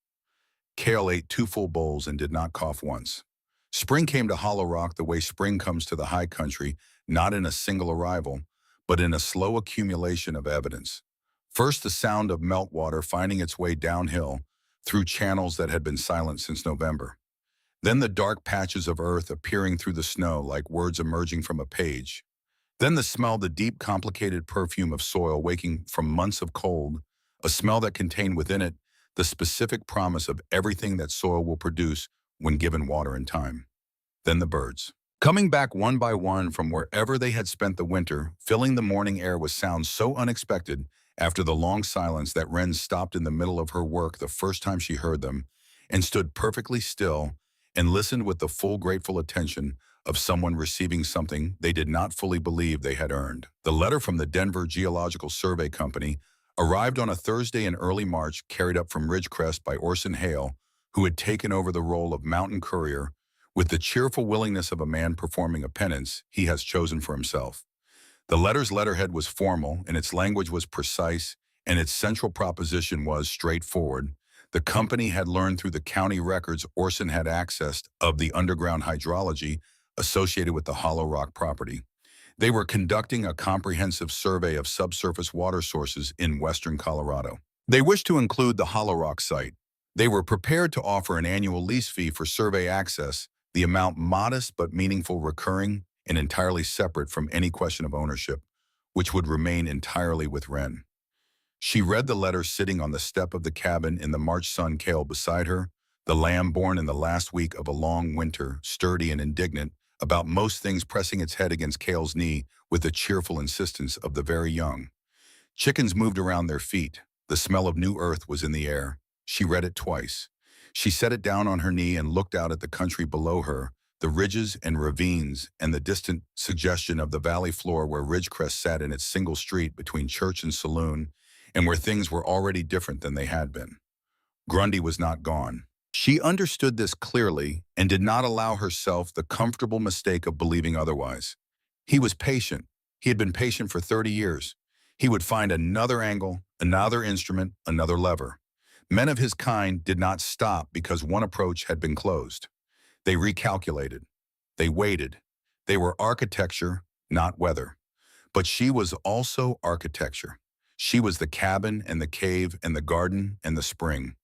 Cale ate 2 full bowls and did not cough once. Spring came to Hollow Rock the way spring comes to the high country, not in a single arrival, but in a slow accumulation of evidence. First, the sound of meltwater finding its way downhill through channels that had been silent since November. Then the dark patches of earth appearing through the snow like words emerging from a page. Then the smell, the deep, complicated perfume of soil waking from months of cold, a smell that contained within it the specific promise of everything that soil will produce when given water and time. Then the birds. Coming back one by one from wherever they had spent the winter, filling the morning air with sounds so unexpected after the long silence that Wren stopped in the middle of her work the first time she heard them and stood perfectly still and listened with the full grateful attention of someone receiving something they did not fully believe they had earned. The letter from the Denver Geological Survey Company arrived on a Thursday in early March, carried up from Ridgecrest by Orson Hale, who had taken over the role of mountain courier with the cheerful willingness of a man performing a penance he has chosen for himself. The letter's letterhead was formal, and its language was precise, and its central proposition was straightforward. The company had learned through the county records Orson had accessed of the underground hydrology associated with the Hollow Rock property. They were conducting a comprehensive survey of subsurface water sources in western Colorado. They wished to include the Hollow Rock site. They were prepared to offer an annual lease fee for survey access, the amount modest but meaningful, recurring, and entirely separate from any question of ownership, which would remain entirely with Wren. She read the letter sitting on the step of the cabin in the March sun, Cale beside her, the lamb born in the last week of a long winter, sturdy and indignant about most things, pressing its head against Cale's knee with the cheerful insistence of the very young. Chickens moved around their feet. The smell of new earth was in the air. She read it twice. She set it down on her knee and looked out at the country below her, the ridges and ravines, and the distant suggestion of the valley floor where Ridgecrest sat in its single street between church and saloon, and where things were already different than they had been. Grundy was not gone. She understood this clearly and did not allow herself the comfortable mistake of believing otherwise. He was patient. He had been patient for 30 years. He would find another angle, another instrument, another lever. Men of his kind did not stop because one approach had been closed. They recalculated. They waited. They were architecture, not weather. But she was also architecture. She was the cabin and the cave and the garden and the spring.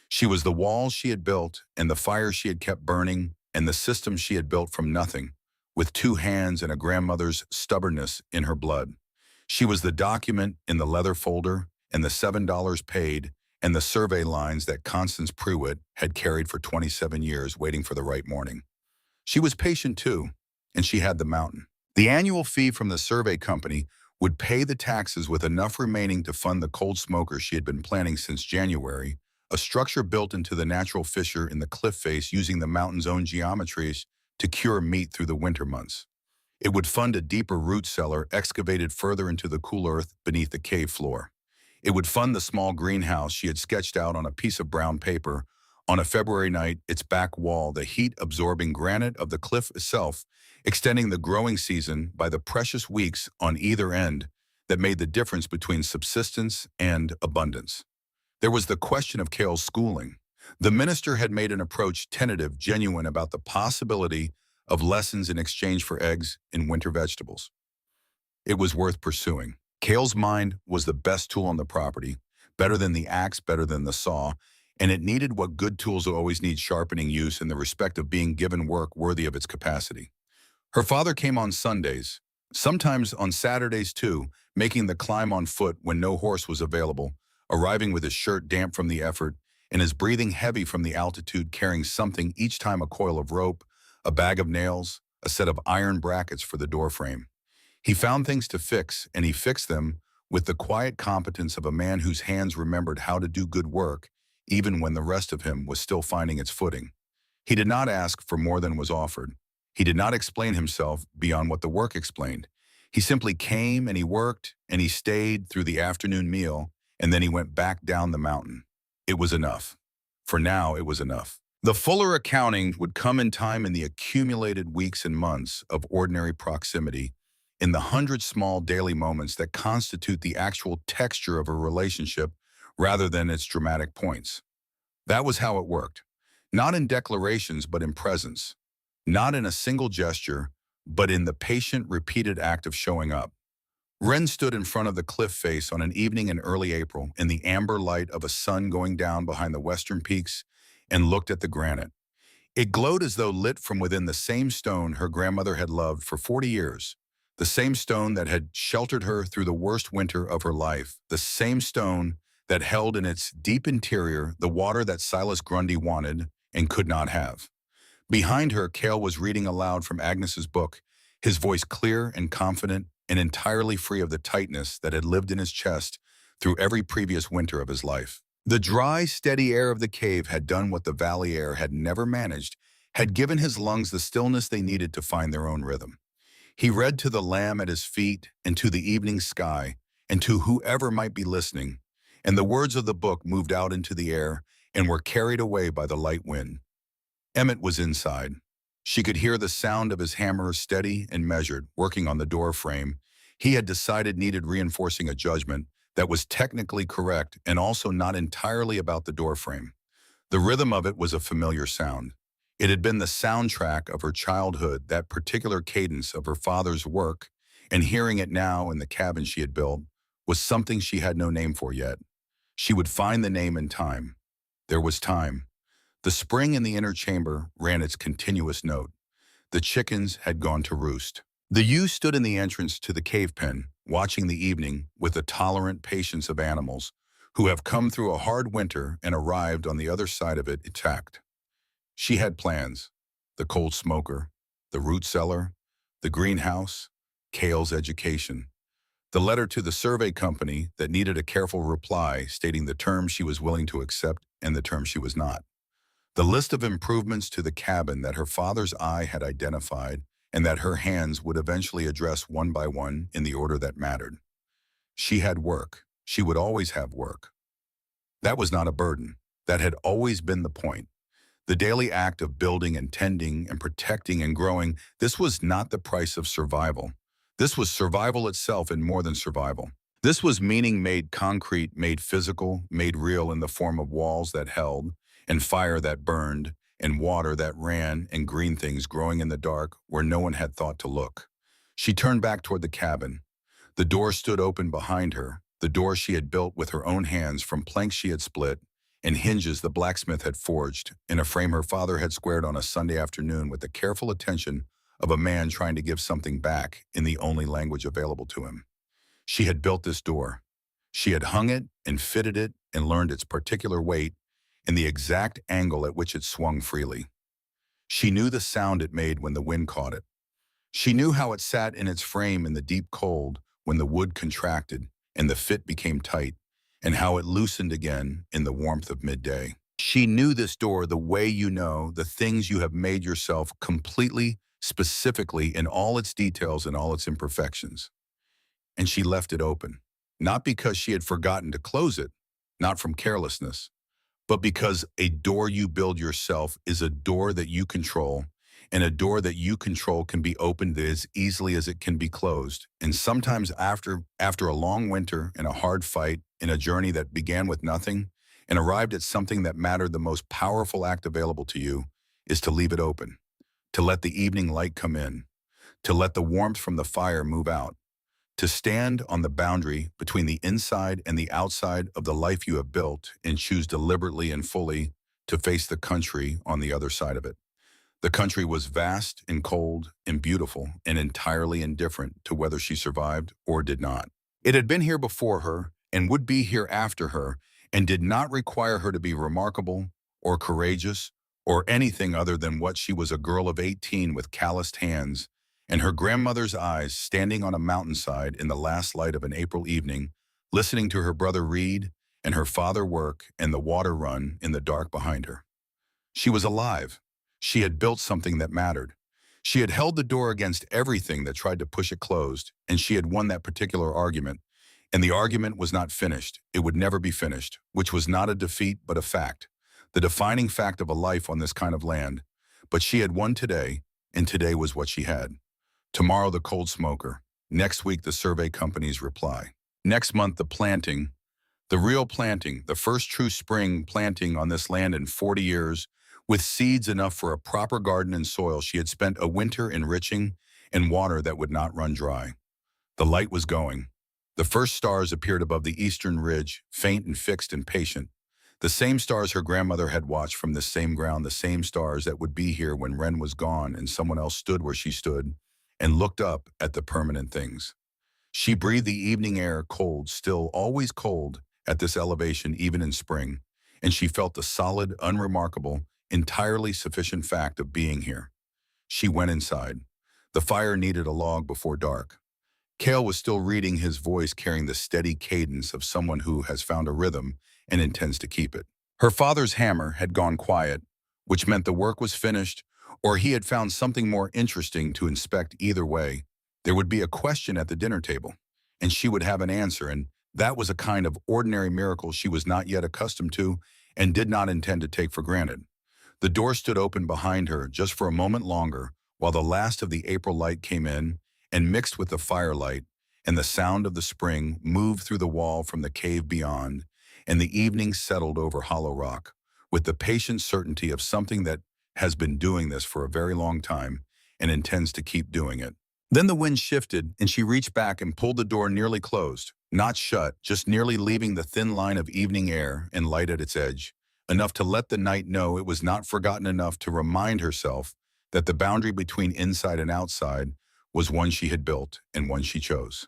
She was the walls she had built and the fire she had kept burning and the system she had built from nothing, with 2 hands and a grandmother's stubbornness in her blood. She was the document in the leather folder and the $7 paid and the survey lines that Constance Pruitt had carried for 27 years waiting for the right morning. She was patient too, and she had the mountain. The annual fee from the survey company would pay the taxes with enough remaining to fund the cold smoker she had been planning since January, a structure built into the natural fissure in the cliff face using the mountain's own geometries to cure meat through the winter months. It would fund a deeper root cellar excavated further into the cool earth beneath the cave floor. It would fund the small greenhouse she had sketched out on a piece of brown paper. On a February night, its back wall, the heat-absorbing granite of the cliff itself, extending the growing season by the precious weeks on either end that made the difference between subsistence and abundance. There was the question of Cale's schooling. The minister had made an approach tentative, genuine about the possibility of lessons in exchange for eggs and winter vegetables. It was worth pursuing. Cale's mind was the best tool on the property, better than the axe, better than the saw, and it needed what good tools always need: sharpening use in the respect of being given work worthy of its capacity. Her father came on Sundays, sometimes on Saturdays too, making the climb on foot when no horse was available, arriving with his shirt damp from the effort and his breathing heavy from the altitude, carrying something each time: a coil of rope, a bag of nails, a set of iron brackets for the door frame. He found things to fix, and he fixed them with the quiet competence of a man whose hands remembered how to do good work, even when the rest of him was still finding its footing. He did not ask for more than was offered. He did not explain himself beyond what the work explained. He simply came and he worked and he stayed through the afternoon meal, and then he went back down the mountain. It was enough. For now, it was enough. The fuller accounting would come in time, in the accumulated weeks and months of ordinary proximity, in the 100 small daily moments that constitute the actual texture of a relationship rather than its dramatic points. That was how it worked. Not in declarations, but in presence. Not in a single gesture, but in the patient, repeated act of showing up. Wren stood in front of the cliff face on an evening in early April in the amber light of a sun going down behind the western peaks and looked at the granite. It glowed as though lit from within the same stone her grandmother had loved for 40 years, the same stone that had sheltered her through the worst winter of her life, the same stone that held in its deep interior the water that Silas Grundy wanted and could not have. Behind her, Cale was reading aloud from Agnes's book, his voice clear and confident and entirely free of the tightness that had lived in his chest through every previous winter of his life. The dry, steady air of the cave had done what the valley air had never managed, had given his lungs the stillness they needed to find their own rhythm. He read to the lamb at his feet and to the evening sky and to whoever might be listening, and the words of the book moved out into the air and were carried away by the light wind. Emmett was inside. She could hear the sound of his hammer steady and measured, working on the door frame. He had decided needed reinforcing a judgment that was technically correct and also not entirely about the door frame. The rhythm of it was a familiar sound. It had been the soundtrack of her childhood, that particular cadence of her father's work, and hearing it now in the cabin she had built was something she had no name for yet. She would find the name in time. There was time. The spring in the inner chamber ran its continuous note. The chickens had gone to roost. The ewe stood in the entrance to the cave pen, watching the evening with the tolerant patience of animals who have come through a hard winter and arrived on the other side of it intact. She had plans: the cold smoker, the root cellar, the greenhouse, Cale's education, the letter to the survey company that needed a careful reply stating the terms she was willing to accept and the terms she was not, the list of improvements to the cabin that her father's eye had identified and that her hands would eventually address one by one in the order that mattered. She had work. She would always have work. That was not a burden. That had always been the point. The daily act of building and tending and protecting and growing, this was not the price of survival. This was survival itself and more than survival. This was meaning made concrete, made physical, made real in the form of walls that held, and fire that burned, and water that ran, and green things growing in the dark where no one had thought to look. She turned back toward the cabin. The door stood open behind her, the door she had built with her own hands from planks she had split, and hinges the blacksmith had forged, in a frame her father had squared on a Sunday afternoon with the careful attention of a man trying to give something back in the only language available to him. She had built this door. She had hung it and fitted it and learned its particular weight and the exact angle at which it swung freely. She knew the sound it made when the wind caught it. She knew how it sat in its frame in the deep cold when the wood contracted and the fit became tight, and how it loosened again in the warmth of midday. She knew this door the way you know the things you have made yourself completely, specifically in all its details and all its imperfections. And she left it open, not because she had forgotten to close it, not from carelessness, but because a door you build yourself is a door that you control, and a door that you control can be opened as easily as it can be closed. And sometimes after a long winter and a hard fight in a journey that began with nothing and arrived at something that mattered, the most powerful act available to you is to leave it open, to let the evening light come in, to let the warmth from the fire move out, to stand on the boundary between the inside and the outside of the life you have built and choose deliberately and fully to face the country on the other side of it. The country was vast and cold and beautiful and entirely indifferent to whether she survived or did not. It had been here before her and would be here after her and did not require her to be remarkable or courageous or anything other than what she was, a girl of 18 with calloused hands and her grandmother's eyes, standing on a mountainside in the last light of an April evening, listening to her brother read and her father work and the water run in the dark behind her. She was alive. She had built something that mattered. She had held the door against everything that tried to push it closed, and she had won that particular argument. And the argument was not finished. It would never be finished, which was not a defeat but a fact, the defining fact of a life on this kind of land. But she had won today, and today was what she had. Tomorrow the cold smoker. Next week the survey company's reply. Next month the planting, the real planting, the first true spring planting on this land in 40 years, with seeds enough for a proper garden and soil she had spent a winter enriching and water that would not run dry. The light was going. The first stars appeared above the eastern ridge, faint and fixed and patient. The same stars her grandmother had watched from this same ground, the same stars that would be here when Wren was gone and someone else stood where she stood and looked up at the permanent things. She breathed the evening air, cold, still, always cold, at this elevation even in spring, and she felt the solid, unremarkable, entirely sufficient fact of being here. She went inside. The fire needed a log before dark. Cale was still reading, his voice carrying the steady cadence of someone who has found a rhythm and intends to keep it. Her father's hammer had gone quiet, which meant the work was finished, or he had found something more interesting to inspect. Either way, there would be a question at the dinner table, and she would have an answer, and that was a kind of ordinary miracle she was not yet accustomed to and did not intend to take for granted. The door stood open behind her just for a moment longer while the last of the April light came in and mixed with the firelight, and the sound of the spring moved through the wall from the cave beyond, and the evening settled over Hollow Rock with the patient certainty of something that has been doing this for a very long time and intends to keep doing it. Then the wind shifted, and she reached back and pulled the door nearly closed, not shut, just nearly leaving the thin line of evening air and light at its edge, enough to let the night know it was not forgotten, enough to remind herself that the boundary between inside and outside was one she had built and one she chose.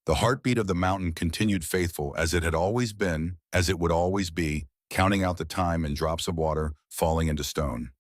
The heartbeat of the mountain continued faithful as it had always been, as it would always be, counting out the time and drops of water falling into stone.